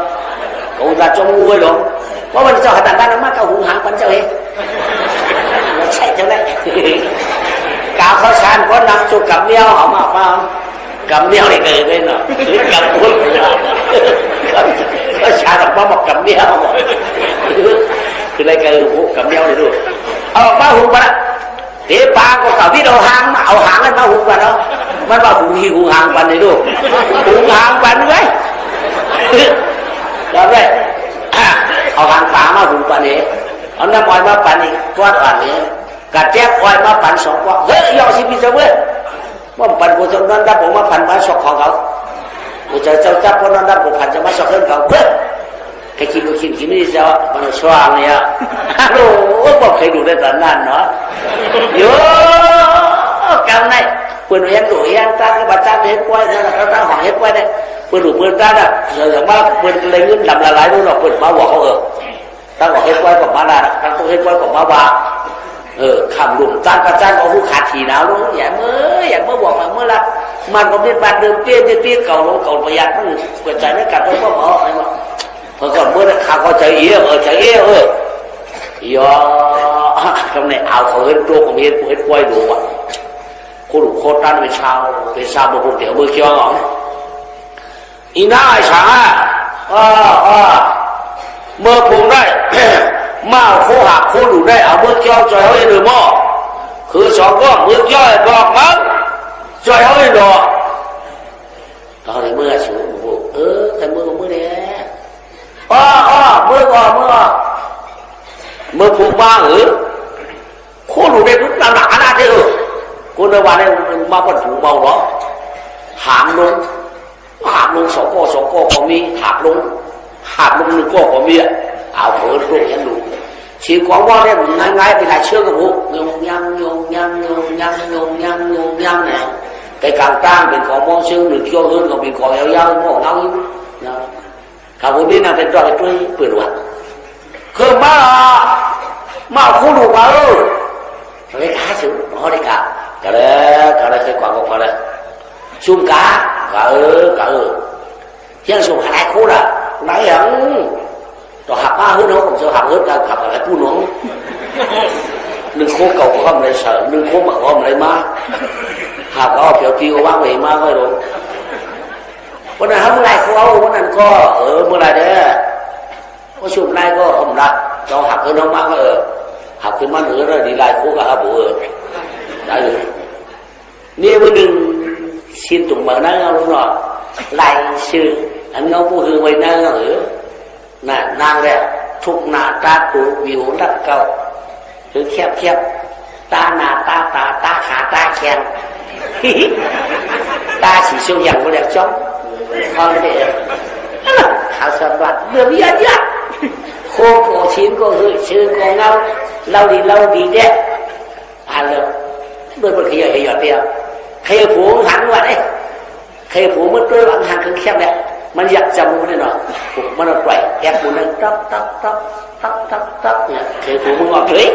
ông ra trong ngu rồi có mình cho hạt nó mắc cao hùng hãng bắn cháu hết chạy cho đấy cả khó khăn có năm chục cặp đeo họ mà cầm đeo này cười bên nào cầm cuốn có xa đọc bao một cầm đeo từ đây cười phụ cầm đeo này luôn ba hùng bạn thế ba có cả biết đầu hàng mà ảo hàng ấy ba hùng bạn đó mà ba hùng hàng bạn này luôn hùng hàng bạn đấy đó đấy ảo hàng ba mà hùng bạn này ông năm ngoài mà bạn này quát bạn này cả chép ngoài mà bạn sống quá hết do gì bây giờ mới mà bạn của tôi nó đã bộ mà bạn bán sọc họ cậu của cháu chắc của nó đã bộ bạn cho bán sọc hơn cậu hết cái chuyện đi sao mà nó xoa này à alo có thấy đủ để tận nan nó nhớ cam này quên em đuổi em ta cái bà cha hết quay ra là ta hỏi hết quay đây quên đủ quên ta là giờ ba quên lấy nguyên làm là lái luôn rồi quên ba bỏ không ở ta bỏ hết quay của ba là ta không hết quay của ba bà khảm đụng ta bà cha có vụ khát thì nào luôn vậy mới bỏ mà mới là mà có biết bạn đường tiên cầu nó bây giờ nó quên trái nó cả đâu có bỏ này mà còn mới là khá có chạy ý do trong này ảo khẩu hết trô không hết quay đủ cô đủ khô tan về sao một cuộc tiểu mưa kia ngọn ý na ai sáng mơ cùng đây mà khô hạp khô đủ đây ở mưa kia trời ơi rồi mò cứ xóm có mưa kia gọt mất trời ơi rồi đó thì mưa xuống cái mưa có mưa đấy mưa phụ ba khô đủ đây cũng là nã ra thế cô nơi bà đây mà còn phụ màu đó hàm luôn sáu co có mi hạp luôn đừng có mi ảo phở luôn nhắn đủ chỉ có qua đây ngay bên này chưa có vụ nhung nhăng này cái càng trang mình có mong xương được cho hơn còn mình có eo mỏ ngao cả bốn bên là phải cho cái truy quyền luật khơi mà không đủ quá cái cá chứ nó đi cả đấy cái quả ngọc vào đây xung cá hiện xung hai khô là nãy hắn cho hạt ba hơn nó không sợ hạt hơn cả hạt lại phun nó đừng khô cầu của ông lại sợ đừng khô mà của ông lại má hạt có kiểu tiêu bác về má thôi rồi bữa nay không lại khô bữa nay có bữa nay đấy có xung nay có ông đặt cho hạt hơn nó má học cái món nữa rồi đi lại khô cả bộ đã rồi nếu mà đừng xin tụng mở năng luôn rồi lại sư anh ngâu cô hương vậy năng nữa nè nàng đây thục nà ta tụ biểu đắc cầu cứ khép ta nà ta khả ta khen ta chỉ siêu nhạc của đẹp chóng không để khảo sản đoạn vừa biết nhất khô cổ chín cổ hư sư cổ ngâu lâu đi đấy được đôi một khi giờ tiền khi phố hắn qua đấy khi phố mất đôi bạn hàng cứng khép đấyมันอยากจำมันหน่อยมันปล่อยแอบมันตักเนี่ยเคยผมมึงออกเลย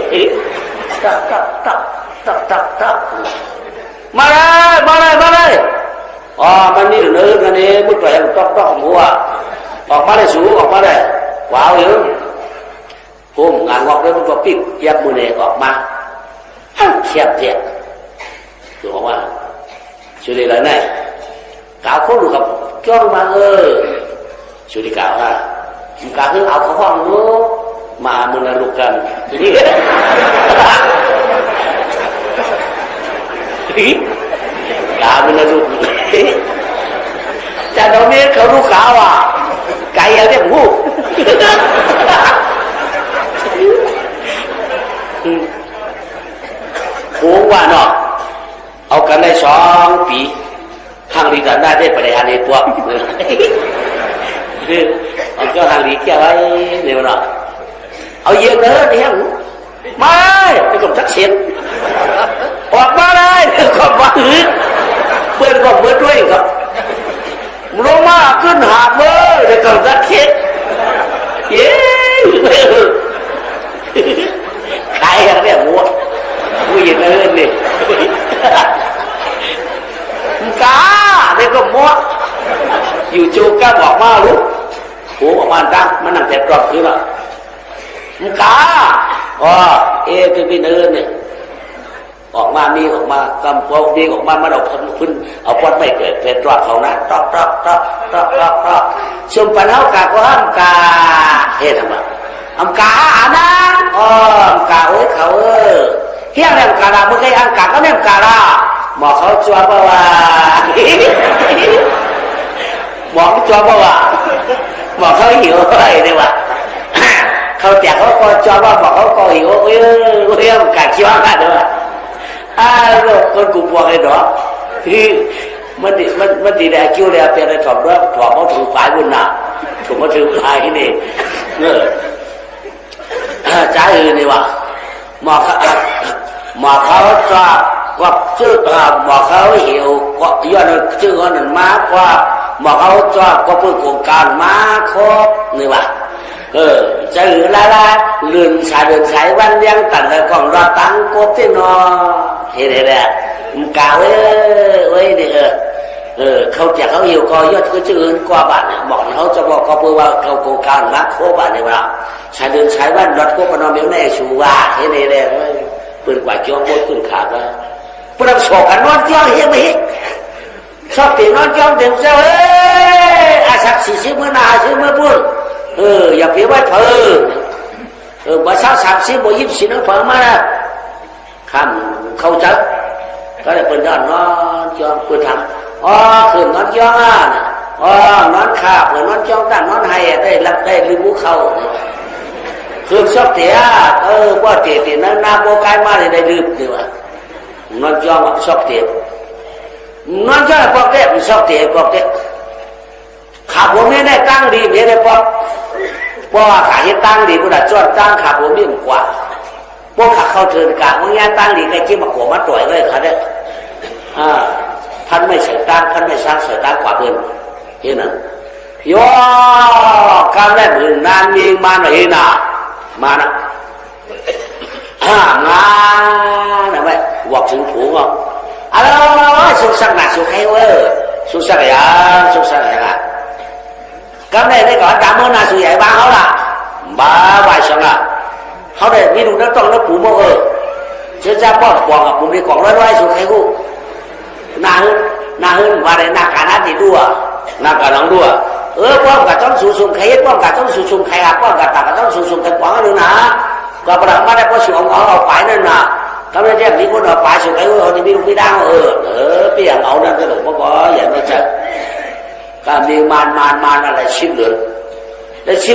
ตักมาเลยมันนี่เนื้อกันนี่มันปล่อยตักหัวออกมาเลยสูออกมาเลยว้าวเยอะผมงานออกเลยมันก็ปิดแยบมือเนี่ยออกมาแคบเจ็บถูกไหมช่วยเลยแล้วเนี่ยกาวเขาดูกับcho mà chú đi cạo ha cả cái áo khó khăn nữa mà mình là lục cần cả mình là lục cha đâu biếtเขาดูขาวอ่ะไก่อะไรเนี่ยหูโค้งว่าเนาะเอากันได้2 ปีhàng lý dẫn ra để phải để hàng lý buộc ông cho hàng lý kia ấy nếu nào ông yên nữa đi em mai cái công tác xịn hoặc ba đây còn ba bên còn mới đuôi không nó mà cứ hạt mơ để công tác xịn cái hàng này mua gì nữa hơn đi cá đây có muaอยู่จูก้าบอกมาลูกโหบอกมาตั้งมันนั่งแต่กรอบคือแบบcá cái bên nơi này ออกมามีออกมากำปองดีออกมามันเอาขึ้นเอาปอดไม่เกิดเป็นตรอกเขานะตรอกชุมปันเฮากาก็ห้ามกาเฮ็ดทำไมอำกาอานะอ๋ออำกาเอ้ยเขาเฮียแนมกาลาเมื่อกี้อังกาก็แนมกาลาหมอเขาจัวบ่ว่าหมอจัวบ่ว่าหมอเขาหิวอะไรดีวะเขาแจกเขาก็จัวว่าหมอเขาก็หิวเอ้ยกาคิดว่ากันดีวะลูกคนกลุ่มพวกไอ้หนอที่มันดีแต่คิวเลยเป็นอะไรถอดด้วยถอดเขาถือฝ่ายบุญน่ะถูกเขาถือฝ่ายนี่จ้าอื่นนี่วะหมอเขาจะว่าชื่อหมอเขาหิวก็ย้อนชื่อคนนั้นมาว่าหมอเขาจะก็เพื่อโครงการมาครบนี่วะจะอื่นละเลื่อนสายเดินสายวันยังตัดเลยของเราตั้งกบที่นอเห็นไหมมันกล่าวเว้ยนี่เขาจะเขาหิวก็ยอดก็ชื่ออื่นกว่าบ้านบอกเขาจะบอกก็เพื่อว่าเขาโครงการมาครบบ้านนี่วะสายเดินสายวันรถก็ปนอมเมียวแน่ชูว่าเห็นไหมปืนกว่าจ้องบดปืนขาดว่าพวกเราสอบกันนอนจ้องเฮียไม่ชอบตีนอนจ้องเต็มเจ้าอาศักดิ์สิเมื่อนาสิเมื่อบุญอย่าเพี้ยไว้เถอะบ่เช้า30บ่24นั่งเผอมานะคำเขาจักก็ได้เพิ่นนอนจ้องเพิ่นทำคืนนอนจ้องนอนขาเพิ่นนอนจ้องตั้งนอนให้ได้รับได้ลืมบุเขาคืนชอบเถียว่าเถียนั้นนาโบกายมาได้ลืมดีว่านอนจ้องชอบเถียนอนจ้องพวกเด็กชอบเถียพวกเด็กขาผมไม่ได้ตั้งดีไม่ได้พอเพราะว่าขาที่ตั้งดีกูได้จอดตั้งขาผมนี่มันกว่าพวกขาเข้าเทินกะมึงยังตั้งดีใครคิดมาขวมาต่อยเลยเขาเนี่ยท่านไม่เสียตั้งท่านไม่สร้างเสียตั้งกว่าเพื่อนเห็นนั้นย่อการแรกหนึ่งนานมีมาหน่อยนะมานะงานนะไม่บอกถึงผูกอะไรสุขสันต์นะสุขให้เว้ยสุขสันต์อย่างสุขสันต์อย่าง cái này đây gọi cảm ơn là sự dạy ba họ là ba vài sáng là họ để đi đúng nó toàn nó phủ mô chứ ra bỏ quảng ở cùng đi quảng loay loay xuống khai hụ na hơn và để na cả nát thì đua na cả nóng đua quảng cả trong sụn khai hết quảng cả trong sụn khai hạt quảng cả trong sụn khai quảng nữa nà còn bà mà đây có sự ông ở phải nên là cái này chắc đi con ở phải xuống khai hụ thì đi đúng đi đang bây giờ ông đang cái lúc có vậy mới chắc cả miếng man là ship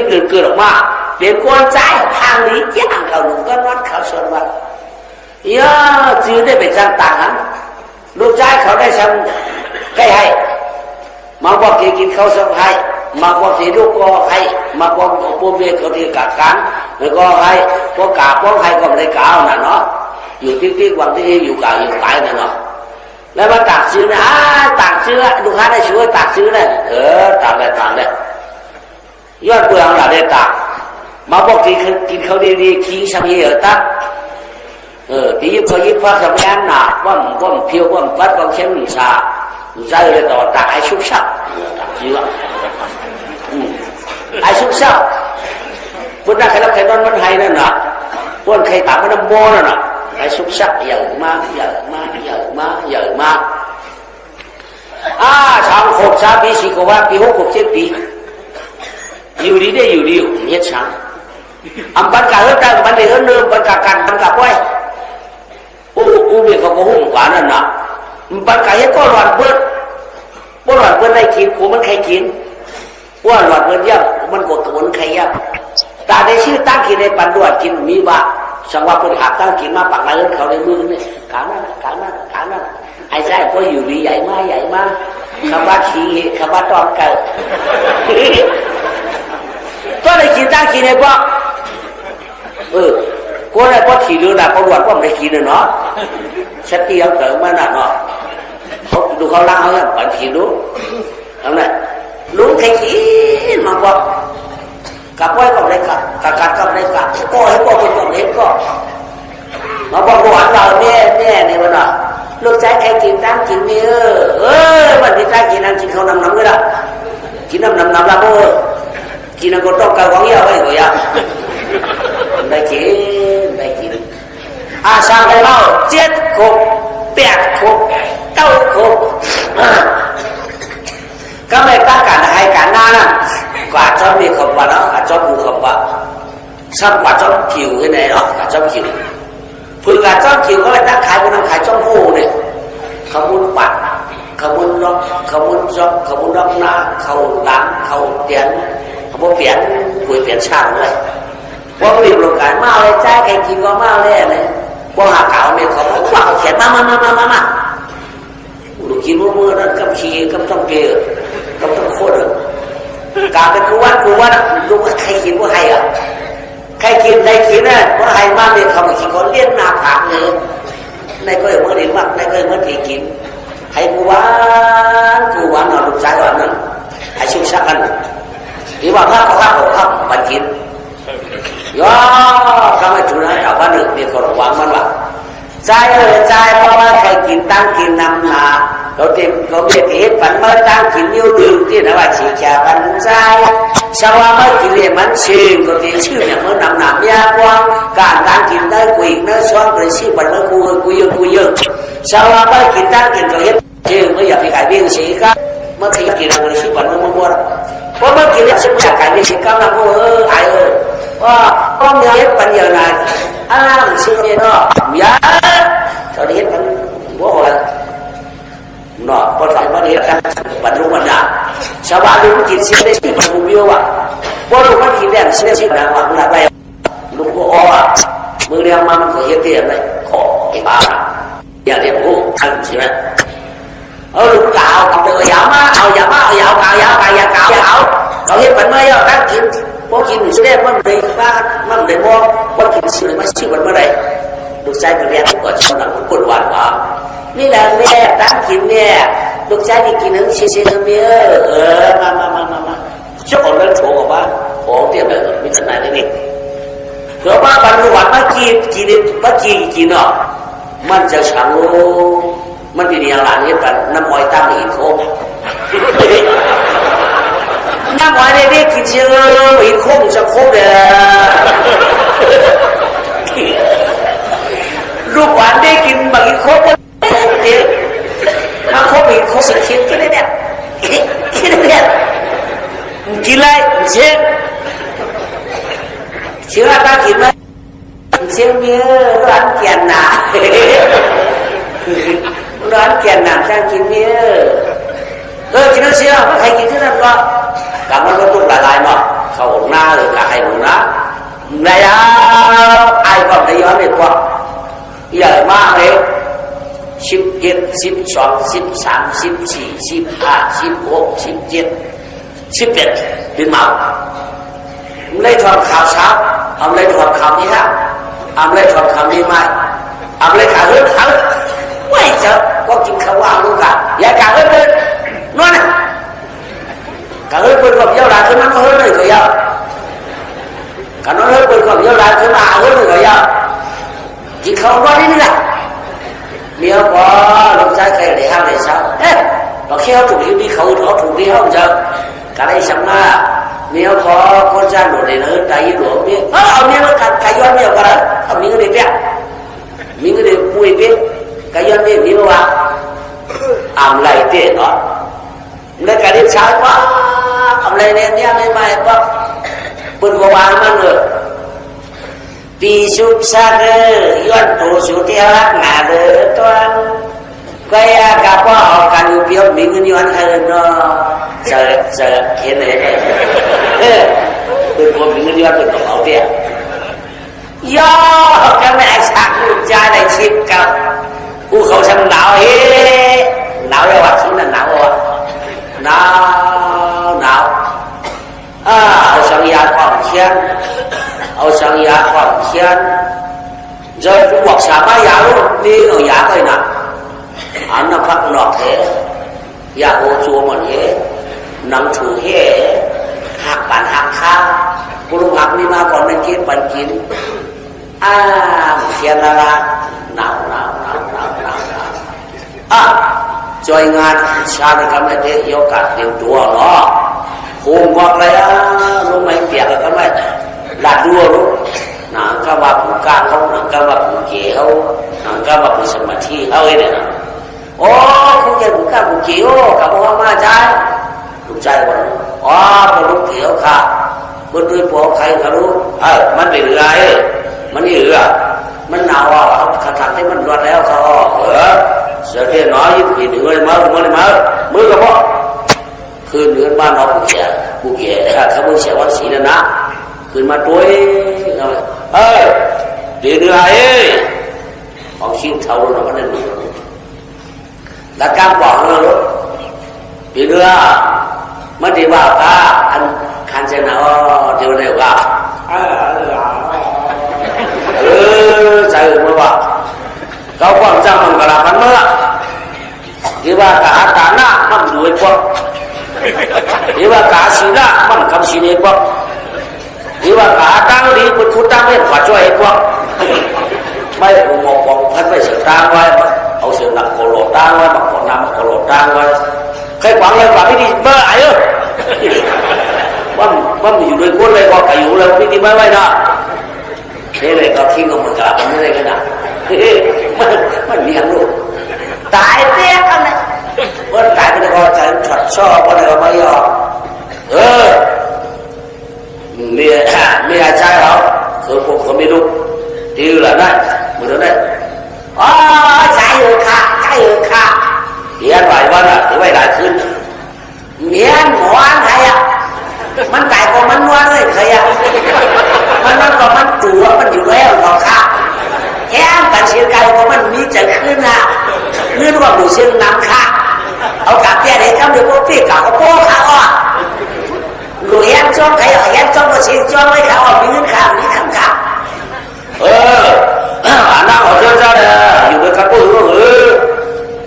lượn cười được mà đến con trai hàng lý chắc hàng khẩu đúng con mắt khẩu xuân mà chứ đây phải sang tặng hắn lúc trai khẩu đây xong cây hay mà có kia kín khẩu xong hay mà có thì lúc có hay mà có buôn về có thì cả cán rồi có hay có cả có hay còn lấy cả là nóอยู่ที่ความที่อยู่กลางอยู่ใต้นั่นเนาะแล้วมาตักซื้อนะตักซื้อลูกค้าได้ช่วยตักซื้อเลยตักเลยยอดเบื่อของเราได้ตักมาบอกกินเขาดีๆขี้สมีตักที่ยิบเขายิบพักสมัยนั้นหนาว่ามันเพียวว่ามันฟัดว่าเข้มหนึ่งชาใจเลยต่อตักไอ้ชุบชับตักซื้อไอ้ชุบชับพุทธะใครรับใครนอนมันไทยนั่นน่ะพวกใครตักมันน้ำโบนั่นน่ะไอ้สุกสักเยอะมากช่าง6 3 ปี4 กว่าปี6 7 ปีอยู่ดีได้อยู่ดีเฮ็ดช่างบันกาเฮ็ดได้บันได้เฮ็ดเนื้อบันกากันบันกาป่วยอู้เบี้ยเขาก็หุ้มกว่านั่นน่ะบันกาเฮ็ดก็หลอดเปิ้ลได้กินกูมันใครกินว่าหลอดเปิ้ลย่ำมันกดตัวมันใครย่ำตาได้ชื่อตั้งกินในปันดวดกินมีบะสังว่าคนหาตั้งกินมาปักมาเล่นเขาในมือนี่ขางนั่นไอ้ใช่พออยู่ดีใหญ่มากคำว่าขี้คำว่าตอนเกิดก็เลยกินตั้งกินในพวกก็เลยพอขี่เรือน่ะเขาดวดว่าไม่ขี่เนาะชัดที่เขาเกิดมาน่ะเนาะเขาดูเขาล้างเขาอย่างปั่นขี่ดูทำไงลุงใครขี่มาบอกกับไว้ก็ไม่กับกัดก็ไม่กับก็ให้ก็เป็นก็เล็กก็มาบอกหวานเราเนี่ยในวันน่ะลูกชายใครกินตั้งกินมีวันที่ตั้งกินนั่งกินเขาน้ำก็ได้กินน้ำละโม่กินน้ำก็ต้องการของเยอะไว้ก็ยังได้กินสร้างให้เรา7 6 ซ้ำกว่าจ้องคิวให้ไหนหรอกกว่าจ้องคิวพึ่งกว่าจ้องคิวก็เลยตั้งขายเป็นน้ำขายจ้องโม่เนี่ยขมุนปัดขมุนล็อกขมุนจ็อกขมุนล็อกหน้าเขาหลังเขาเตียนขมุนเปลี่ยนคุยเปลี่ยนช่างเลยว่าผลิตโรงการมาเลยใจใครกินก็มาเลยเลยว่าหาเก่าเนี่ยเขาบอกว่าเขาเขียนมาลูกกินมือนั้นกับขี้กับต้องเกลือกับต้องโคตรกาเป็นกูว่าลูกใครกินว่าใครอ่ะใครกินเนี่ยว่าใครมาเนี่ยเขาไม่กินเขาเลี้ยงนาผากเลยในก็อย่างเมื่อเด็กมากในก็อย่างเมื่อที่กินให้กูหวานนอนลูกชายหวานนั่นให้ชุ่มชักกันหรือว่าพระก็ข้าวมันกินย่อข้าไม่ถูกนะเอาบ้านหนึ่งมีคนวางมันว่าใจเพราะว่าใครกินตั้งกินนำนาเราเต็มเราเบียดเหตุปันเมื่อตั้งกินนิ้วดึงที่นะว่าชี้แค่ปันใจชาวบ้านเมื่อกินเลี้ยมันชื่นก็ตีชื่ออย่างเมื่อนำยากว้างการตั้งกินได้กุยเนื้อซ้อนเลยชื่อปันเมื่อกูเยอะชาวบ้านเมื่อกินตั้งกินก็เหตุชื่อไม่อยากไปขายเบี้ยสีก้าเมื่อที่กินอะไรชื่อปันเมื่อมัวเพราะเมื่อกินแล้วฉันไม่อยากขายเบี้ยสีก้าแล้วก็ไอ้ว่าต้องเหตุปันเยอะนะชื่อเนี่ยเนาะยาตอนนี้มันว่าอะไรเนาะพอถึงวันนี้กันบรรลุบรรดาชาวบ้านลูกกินสิ่งได้ที่บรรลุวิวอ่ะพอลูกมันกินแล้วสิ่งได้ที่บรรลุบรรดาไปลูกก็อ้อมือเรียงมันก็เยอะเตี้ยเลยขอไอ้บ้าอย่างเดียวกูทันใช่ไหมลูกเก่าเอาไปเอายาวมาเอาเก่าเราเห็นมันไม่เอาตั้งกินพอกินสิ่งได้มันเลยบ้านมันเลยมองว่ากินสิ่งมันชื่อมันเมื่อไรลูกชายก็เรียนก็ชอบหนังกดหวานว่านี่แหละแม่ตั้งกินเนี่ยลูกชายที่กินนั้นเสียเมียมาช่วยเอาเรื่องโถกับบ้านโอ้เตี้ยเลยมีขนาดนี้เผื่อว่าบรรลุวันเมื่อกี้เนาะมันจะฉังโลมันเป็นอย่างไรเนี่ยแต่น้ำอ้อยตั้งอีกโคน้ำอ้อยเนี่ยกินเชื่ออีกโคจะโคเลยลูกหวานได้กินบางอีกโคกเดี๋ยวมาโคกอีกโคกสักชิ้นกินได้เนี่ยกินเลยเชื่อตากินไหมเชื่อเมียร้านเกียนหนาร้านเกียนหนาช่างกินเมียกินแล้วเชื่อใครกินที่นั่นก็กำลังก็ตุ้มละลายเนาะเข้าหน้าหรือกายหนูนะในไอ้ก็ได้ย้อนไปกว่าใหญ่มากเลย11 12 13 14 15 16 17 11เป็นเมาเลยถอดข่าวเช้าเอาเลยถอดข่าวนี้ฮะเอาเลยถอดข่าวนี้ไม่เอาเลยข่าวเรื่องไม่เจอก็กินข้าวว่างลูกกันอย่าข่าวเรื่องนั่นข่าวเรื่องเป็นความเย้าหลานขึ้นมาเฮ้ยเลยก็เย้าการนั้นเฮ้ยเป็นความเย้าหลานขึ้นมาเฮ้ยเลยก็เย้ากินข้าวว่านี่แหละเมียพอลูกชายใครเลยห้ามเลยเช้าเราแค่ถูกที่เขาถูกที่เขาจะการได้ช่างมาเมียพอคนจ้างหนูเลยเนอะใจหลวงเมียเอาเมียแล้วกันกายย้อนเมียกันแล้วเอามีเงินเบี้ยมีเงินมวยเบี้ยกายย้อนเบี้ยมีว่าอ่ำไหลเตี้ยเนาะในการที่ใช้ว่าอ่ำไหลเนี่ยไม่ปั๊บปุ่นกวางมันเลยปีสุดสักย้อนตัวสุดที่รักหนาเดือดตัวก็อยากกับว่าออกกันอยู่เพียวมีเงินย้อนเงินเนาะเจอเห็นเลยเป็นคนมีเงินย้อนเป็นของเขาเดียวย่อกันไม่ไอ้สักใจในชิปกับกูเขาช่างหนาวเฮ้หนาวเลยว่ะชิ้นนั้นหนาวว่ะหนาวเอาสัญญาความเชื่อเอาสัญญาความเชื่อrồi cuộc xã ba giáo đi ở giá coi nè anh nó phát nọ thế giá hồ chùa mà thế nắng thử thế hạt bản hạt khao cô lúc hạt đi mà còn nên kiếm bản kiếm xem là nào chơi ngàn sao thì các mẹ thế yêu cả điều đùa nó hôm qua cái lúc mấy tiệc là các mẹ là đùa lúc nàng các bà cũng ca không nàng các bà cũng chế không nàng các bà cũng sầm mặt thi hơi này nè không chơi cũng ca cũng chế cả bà ma trai lúc trai còn có lúc kiểu cả บนด้วยปอใครเขารู้มันเป็นไรมันนี่มันหนาวเขาขัดให้มันร้อนแล้วเขาเสียเที่ยน้อยยิ่งปีหนึ่งเลยมือกับพ่อคืนเดือนบ้านเราบุกเกี่ยเขาบุกเสียวันสีนะคืนมาด้วยเดือนไรของชิวเท่าเราก็ได้ดูแล้วการบอกเราลูกเดือนไม่ได้ว่าตาอันคันเจนะเดี๋ยวเร็วก็ใจเมื่อว่าเขาความจำมันกระพันเมื่อที่ว่ากาตาหน้ามันรวยกว่าที่ว่ากาสีหน้ามันคำสีเอกว่าที่ว่ากาตั้งดีเป็นผู้ตั้งเล่นขวาช่วยกว่าไม่หมอกบอกท่านไม่เสียตังไว้เอาเสียหนักโกโลตังไว้มาขอน้ำโกโลตังไว้ใครขวางเลยขวางไม่ดีเมื่อไหร่มันอยู่ด้วยคนเลยก็ไปอยู่เลยไม่ดีไม่ไหวนะนี่เลยก็ทิ้งออกมากลับไม่ได้กันนะมันเลี้ยงลูกตายเตี้ยกันเลยวันตายไปแล้วก็ใจฉัดชอบวันไหนก็ไม่ยอมเมียใจเขาคือพวกเขาไม่รู้ดีหรือไงมือถือเนี่ยใจอยู่ค่ะเลี้ยงไหววันอ่ะถือไว้หลายคืนเมียนหมอนใครอ่ะมันไก่ก็มันนวลเลยใครอ่ะมันก็มันตัวมันอยู่แล้วหรอกค่ะแค่แต่เชียงไก่ก็มันมีใจขึ้นนะเงื่อนว่าดูเชียงน้ำค่ะเอากลับแก่ไหนครับเดี๋ยวพวกพี่กลับก็โป้ค่ะอ่ะดูแอนจ้องใครแอนจ้องมาเชียงจ้องไว้ค่ะอ่ะมีเงินค่ะมีคำค่ะนั่งเอาเจ้าเลยอยู่ด้วยกันก็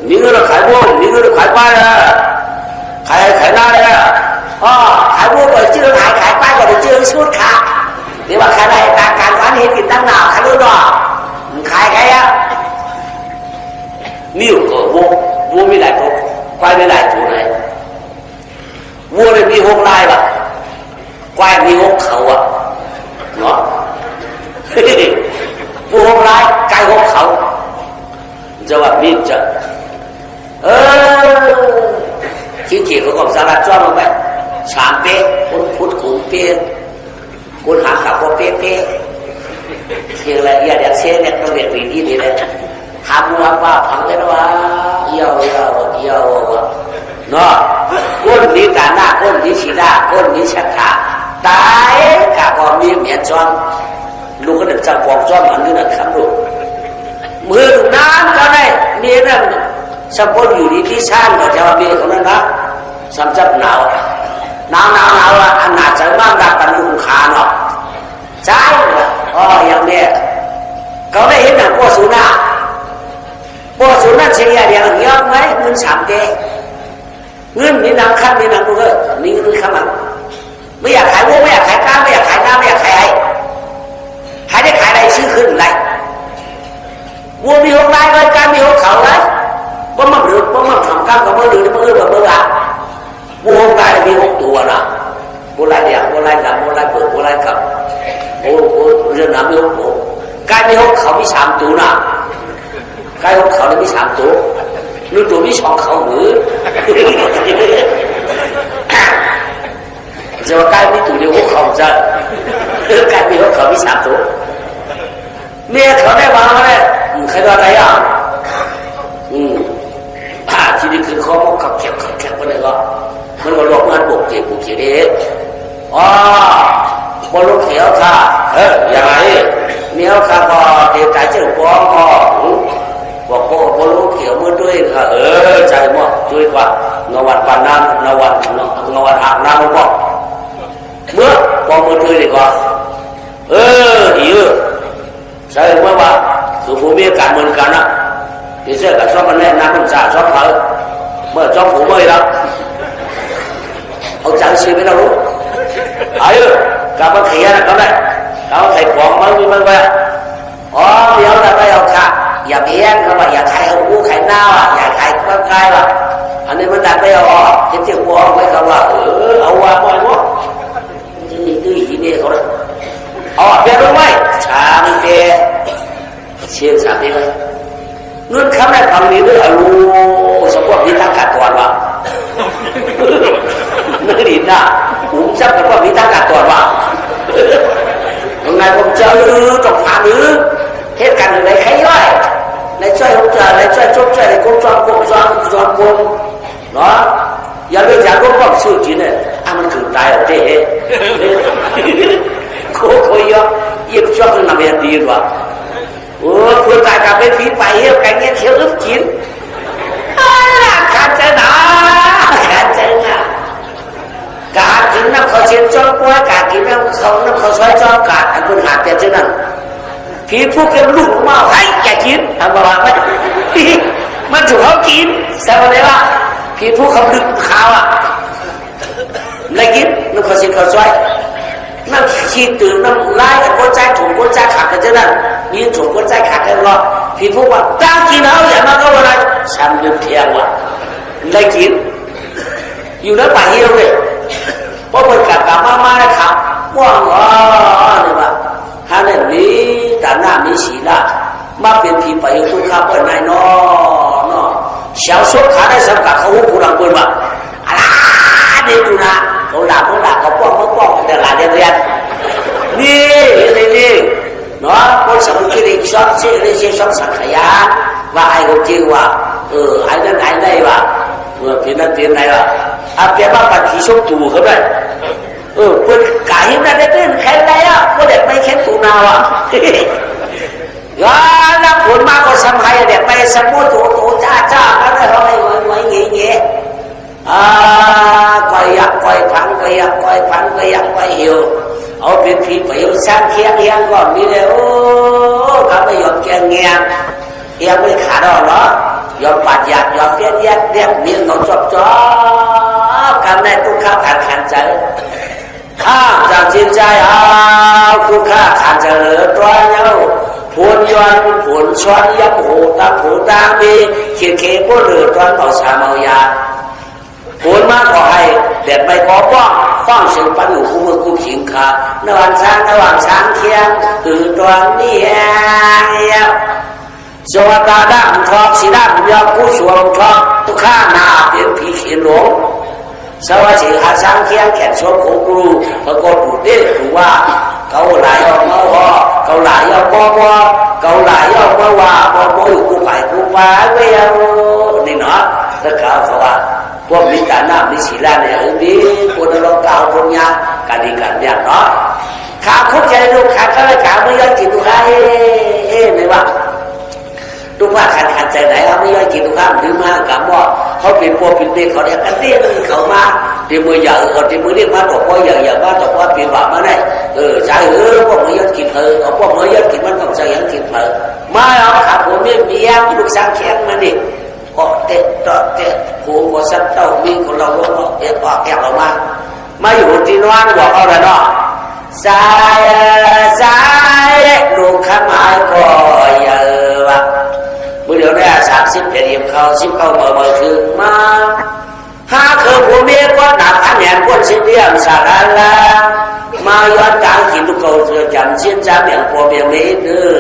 มีเงินเราขายพวกมีเงินเราขายป้ายนะขายหน้าเลยขายพวกก็ชื่อขายป้ายก็ได้ชื่อชุดค่ะหรือว่าขายได้ตามการฝันเห็นกินตั้งหนาวขายรู้ดอกขายใครอ่ะมีอยู่ก็วัวไม่ได้ตัวควายไม่ได้ตัวไหนวัวเลยมีหกลายป่ะควายมีหกเขาอ่ะเนาะวัวหกลายไก่หกเขาจะว่ามีจะขี้เกียจเขาก็สาระจ้อนลงไปสามเป๊ะคนพุทธขู่เป๊ะคนหาขับก็เป๊ะเพียงอะไรอย่าเสียเนี่ยต้องเรียนดีที่นี่เลยทำว่าพังเลยนะวะเยาเนาะก้นนี้ตาหน้าก้นนี้สีหน้าก้นนี้ชักขาตายกับพอมีเมียจ้อนลูกก็เดินจากกองจ้อนอันนี้นะคำลูกมือน้ำก็ได้เมียนั่นสมบูรณ์อยู่ที่ชานก็จะว่าเมียของนั้นนะสำจับหนาวละอันหนาใจมากดักกันลุงขาเนาะใช่อย่างเนี้ยเขาได้เห็นหนังพวกสุนัขเชียร์อย่างเงี้ยไหมเงินสามเกเงินนี่นำขั้นนี่นำดูเลยนี่เงินข้ามันไม่อยากขายวัวไม่อยากขายปลาไม่อยากขายน้ำไม่อยากขายขายได้ขายอะไรซื้อขึ้นไรวัวมีหกลายเลยการมีหกเขาเลยว่ามันหรือว่ามันทำการกับมือหรือมือแบบมืออะวัวหกลายมีหกตัวนะวัวลายเดียววัวลายดำวัวลายเปิดวัวลายกับโอ้เรื่องน้ำมีหกตัวการมีหกเขามีสามตัวนะการหกเขาเลยมีสามตัวนึกตัวมีสองเขาหรือจะว่าการมีตัวเดียวหกเขาจะการมีหกเขามีสามตัวเมียเขาได้วางมาเลยใครว่าอะไรอ่ะทีนี้คือเขาขับแคบไปเลยก็มันก็หลอกมันบุกเกี่ยวเด็กบอลลูกเขียวค่ะอย่างไรเมียค่ะพอเดี๋ยวใจเจ้าป้องบอกบอลลูกเขียวมือด้วยค่ะใจมั่วด้วยกว่านวัดปานน้ำนวัดอาบน้ำบอกเมื่อพอมือด้วยดีกว่าหิวใช่เมื่อว่าคือผู้มีการเมืองกันนะที่เชื่อกับชอบมันแน่น้ำมันจ่าชอบเขาเมื่อชอบผู้ไม่แล้วเอาจังชีไม่เรารู้กับมันเขียนนะเขาได้เขาใส่ของมันมีมันไว้เดี๋ยวเราไปเอาค่ะอย่าเพี้ยนเขาว่าอย่าใครเอาหูใครหน้าอย่าใครกว้างไกลว่ะอันนี้มันดันไปเอาเจ็บปวดไว้เขาว่าเอาว่าบ่อยมั้งนี่ที่นี่เขาเลยเปลี่ยนรู้ไหมชามเปลี่ยนเชียนชามเปลี่ยนนู่นคำแรกคำนี้ด้วยสมบูรณ์มีทั้งกัดตัวว่ะนึกดีนะผมจำกับว่ามีทั้งกัดตัวว่ะ hôm nay không chơi trong phá nữ hết cả người lấy khay rồi lấy chơi không chờ lấy chơi chốt chơi cũng cho đó giờ bây giờ cũng có sự chỉ này mình thử tài ở đây cố yo yếm cho cái làm việc đi rồi vừa tại cả bên phía phải hiểu cái nghe thiếu ức chín khán chơi nào cả kín nó khó chiến cho qua cả kín nó khó xoay cho cả anh quân hạt tiền trên này phía phúc cái lũ màu hay cả chín thằng bà bạn đấy mà chủ không kín sao mà đấy ba phía phúc không được khao à lấy kín nó khó chiến khó xoay nó khi từ nó lái ở con trai khác ở trên này như thủ con trai khác ở đó phía phúc mà ta kín áo vậy mà câu này xem được theo à lấy kín dù nó phải hiểu đấyเพราะคนกลับมาม่าได้ขับว่างเนี่ยว่าถ้าเนี่ยมีแต่หน้ามีสีละมาเป็นผีไปทุกข้าเปิดในนอเสียวสุดขาได้สำคัญเขาหูหลังเปิดว่าอะไรนี่ดูนะเขาด่าเขาป้องเดี๋ยวหลานเรียนนี่เนาะคนสมุทรกิจชอบเชื่อชอบสังขยาว่าไอ้คนจริงว่าไอ้นั่นไอ้ได้ว่าเป็นนั่นเป็นไหนว่าเปรียบว่าปัจจุบันตู่เขาด้วยเป็นกายนั่นได้เป็นใครได้อ่ะก็เด็กไม่แค่ตู่นาวอ่ะนักผลมากก็สมัยเด็กไปสมุทรโตจ้าแล้วได้ร้อยเงี้ยก้อยยักก้อยพังก้อยยักก้อยหิวเอาเป็นผีไปเอาสร้างเคียงก่อนมีเลยโอ้เขาไม่ยอมแกงเงี้ยไม่ขาดหรอยอมปาดหยาดยอมเรียกเมียน้องจบกันในทุกข้าขันใจข้าจากจิตใจเอาทุกข้าขันใจเหลือตัวเย้าผลย้อนผลช้อนยับหูตามีเขียนพวกเหลือตัวเอาชาเมายาผลมากกว่าให้เด็ดไปขอป้องเสียงปันหูคู่มือคู่ขิงขาระหว่างช้างเคียงคือตัวนี้สวัสดาดังทองสีดำยอมผู้สวมทองทุกข้าหน้าเป็นผีเขียนหลงสวัสดีหาช้างเคียงแขนชมของครูพระโกดูเด็กดูว่าเขาหลายออกมาว่าเขาหลายออกมาเขาหลายออกมาว่าพออยู่กูไปกูมาเว้ยนี่เนาะแล้วเขาว่าพวกมิตรน้ำมิศีลาเนี่ยนี่คนเราเก่าคนยาการดีกันเนี่ยเนาะขาคุกใจลูกขาก็เลยขาไม่ยอมกินลูกค้าไม่ว่าทุกว่าขันใจไหนเขาไม่ย่อยกินทุกข้ามหรือมากับว่าเขาเป็นพวกเป็นเด็กเขาเรียกกันเรียกเขามาที่มือใหญ่ที่มือเรียกมาตกว่าใหญ่มาตกว่าเป็นแบบมาได้ใช่พวกมือย่อยกินเอาพวกมือย่อยกินมันต้องใจยังกินมาเอาขาผมมียาลูกสางแข็งมาดิก็เตะหูก็สัตว์เต่ามีคนเราล้มเอะปากแกะออกมาอยู่ที่นอนบอกเอาละเนาะสายลูกข้ามายก็เยอะเมื่อเดี๋ยวนี้30เดียมเขา10เข้าเมื่อคือมาหาคือผู้มีก็หนักขันแหนก้นสิเดียมสารละมาย้อนกลางกินทุกเขาเธอจำเช่นจำอย่างพอเบียงนี้เด้อ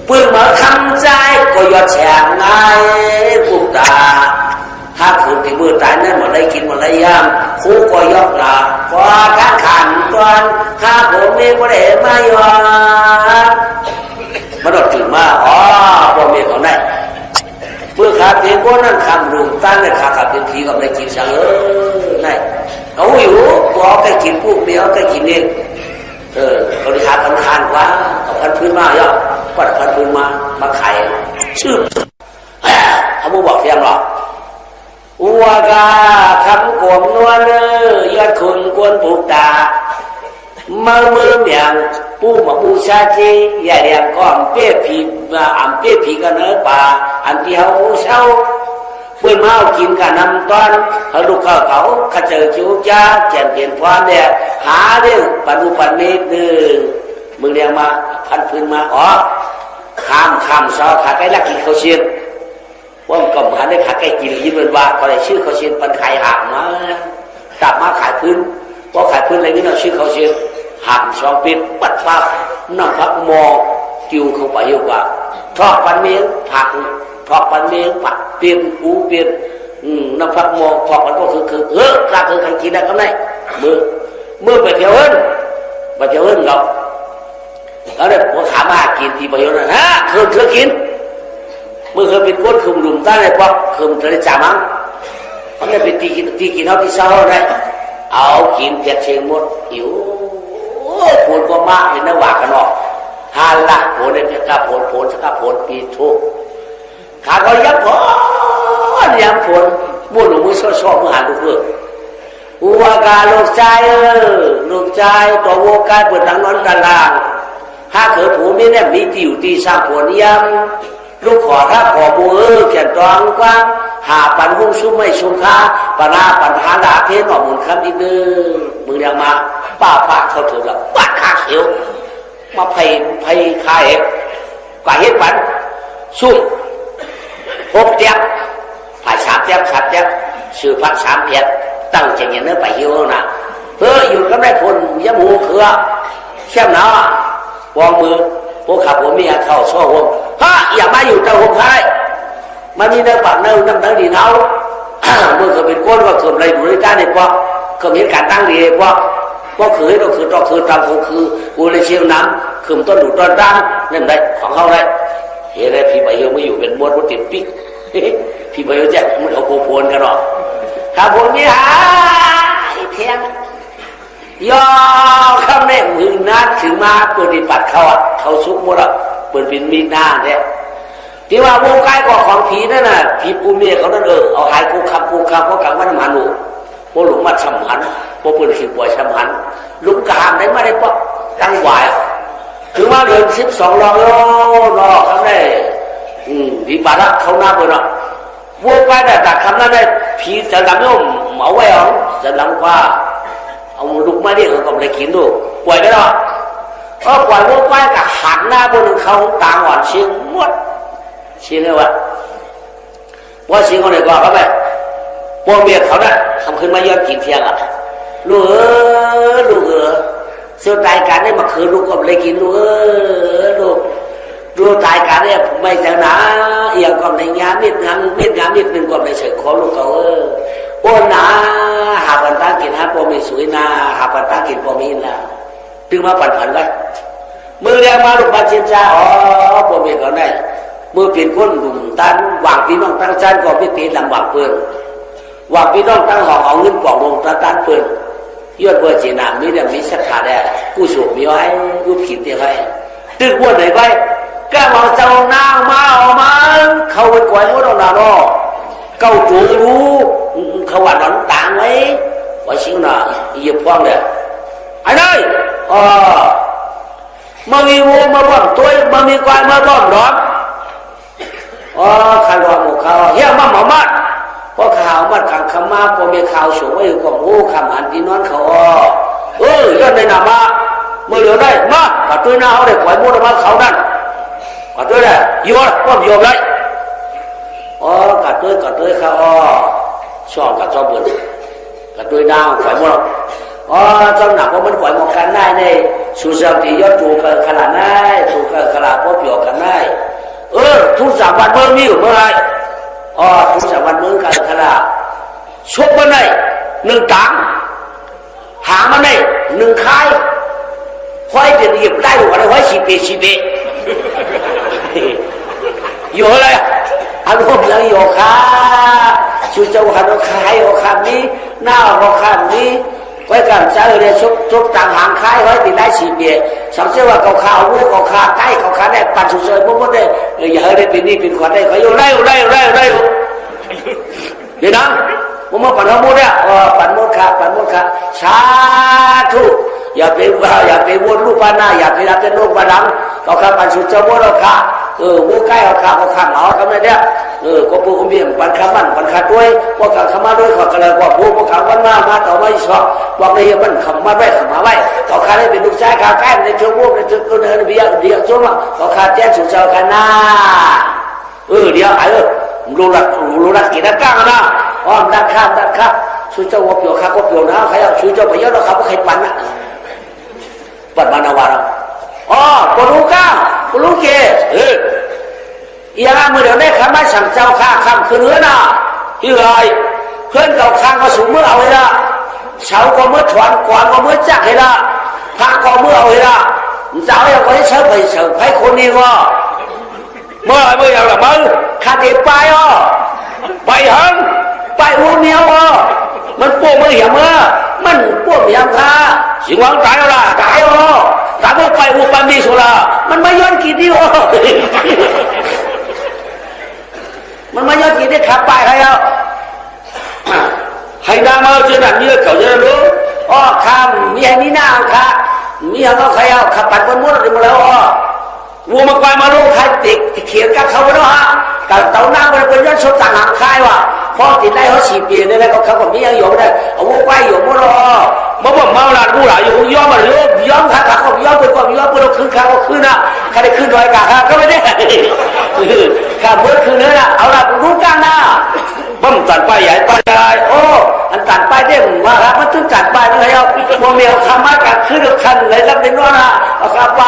ปืนมาทำใจก็ยอดแฉงง่ายปุกตาหาคือที่มือตายนั่นมาได้กินมาได้ยามคู่ก็ยกหลาพอข้างขันตอนหาผมมีก็ได้มาย้อนมันอดถึงมาพอเมียเขาได้เมื่อขาดเพียงก็นั่นคำรูตั้งในขาดเป็นผีกับในกินสังได้เขาอยู่ก็ไปกินพวกเดียวไปกินเองบริหารพันคานว่าเอาพันพื้นมาย่อปัดพันพื้นมาไข่ชื่อเขาบอกเพียงหรอกอัวกาคำโกมนวลยอดคุณกวนปุกตามือเมียงปูมาปูชาจีอย่าเรียงก้อนเปี้ยผีเปี้ยผีกันเนื้อป่าอันที่เขาเช่าเพื่อนมากินกันน้ำตอนเขาลูกเขาขเจอคิวจ้าแจมเปลี่ยนฟ้าเนี่ยหาเรื่องปันเมตรมึงเรียงมาพันพื้นมาข้ามซอขาใกล้ลักกินเขาเชียนว่ามันก็เหมือนได้ขาใกล้กินยิ้มเป็นว่าก็เลยชื่อเขาเชียนปันไข่หักมาตับมาขายพื้นพอขายพื้นอะไรนี่เราชื่อเขาเชียนหัก2 ปีปัดปั๊บน้ำพักมอจิ้วเข้าไปเยอะกว่าทอดปันเมียงผักทอดปันเมียงผักเปลี่ยนหูเปลี่ยนน้ำพักมอทอดปันก็คือกล้าคือใครกินได้ก็ได้มือไปเที่ยว มาเที่ยวเรื่องเราแล้วเนี่ยผมถามมากินที่ประโยชน์นะฮะเธอกินเมื่อเคยเป็นก้นคืมหลุมใต้เลยป๊อกคืมทะเลจ่ามั้งเขาเนี่ยเป็นตีกินเท่าที่เศร้าได้เอากินเพียรเชียงหมดหิวผลก็มากเห็นนะว่ากันออกฮาละผลเนี่ยกระผลสักผลปีทุกขาเขายับผลม้วนหนุ่มมือชอบมือหาลูกเพื่ออุวากาลูกใจลูกใจตัวโวกายเปิดทางนอนตารางถ้าเกิดผมนี่เนี่ยมีติวตีสร้างผลยังลูกขอถ้าขอมือเขียนตองกว้างหาปันหุ้งซุ้มไม่ชุมค้าปัญหาดาเพนหน่อมุนคำอีกเด้อมึงยังมาป้าเขาถือแล้วป้าขาเขียวมาไผ่ขายกว่าเฮ็ดปันซุ่ม6 เตียบผ่าย3 เตียบ7 เตียบซื้อพัก3 เตียบตั้งใจอย่างนั้นไปหิวนะอยู่ก็ได้ผลยะหมูเขือเชี่ยมหนาววางมือพวกขับผมมีเข้าช่อวงอย่ามาอยู่เจ้าหงไทยมันมีเนื้อปากเนื้อน้ำตั้งดีเท้าเมื่อเกิดเป็นก้นว่าเกิดอะไรอยู่ในการเนี่ยว่าเกิดเหตุการณ์ตั้งดีว่าคือเราคือตามคือกูเลยเชียงน้ำคือต้นดูต้นตั้งนั่นได้ของเขาได้เฮ้ยพี่ใบเหี่ยวไม่อยู่เป็นมวลติดปิ๊กพี่ใบเหี่ยวแจ๊กมันเอาโคโพนกันหรอขับผมนี่หายเทียงย่อคำนี้มือนัดถึงมาเปิดดิปัดเขาซุกหมดอ่ะเปิดเป็นมีหน้าเนี่ยที่ว่าวงกายก่อของผีนั่นน่ะผีปูเมียเขานั่นเอาหายกูคำเพราะกังวันมันหนูพวกหลงมัดสำหันพวกปืนขีดป่วยสำหันลุกกามได้มาได้ปะตั้งไหวถึงมาเดือน12 รอคำนี้ผีบาระเขาหน้าเปิดอ่ะวงกายแต่คำนั้นได้ผีจะทำให้เหมาไว้เอาจะทำว่าเอาลูกมาเรียกเขาก็ไม่ได้กินดูป่วยได้หรอปล่อยวงกายกับหันหน้าบนเขาตาหวานเชียงมดเชียงเลยวะว่าเชียงคนไหนก็เขาไปพวกเมียเขาเนี่ยทำขึ้นมาเยอะกินเที่ยงอ่ะลูกเสียวตายการได้มาคืนลูกก็ไม่ได้กินลูกตายการเนี่ยไม่เจอหนาเอียงก็ในงานนิดนึงก็ไม่เฉยขอลูกเขาโอ้นาหาปันตากินฮะพอมีสวยนาหาปันตากินพอมีนาถึงมาปั่นเลยมือเรียกมาลูกบาเชียนจ้าพอมีเขาได้มือเปลี่ยนคนดุ่มตันหวังพี่น้องตั้งใจก็ไม่ตีลำบากเปิลหวังพี่น้องตั้งหองเอาเงินกล่องลงตันเปิลยอดเบอร์จีนามีเรื่องมีสักขาได้กูสูบมีไว้กูผิดเดียวไว้ตึกวันไหนไปก็มาเจ้าหน้ามาออกมาเขาไปก่อยมดเอาหน้าล้อเก้าจูรู้เขาว่าหลังต่างไหมว่าชิงน่ะเหยียบฟ้องเลยไอ้เลยมามีวัวมาบ้อมตัวมามีควายมาบ้อมร้อนขันรอหมูเขาเฮียมาหมอมัดพอข่าวมัดขังขมาพอมีข่าวสูงไว้ก็โอ้คำหันที่นอนเขายอดในนามาเมื่อเหลือได้มากัดตัวหน้าเขาได้ปล่อยมูดมาเขานั่นกัดตัวได้โยนก็โยนเลยกัดตัวเขาชอบกัดชอบเบื่อกัดตัวดาวปล่อยมูดเจ้าหนักว่ามันปล่อยมองกันได้ในสุสานที่ยอดจูเกิดขนาดไหนจูเกิดขนาดพอเปี่ยวกันได้ทุกสามวันเมื่อมีอยู่เมื่อไรทุกสามวันเมื่อกันขนาดชกมาได้1 ตังหามาได้1 ค่ายค่อยจะเหยียบได้หรือว่าค่อยชีเปอยู่เลยอารมณ์ยังอยู่ค่ะชูเจ้าหันคายหัวคำนี้หน้าหัวคำนี้ไว้กันเจอเนี่ยชกต่างหางค่ายไว้ติดได้ชีเปียสังเกตว่าเขาข่าววูเขาข่าใกล้เขาข่าได้ปั่นสุดๆมุ่งได้อย่าให้ได้เป็นนี่เป็นขวัญได้เขาอยู่ไล่เดี๋ยวนะผมมาปั่นมุดเนี่ยปั่นมุดค่ะชาทุอย่าไปวนลูกปานาอย่าไปรับเป็นลูกปาดังเขาข่าปั่นสุดๆมุ่งเราข่ามูใกล้เขาข่าหมาทำไมเนี่ยก็ปูเขาเบี่ยงปั่นขามันปั่นขาด้วยว่าการขามาด้วยเขาก็เลยว่าปูพวกเขาวันมาต่อมาอีกสองว่าในมันขำมาไว้เขาข่าได้เป็นลูกชายข่าใกล้ในเชิงวุ้บในเชิงก็เนินเบียช่วงเขาข่าแจ้งสุดๆกันนะเดี๋ยวรู้รักกี่นักกลางนะนักข้ามช่วยเจ้าวัวเปียวข้าก็เปียวนะใครเอาช่วยเจ้าไปเยอะนะครับว่าใครปั่นนะปั่นมานาวาระปลุกก้าปลุกเกอย่างเมื่อเดี๋ยวได้คำว่าสั่งเจ้าข้าคำคือเนื้อน่ะที่เลยเพื่อนเก่าข้างก็สูงเมื่อเอาเลยละเสาก็เมื่อถอนกวางก็เมื่อจักเลยละ พาก็เมื่อเอาละเจ้าอย่างไว้เสิร์ฟไปเสิร์ฟให้คนนี้ก็เมื่ออย่างละมึงข้าเด็กไปอ่ะไปหังไปหัวเมียวอ่ะมันพวกมึงเหี้ยเมื่อมันพวกเมียข้าสิงหวังตายละตายอ่ะตายพวกไปอุปนิสุละมันไม่ย้อนกินดิอ่ะมันไม่ย้อนกินได้ขับไปใครอ่ะให้นามาเจอหนังเยอะเขาจะรู้อ๋อข้ามีให้มีหน้าค่ะมีให้เขาใครเอาขับปัดบนมดอะไรมาแล้วอ๋อวัวมาควายมาลูกใครติดเขียนกับเขาแล้วฮะกับเต่าหน้ามันเป็นย้อนชมต่างหางคายว่ะพอติดได้เขาฉีดเปลี่ยนได้ก็เขาก็มียังอยู่ได้เอาวัวควายอยู่มดอ๋อมาบอกเมาหลานผู้หลานอยู่ย้อมมาเลยย้อมขาเขาย้อมไปก่อนย้อมไปเราขึ้นขาเขาขึ้นนะใครได้ขึ้นดอยกาก็ไม่ได้ข้าเมื่อคืนนี้นะเอาละรู้กลางหน้าบ้มตัดไปใหญ่ไปใหญ่โอ้อันตัดไปเด้งมาครับมันต้องตัดไปเลยเอาพวกเมียทำมากัดขึ้นคันเลยรับเป็นว่านะเอาข้าไป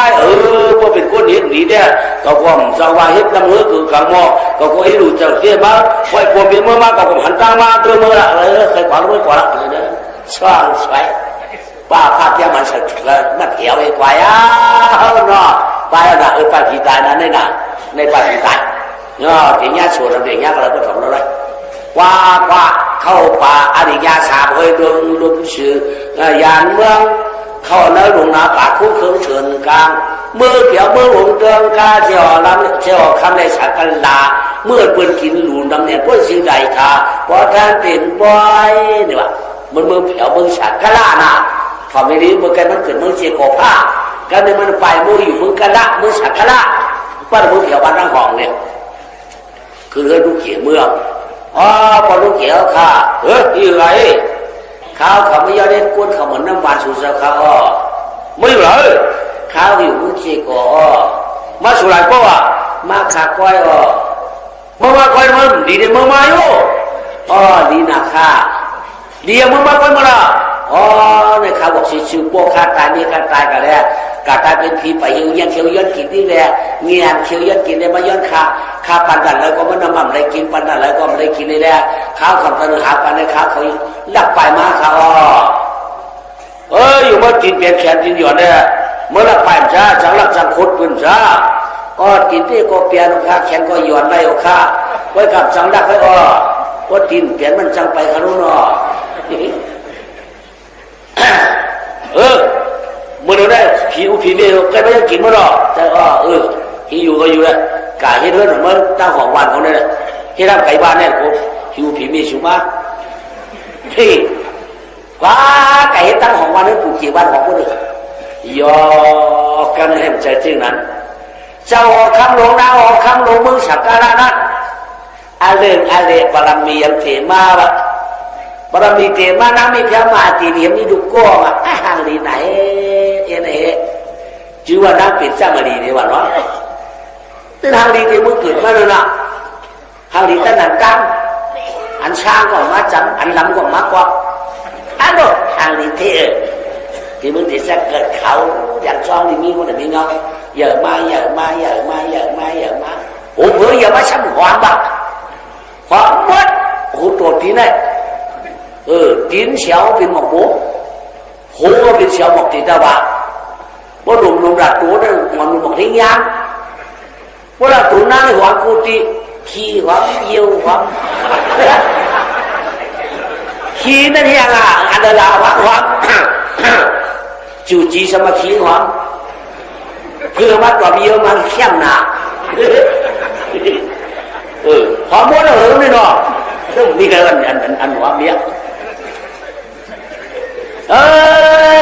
พวกเป็นคนเห็นดีเนี่ยก็ความสว่างเห็นน้ำเหือคือขังหม้อก็คงให้รู้จักเสียบ้างไว้พวกเป็นเมื่อมาก็ผมหันตามาตัวเมื่อละเคยขวางไม่ขวางเลยนะช่างสวยป้าภาพยังมันสักมันเขียวไอ้ควายเนาะไปนะไปผีตายนั่นนี่นะในป่าผีตายเนาะผีญาติส่วนเราเด็กญาติเราก็ทำเราเลยว่าเข้าป่าอริยาสาบเฮยดงชื่อยานเมืองเข้าเนื้อหลวงนาป่าคุ้นเครื่องเฉินกลางเมื่อเกี่ยวเมื่อหลวงเตืองกาเจ้าลำเจ้าคำในสักกันลาเมื่อเปิดกินหลุนดำเนี่ยพ้นสิ่งใดค่ะพอท่านเป็นบ่อยนี่ว่ามันเมื่อเผียวเมื่อสักกะลาน่ะทำไม่ดีเมื่อกันมันเกิดเมื่อเจียโกผ้ากันในมันไปมืออยู่มือกะละมือสักกะละปั้นมือเผียวบ้านร่างหองเนี่ยคือเรื่องลูกเขียเมืองอ๋อพอลูกเขียวค่ะยังไงข้าวเขาไม่ยอมได้กวนเขาเหมือนน้ำหวานสุดสักข้าวไม่เลยข้าวอยู่มุจิโกมาสุไรก็ว่ามาขาก้อยมาก้อยมันดีเดี๋ยวมาอยู่ดีนะค่ะดีมาก้อยมาละเนี่ยข้าวบอกชิวๆพวกข้าตายนี่ข้าตายกันแล้วกาตายเป็นผีไปหิวยันเขียวยันกินที่แหละเงียนเขียวยันกินได้มาย้อนข้าปันดันเลยก็มันน้ำมันเลยกินปันดันเลยก็มันเลยกินนี่แหละข้าวคำตันหาปันในข้าวเขาลักไปมาข้าวอยู่มากินเปลี่ยนแขนกินหยอดเนี่ยเมื่อลักไปจ้าจังลักจังคดปืนจ้ากินที่ก็เปลี่ยนข้าแขนก็หยอดได้ข้าไว้กับจังลักไว้ว่ากินเปลี่ยนมันจังไปขรุนเมื่อเราได้ผีเมียใครไม่ยังกินมั้งหรอแต่ที่อยู่ก็อยู่เลยกายให้เรื่องมันตั้งของวันเขาเนี่ยให้ร่างไก่บ้านเนี่ยกูหิวผีเมียชิวมาที่ว้าไก่ตั้งของวันนั้นกูกี่วันของกูเนี่ยยอกันให้ใจจริงนั้นเจ้าคำหลวงนาคำหลวงมึงสักการะนั้นอาเลปรมียังเถมาบะปรมีเถมานะมีเพียงมาตีเดียมนี่ดูก้องห่างดีไหนจื่อว่าน้ำปิดจ้ามาดีนี่ว่าเนาะแต่ทางดีที่มึงเกิดมาเลยนะทางดีตั้งแต่กลางอันช้างก็มาจังอันลำก็มากกว่าอันโดทางดีที่มึงที่จะเกิดเขาอย่างช่องที่มีคนไหนมีเงาเยอะมาโอ้เพื่ออย่ามาช้ำความบักความมดโอ้ตัวที่ไหนกินเสียวเป็นหมอกโบ้โหก็เป็นเสียวหมอกตีตาบะว่าหนุ่มดัดตัวนั่นมันหมอกทิ้งยางว่าเราตัวนั่นหัวกูตีขี้หัวเยี่ยวหัวขี้นั่นยังอันเดลาหัวจู่จีสมาขี้หัวเพื่อมาตัวเยี่ยวมันเข้มหนาหัวม้วนเหรอเนี่ยเนาะนี่ก็อันหัวเบี้ย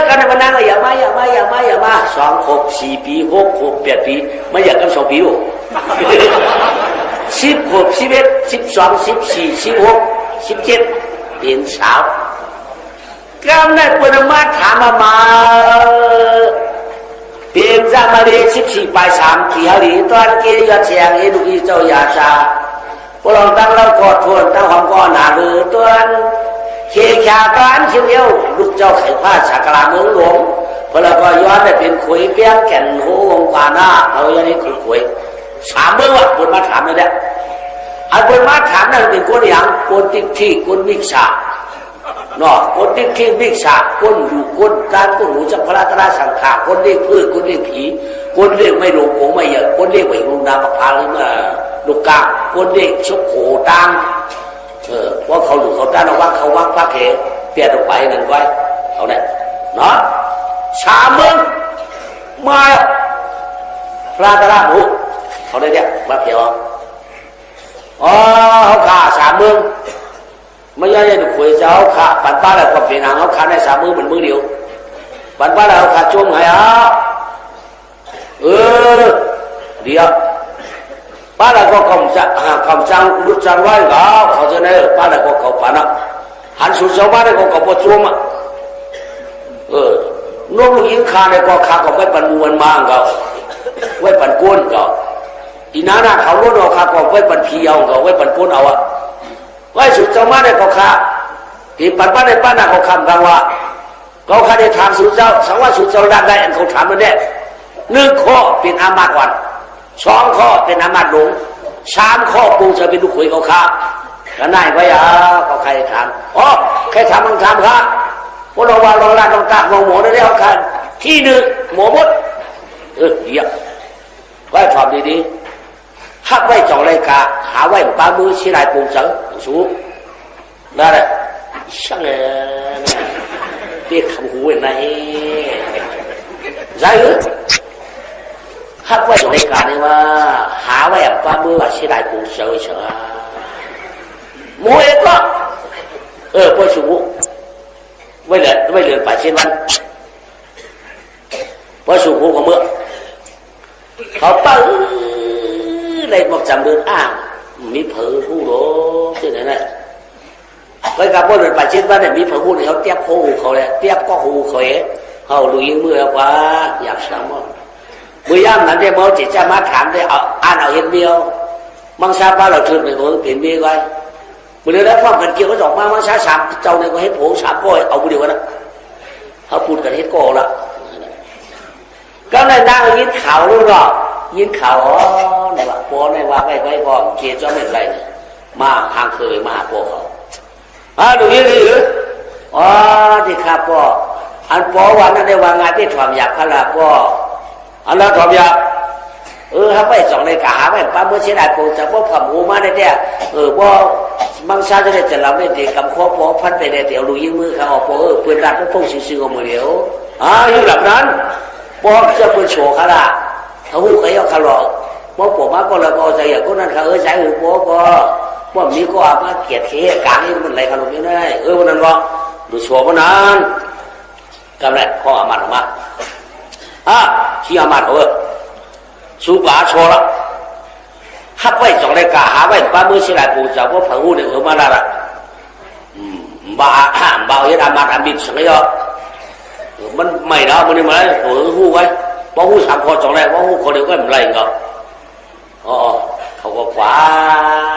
กันมานั่งอย่ามา2 6 4 ปี6 6 8 ปีไม่อยากกัน2 ปีหรอก10 6 11 12 14 16 17เป็นสาวก็ได้ปนมาถามมาเป็นจามาเรีย14 ปลาย 3 ที่เขาดีตอนเกี่ยอดแสงเอ็ดูกีเจ้ายาชาพวกเราตั้งเรากอดทวนตั้งความก้อนหนาหรือตัวเขียขาตานเชียวเดียวลูกเจ้าไข่ผ้าสักการะเมืองหลวงพอเราก็ย้อนได้เป็นขุยเปี้ยงแก่นโหงกว่าหน้าเราอย่างนี้คือขุย3 เมื่อวันบนมาถามเลยเนี่ยอันบนมาถามนั่นเป็นคนอย่างคนติดที่คนวิชา เนาะคนที่เข่งเด็กฉากคนอยู่คนการคนหูจักพระตราสังขารคนเรียกพืชคนเรียกผีคนเรียกไม่หลงโผไม่เยอะคนเรียกไม่ลุงนาปพาหรือเมื่อลูกกาคนเรียกชกโขตังว่าเขาหลุดเขาด้านว่าเขาว่างพระเขเปลี่ยนออกไปนั่นไว้เอาเนี่ยเนาะชาเมืองมาพระตราหมูเขาได้เนี่ยมาเพียวอ๋อเขาขาชาเมืองไม่ใช่จะคุยเจ้าขาปันป้าแล้วความเปลี่ยนหางเขาขาได้3 มือเหมือนมือเดียวปันป้าแล้วเขาขาจุ่มไงอ่ะเดี๋ยวป้าแล้วก็คำจังรุดจังไว้เขาจะได้ป้าแล้วก็เขาปันอ่ะหันสุดเจ้าบ้านแล้วก็เขาปวดจุ่มอ่ะน้องลูกยิงขาเนี่ยก็ขาก็ไม่ปันมวนมาเขาไว้ปันก้นเขาอีน้าหน้าเขาล้วนเอาขาก็ไว้ปันพีเอาเขาไว้ปันก้นเอาอ่ะไว้สุดเจ้ามาได้ก็ขาที่ปันป้าได้ป้าหน้าเขาคำกันว่าเขาขาได้ทางสุดเจ้าสังว่าสุดเจ้าได้ได้อันเขาถามมันได้1 ข้อเป็นอามาตย์วัน2 ข้อเป็นอามาตย์หลง3 ข้อปูจะเป็นลูกขุยเขาขาก็น่ายไว้เขาใครถามอ๋อใครถามมึงถามค่ะพวกเราว่าเราลาดต้องกากมองหมอได้แล้วค่ะที่1หมอมดเดี๋ยวไว้ถามดีๆฮักไว้จ่องไรกาหาไว้ป้ามือชี้ลายปูเสริมสูงนั่นแหละช่างเลยเรียกคำหูอย่างไรใช่หรือฮักไว้จ่องไรกาเนี่ยว่าหาไว้ป้ามือชี้ลายปูเสริมเฉยหมูเอกก็พอสูงไม่เหลือป่าเช่นวันพอสูงของเมื่อเขาปั้งเลยบอกจำเดินอ้างมีเผอผู้หรอที่ไหนน่ะไปกับพวกเดินป่าเช่นวันเนี่ยมีเผอผู้เนี่ยเขาเตี้ยโผเขาเลยเตี้ยก็หูเขาเขาลุยมือแล้วว่าอยากสั่งว่าเมื่อย่ำนั้นได้เมาจิตจะมาถามได้เอาอ่านเอาเห็นเมียวมังสาบ้าเราถือไปหัวเปลี่ยนเมียไว้เมื่อแล้วพ่อกันเกี่ยวก็ส่งมามังสา3 เจ้าเนี่ยก็ให้โผ3 ก้อยเอาบุเดียวกันนะเขาพูดกันให้โกละก็เลยนั่งยินข่าวรู้หรอยินข่าวในว่าโป้ในว่าไว้พ่อเกศเจ้าไม่ไรเนี่ยมาทางเคยมาโป้เขาดูนี่หรือที่ข้าพ่ออันโป้วันนั้นได้วางงานที่ถ่อมอยากพระลาพ่ออันนั้นถ่อมอยากถ้าไปส่องในกาหาไปป้าเมื่อเช้าได้โป้จะพ่อผับหูมาได้เนี่ยพ่อมังซาจะได้จะรับได้เด็กกับข้อพ่อพันไปได้เดี๋ยวดูยิงมือเขาพ่อเพื่อนรักก็ต้องซื้อๆมือเดียวอยู่แบบนั้นพ่อจะเป็นโฉขนาดเขาหูเขาเอาขลอกพ่อผมมาก็เลยก็ใจอย่างคนนั้นเขาใจหูพ่อก็พ่อมีก็มาเกลียดเขี้ยกางนี่มันอะไรขนมยังได้วันนั้นก็ดูโฉมันนั้นกำไรข้ออามัดออกมาที่อามัดสูบาโชละฮักไว้จ่องไรกาหาไว้ป้ามือเสียหลายปูเจ้าพ่อผังหูเนี่ยมาแล้วล่ะบ่าวยันอามัดอามิดสังเกตมันไม่ได้มันนี่มาเลยหูไว้ว่าหู3 ข้อจ่องไรว่าหูคนเดียวก็ไม่ไรก็เขาก็คว้า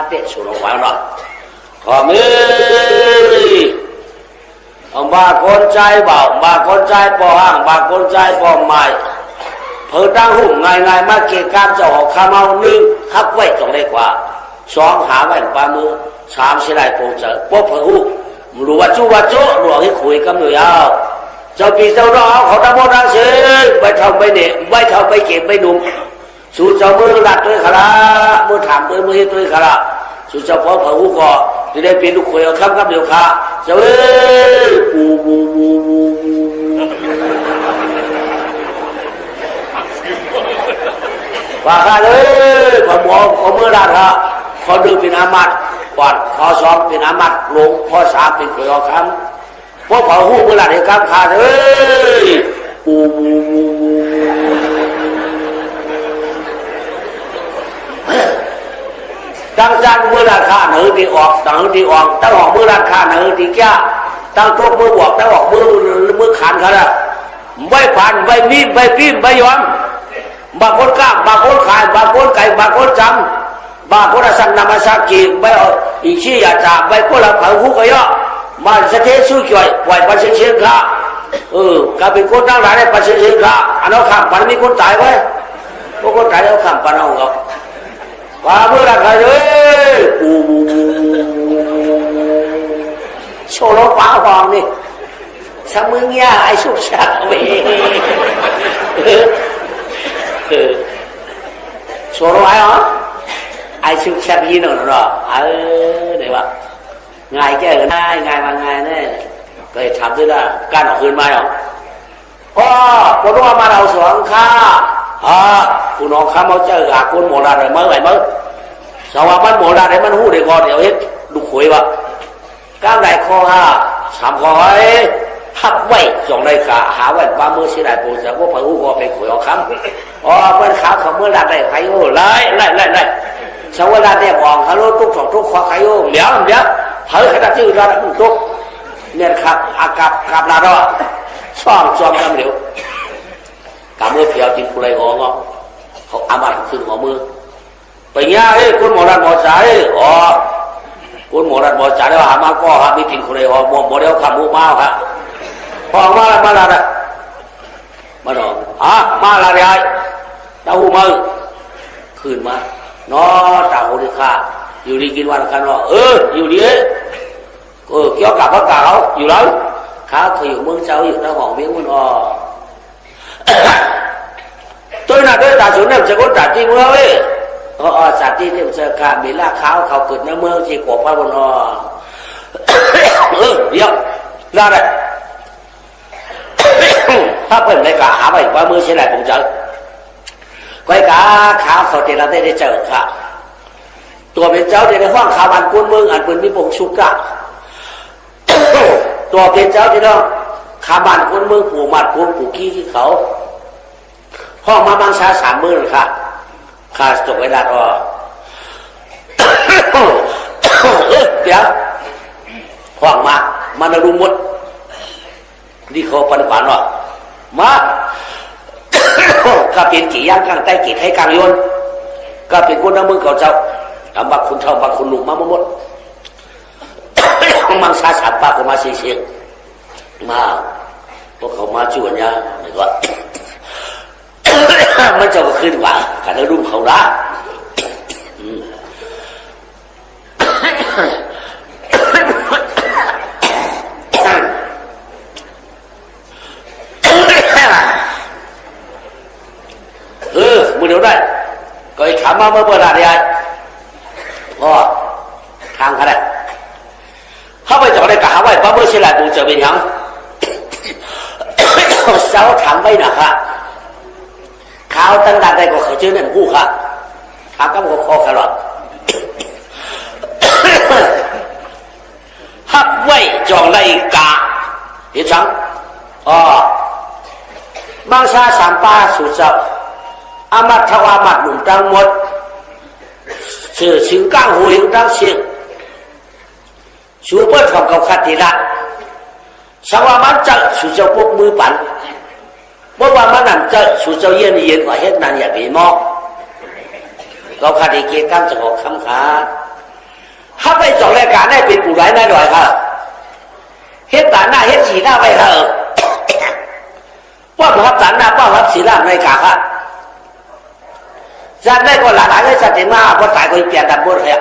เตะสูงลงไปหน่อยขอมือบาคนใจเบาบาคนใจปอห่างบาคนใจปอใหม่เพิ่งตั้งหุ่มง่ายๆมาเกี่ยการจะออกข้ามา1ฮักไว้จ่องไรกว่า2หาไว้ป้ามือ3เสียหลายปูเจ้าพ่อผังหูรู้ว่าจูว่าโจ้หลวงให้คุยกันอยู่ยาวเจ้าปีเจ้าน้องเขาตะโมดังเสียไปทำไปเนี่ยไม่ทำไปเก็บไม่ดุสู่เจ้ามือหลัดด้วยขละมือถามด้วยมือเฮ็ดด้วยขละสู่เจ้าพ่อผังหูก็จะได้เป็นลูกคุยเอาครับเดี๋ยวค่ะเจ้าปูว่าข้าเลยขอหมอขอมือหลัดฮะขอ1เป็นอามัดก่อนขอ2เป็นอามัดลงขอ3เป็นคุยเอาครับพวกเขาหูมือหลัดให้ครับขาดตั้งจานมือหลัดขาหนึ่งที่ออกตั้งตั้งออกมือหลัดขาหนึ่งที่แก่ตั้งตกมือบวกตั้งออกมือขันเขาละไม่ผ่านไม่มีไม่พิมพ์ไม่ยอมบางคนกล้าบางคนขายบางคนไก่บางคนจำบางคนสั่งนำมาสักกี่ไม่เอาอีกชี้อยากจ่าไม่คนละเขาหูก็เยอะมาเสถียรสู้จ่อยปล่อยปัสเชียงค่ะกลายเป็นคนตั้งหลายในปัสเชียงค่ะอันนั้นข้ามปันมีคนตายไว้พวกคนตายแล้วข้ามปันเอาเขาว่าเมื่อไรเลยช โลฟ้าฟองนี่สมึงย่าไอ้สุกชาเวโชโลไอ้เหรอไอ้สุกชาพี่น้องหรอเดี๋ยวว่าง่ายแก่ง่ายมาง่ายเนี่ยก็ทำด้วยละการออกคืนมาเหรอพ่อคนว่ามาเราสองข้าคุณน้องข้ามาเจอกับคนโมราเลยเมื่อไหร่เมื่อสาวบ้านโมราเลยมันหู้เด็กก่อนเดี๋ยวเฮ็ดดูคุยวะก้าวไหนคอสามคอยหักไว้สองในขาหาไว้บ้ามือเสียดายปูเสียว่าพระหูก็ไปคุยเอาคำเมื่อขาเขาเมื่อไรได้ใครโอ้ไล่สาวราเนี่ยมองเขาลุกสองทุกขอใครโอ้เดี๋ยวเฮ้ยใครจะชื่อเราทุกเนี่ยครับอากับลาดอซ่อมกำเหลียวกำมือเพียวจินคุไรงอเขาอาบัติขึ้นหัวมือไปเงี้ยคุณหมอรันหมอจ่ายคุณหมอรันหมอจ่ายแล้วหามาก็หาไม่จินคุไรงอหมอเดียวขามูมาครับพอมาละมาหนอมาละไรเต้าหูมือขึ้นมาน้อเต้าหูดิค่ะอยู่ดีกินวันกันว่าอยู่ดีเกี่ยวกับพระเก่าอยู่แล้วเขาเคยอยู่เมืองเจ้าอยู่ในห้องเมียงมันtôi là tôi đã xuống này sẽ có trả chi mưa ấy trả chi thì sẽ cả bị là khảo cực nó mưa chỉ của qua bọn đi không ra đâyถ้าเป็นในกาหาไปว่ามือเสียไหนผมเจอไว้กาขาวเขาเจริญได้เจอค่ะตัวเป็นเจ้าในห้องขาวอันกุนเมืองอันเป็นมิปงชุกะตัวเป็นเจ้าที่เราขาบานกุนเมืองปู่มัดกุนปู่ขี้ที่เขาห้องมาบางชา30,000ค่ะค่าจบเวลาเดี๋ยวห้องมาในรูมดนี่เขาปันขวานว่ามาก็เป็นกี่ย่างกลางใต้กี่ให้กลางยนก็เป็นคนน้ำมือเขาเจ้าบางคนเท่าบางคนหนุ่มมาหมดบางชา3 ปากก็มาเสียงมาพวกเขามาช่วยเนี่ยไม่ก็มันจะขึ้นกว่าการเรุ่มเขาละมือเดียวได้ก็ถามมาเมื่อเปิดอะไรทางอะไรเข้าไปจากในกะหาไว้ป้าเมื่อเช้าปูจะเป็นยังเช้าถามไม่หนักค่ะข้าวตั้งแต่ใดก็เขาเจอนั่นกู้ค่ะข้าวก็บอกคอกันหรอกฮับไว้จองในกะเห็นจังบางชา3 ปาสุดเจ้าอามัดทวามัดหนุ่มจังหมดชื่อชิงก้างหูหิงจังเชียงชูเปิดของเขาขัดทีละสวามันจะสุดเจ้าพวกมือปั่นเมื่อวานมันนั่นจะสุดเจ้าเย็นกว่าเฮ็ดนั่นอย่าไปมองเราขัดอีกเกี่ยกันจะหอกคำขาถ้าไปจองรายการได้เป็นผู้ร้ายได้หน่อยค่ะเฮ็ดตาหน้าเฮ็ดสีหน้าไปค่ะป้อนรับตาหน้าป้อนรับสีหน้าในกาค่ะจันได้ก็หลายๆก็จัดเต็มมาพอตายก็เปลี่ยนดับหมดเลย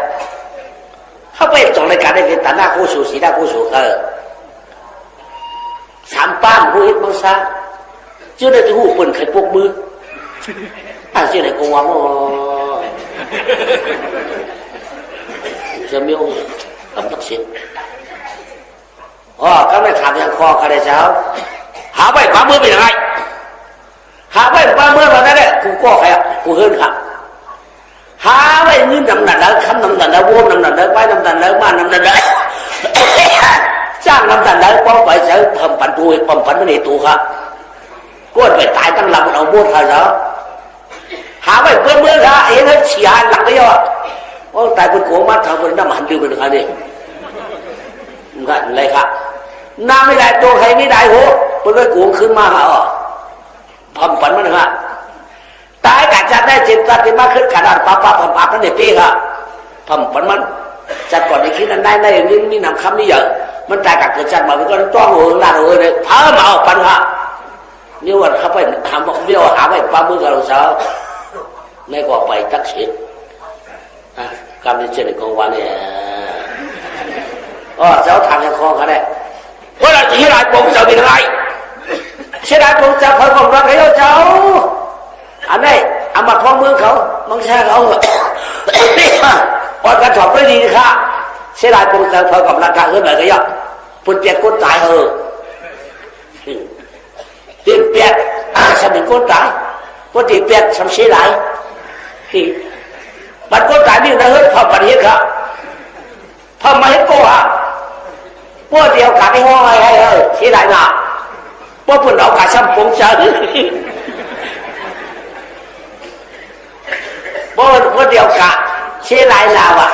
ถ้าไปจองรายการได้เป็นตาหน้าคู่สูสีหน้าคู่สู3 ป้านผู้เฮ็ดมังซาเชื่อได้ที่หูเปิ่นไข่พวกมือเชื่อได้กงวังจะมีองค์กำตักสิก็ไม่ถามยังคอใครเช้าหาไปป้ามือเป็นยังไงหาไปป้ามือมาได้กูก็ใครกูเฮิร์นครับหาไปยืนนำหนักแล้วคำนำหนักแล้ววงนำหนักแล้วไปนำหนักแล้วบ้านนำหนักแล้วจ้างนำหนักแล้วป้องไปเจอทำปันตูปั๊มปันไม่ได้ตูครับก็ไปตายตั้งลำเอาบวชเขาเนาะหาไปเพื่อนเมื่อค่ะเห็นแล้วเสียหลังได้ยังตายเป็นโกมัดทำเป็นน้ำมันดื่มเป็นอะไรอะไรครับน้ำไม่ได้ตัวใครไม่ได้โหเป็นไอ้โกงขึ้นมาเหรอพัมปันมันฮะตายกัดจัดได้เจ็บตัดที่มาขึ้นขนาดป้าพัมปันนั่นเด็กพี่ค่ะพัมปันมันจัดก่อนในคิดนั้นได้อย่างนี้มีนำคำนี้เยอะมันตายกัดเกิดจัดมาเป็นก็ต้องหัวหน้าหัวเลยเพิ่มเอาปัญหานี่วันเขาไปหาเบี้ยวหาไปป้ามือกับเราเช้าไม่ก็ไปตักเช็ดการที่เช่นกองวันเนี่ย เจ้าทางยังคลองเขาได้เพราะเราจะให้หลายปงเจ้าเป็นไรเสียดายปงเจ้าเพิ่มความรักให้เจ้าอันนี้เอามาท้องเมืองเขามังแช่เขาพอการถอดไม่ดีค่ะเสียดายปงเจ้าเพิ่มความรักกันขึ้นเลยก็ยากปุ่นเปียกก้นตายตีเปียกสมิงก้นตายปุ่นตีเปียกสมเสียดายบัดก้นตายนี่นะเฮ้ยพอปฏิเหตุพอมาเห็นโก้ฮะพวกเดียวกันที่ห้องให้เสียดายหนาพวกปุ่นเอาการซ้ำปงเจ้าพวกเดียวกันเสียดายหนาว่ะ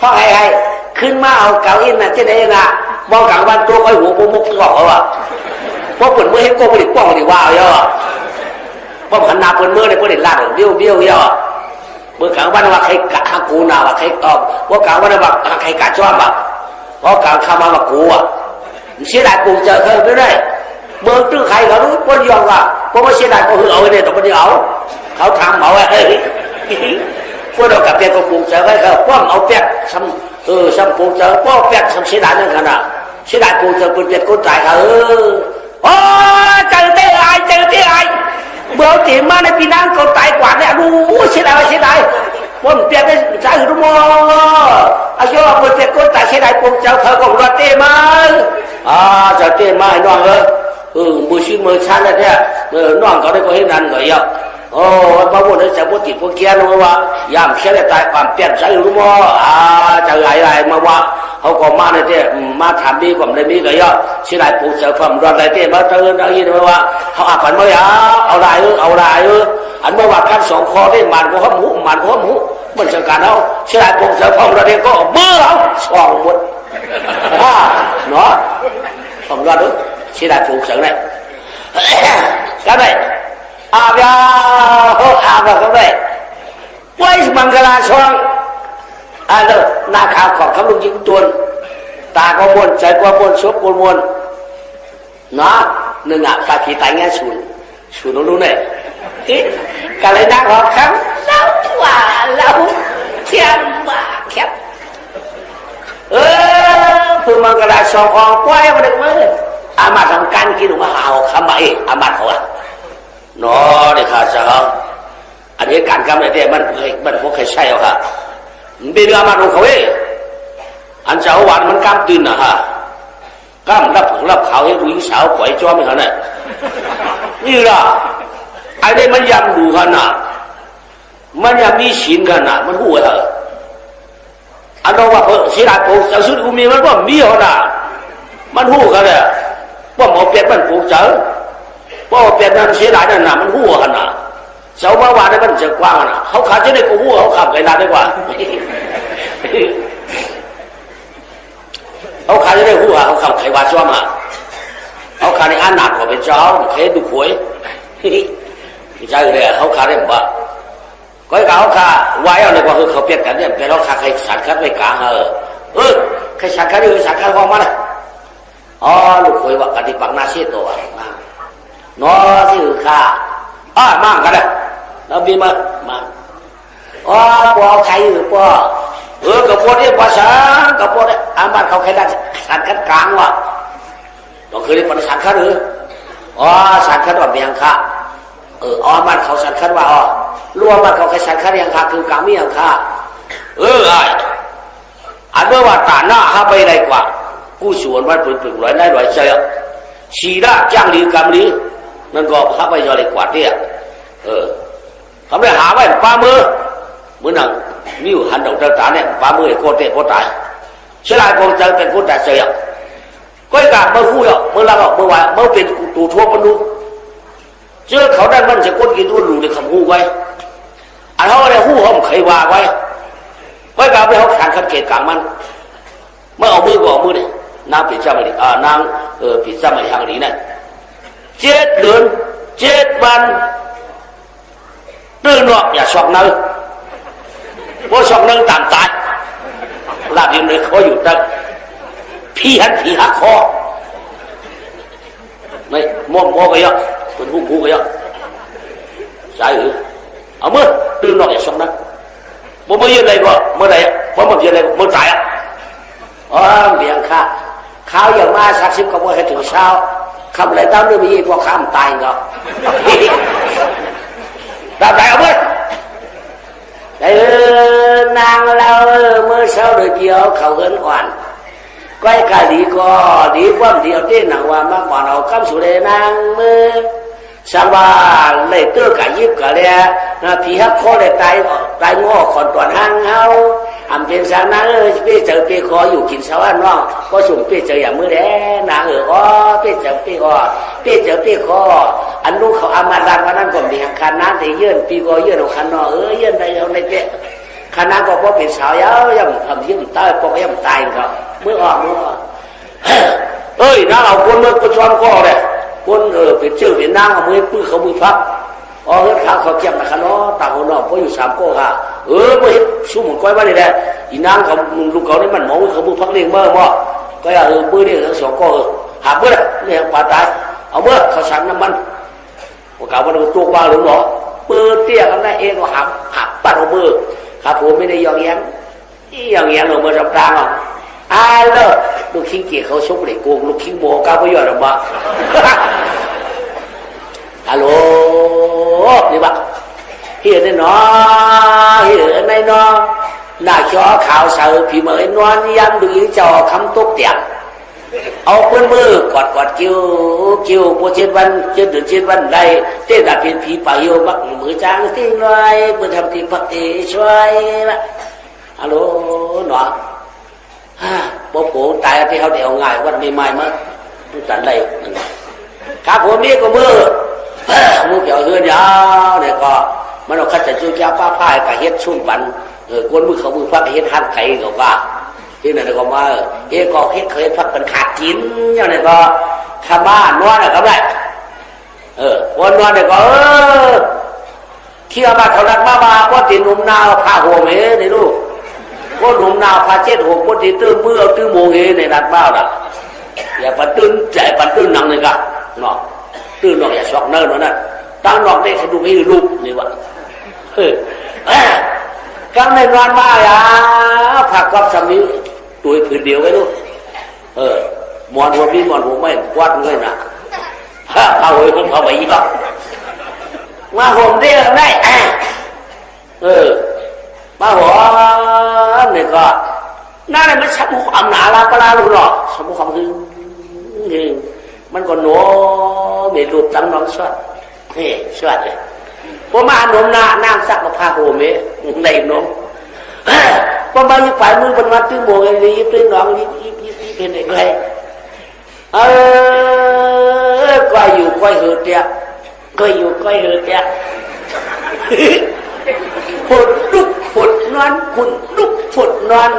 ห้องให้ขึ้นมาเอาเก่าอินน่ะที่ไหนน่ะมองกลางวันตัวคอยหัวมุกก่อนว่ะเพราะเปิดมือให้โก้ผลิตกล้องผลิตว่าเยอะเพราะหันหน้าเปิดมือเลยผลิตลาดเบี้ยวเยอะเมื่อกลางวันว่าใครกะฮักกูนาว่าใครออกว่ากลางวันว่าใครกะชอบอ่ะเพราะกลางข้ามากูอ่ะเสียดายกูเจอเคยไม่ได้เมื่อตื้อใครเขารู้คนยองอ่ะเพราะว่าเสียดายกูเอาเนี่ยแต่คนเดียวเขาทำเอาไว้พวกเรากับเปียกกูเจอให้เขาคว่ำเอาเปียกซ้ำปูเจอพวกเปียกซ้ำเสียดายนั่นขนาดเสียดายปูเจอปูเปียกกูตายโอ้เจอเตี้ยเมื่อตีมาในปีนั้นก็ตายกว่าเนี่ยดูเสียดายผมเปียกได้ใจรู้มั้งอาชีพปูเปียกกูตายเสียดายปูเจอเขาก็รอเตี้ยมาเจอเตี้ยมาให้น้องมือชื่อมือชั้นเลยเนี่ยน้องเขาได้ก็ให้นั่นก็เยอะโอ้พระพุทธเจ้าพุทธิพุทธเกียรติว่ายามเสียได้ตายความเปลี่ยนใจรู้มั้งจะอะไรมาว่าเขาก็มาในที่มาถามดีกว่าในนี้ก็เยอะเสียดายปูเสือความร้อนอะไรที่มาเจอได้ยินว่าเขาอ่านมาเอาไรอันเมื่อว่าขั้นสองคอได้มันก็ห้มหูมันจะการเอาเสียดายปูเสือความร้อนก็เมื่อเอาสองหมดเนาะความร้อนด้วยเสียดายปูเสือเนี่ยก็ได้อาบยาก็ได้ไว้มังกรช่องเลิกหน้าขาวของคำลุงยิงตัวตาก็มวนใจก็มวนชกก็มวนนะหนึ่งปากีตายเงี้ยสูนรู้เนี่ยก็เลยนั่งรอคำเราเทียมว่าแคบคือมังกรช่องของกล้วยมาได้ไหมอามาทำการกินหัวหาวคำไหนอามาเขาเนาะเด็กข้าจะอันนี้การกำเนิดเนี่ยมันพวกใครใช่หรอครับเป็นเรื่องมาดูเขาอันเจ้าวันมันกล้ามตื่นนะฮะกล้ามรับเขาให้ดูสาวปล่อยจ้อมเหรอเนี่ยนี่ล่ะไอ้นี่มันยังดูขนาดมันยังมีศีลขนาดมันหัวเหรออันเราว่าเสียดายปู่เจ้าสุดกูมีมันก็มีขนาดมันหัวกันเลยว่าหมอเปลี่ยนมันปู่เจ้าว่าเปลี่ยนนั้นเสียดายนั่นน่ะมันหัวขนาดเจ้าบ้าวานได้มันจะกว้างนะเขาขาดจะได้กูหัวเขาขับไกลลาได้กว่าเขาขาดจะได้หัวเขาขับไขวาจ้อมาเขาขาดในอันหนักกว่าเป็นเจ้าเคยดูหวยใช่เลยเขาขาดได้บ่ก็เขาขาดไว้เอาเลยว่าเขาเปลี่ยนกันเนี่ยเป็นเขาขาดใครสัตว์คัดไม่กลางใครสัตว์คัดนี่สัตว์คัดห้องมาเลยลูกหวยว่ากันที่ปักหน้าเสียตัวน้อที่ขามากกันเลยเราบีมาปอใครหรือปอกับปอเนี่ยภาษากับปอเนี่ยอามันเขาใครได้สันคัดกลางวะต้องเคยได้ปนสันคัดหรือสันคัดว่าเมียงค่ะมันเขาสันคัดว่ารู้ว่ามันเขาใครสันคัดยังค่ะคือกลางมียังค่ะอันเมื่อว่าตาหน้าห้าไปได้กว่ากู้ส่วนมันเป็นร้อยได้ร้อยเสียสีด้าจ้างหรือกรรมหรือนั่นก็ห้าไปย่อเลยกว่าเนี่ยเขาไม่หาไว้ปลามือหนังนิ้วหันดอกตาเนี่ยปลามือโคตรโคตรตายเสียดายคงจะเป็นคนแต่เสียก็อีกการเมื่อคู่เมื่อเราเมื่อวานเมื่อเป็นตูทั่วปนุเจอเขาได้มันจะก้นกินทุนหลูในคำหูไว้อันเขาอะไรหูเขาเคยว่าไว้ก็อีกการไปเขาขันขันเกตกลางมันเมื่อเอามือก็เอามือเนี่ยนางปิดจำอะไรนางปิดจำอะไรทางนี้เนี่ย7 เดือน 7 วันตื่นหรอกอย่าช็อกเนื้อเพราะช็อกเนื้อตามตายลาบยินเลยเขาอยู่ตั้งผีหักคอไม่มอมก็เยอะเป็นหูก็เยอะใช่หรือเอามือตื่นหรอกอย่าช็อกเนื้อเมื่อยืนอะไรก็เมื่อไหร่เมื่อยืนอะไรเมื่อตาย อ๋อเลี้ยงข้าข้าวอย่างมาสัก10ก็บ่ให้ถึงเช้าคำอะไรตามเรื่องมีพวกข้ามตายก็แบบไหนเอาไว้นางเราเมื่อเช้าเดียวเขาเงินอ่อนก้อยกะดีก็ดีความเดียวที่หนังว่ามาก่อนเอาคำสุเรนางมือสังว่าเลยเตื้อกะยิบกะเลยพี่ฮักข้อเลยตายง้อขอนตอนห้างเฮาอันเป็นสานังเปี้ยเจอเปี้ยคออยู่กินสวรรค์น้องก็สุ่มเปี้ยเจออย่างมือแดงนางอ๋อเปี้ยเจอเปี้ยคอเปี้ยเจอเปี้ยคออันนู้นเขาอามาดันวันนั้นก็มีคันนั้นแต่ยื่นปีก็ยื่นเอาคันนอยื่นได้เอาในเปี้ยคันนั้นก็พอเป็นสาวยาวยังทำยิ่งตายพอยังตายก็มือออกเอ้ยน้าเอาคนมือก็ชอนคอเลยคนเป็นชื่อเป็นนางเอามือปื้อเขามือพักอ๋อเฮ็ดขาเขาเก็บนะครับเนาะต่างคนเนาะเพราะอยู่3ก้ค่ะบ่เฮ็ดสู้หมุนก้อยว่านี่แหละอีนางเขาลูกเขานี่มันหมองเขามือพักเลี้ยงเมื่อบ่ก็อย่ามือนี่ทั้ง2ก้หาเมื่อเนี่ยปาตายเอาเมื่อเขาสั่งน้ำมันว่าเขาว่าตัวว่าหรือบ่เปิดเตี้ยกันได้เองก็หักปัดเอามือครับผมไม่ได้ยองแย้มอย่างเงี้ยเราเมื่อสัปดาห์เนาะเลิกลูกขี้เกียจเขาชกเลยโกงลูกขี้โมก้าวไปย่อยหรือบ่ฮัลโหลนี่บ้าเฮียนี่น้อเฮียนี่น้อหน้าช้อข่าวเสือผีเหมยนวลยันดูจอคำตกเตียงเอาเพื่อนมือกอดกิ้วโปรเจกต์วันเดือนวันใดเต้นแบบเป็นผีป่าโยมักมือจางทิ้งลอยเพื่อทำทีพักเตช่วยละฮัลโหลหนอป๊บโผตายที่เขาเดี๋ยวง่ายวันใหม่ๆมั้งทุกสันเลยครับผมนี่ก็มือเกี่ยวเฮือนยาวเนี่ยก็มันเอาขัดจะจุ้ยจ้าป้าพายกับเฮ็ดชุ่มปันก้นมือเขามือพักเฮ็ดหันไข่ก็ว่าที่นั่นก็มาก็เฮ็ดเคยพักเป็นขาดกินอย่างนี้ก็ข้าบ้านนอนก็ได้วันนอนเนี่ยก็เที่ยวมาเขานัดมาก็ติดหนุ่มนาวพาหัวเมในลูกก็หนุ่มนาวพา7 6ก็ติดตื้อมือตื้อโมงในนัดบ้าล่ะอย่าปันตื้นใจปันตื้นนังเลยกันเนาะตื้นนอกอย่าสอกเนินนั่นตั้งนอกได้สะดุ้งให้ลูกนี่วะกำในนอนมาอย่าผักกับสามีตัวผืนเดียวไว้ลูกหมอนหัวพี่หมอนหัวไม่กวาดเลยนะเอาไว้ผมเอาไปอีกแล้วมาห่มเรียกได้มาหัวเนี่ยก็น่าเลยมันสมุขอำนาจลาปลาลูกหรอสมุขอำคือมันก็โน้มีรูปตั้งน้องสวัสดิ์สวัสดิ์เลยพอมาหนุ่มน้ำสักมาพาโหเมในน้องพอมาอยู่ฝ่ายมือบนวัดตื้อโมงไอ้ยิบตื้อน้องยิบเป็นไงก็อยู่ก็หืดเนี่ยก็อยู่ก็หืดเนี่ยผุดลุกผุดนอนขุดลุกผุดนอน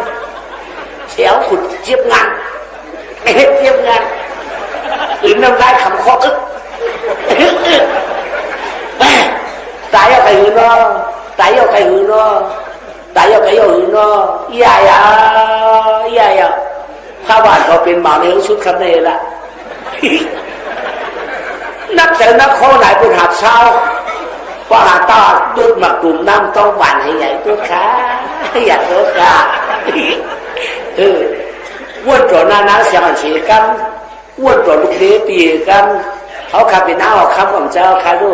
เสียวขุดเจียบงานเจียบงานอื่นน้ำลายคำคอตายเอาใครหืนเนาะตายเอาใครหืนเนาะตายเอาใครหืนเนาะย่าข้าบ้านเขาเป็นหมาในชุดคำนี้ละนักแต่นักข้อไหนเป็นหับเช้าว่าหาตาดุดหมักตุ่มน้ำต้องบานให้ใหญ่ตัวขาอยากตัวขาว้วนตัวน้าเสียงเฉียกันว้วนตัวลูกเลี้ยปีกันเขาขับเป็นน้าเอาคำของเจ้าคาดู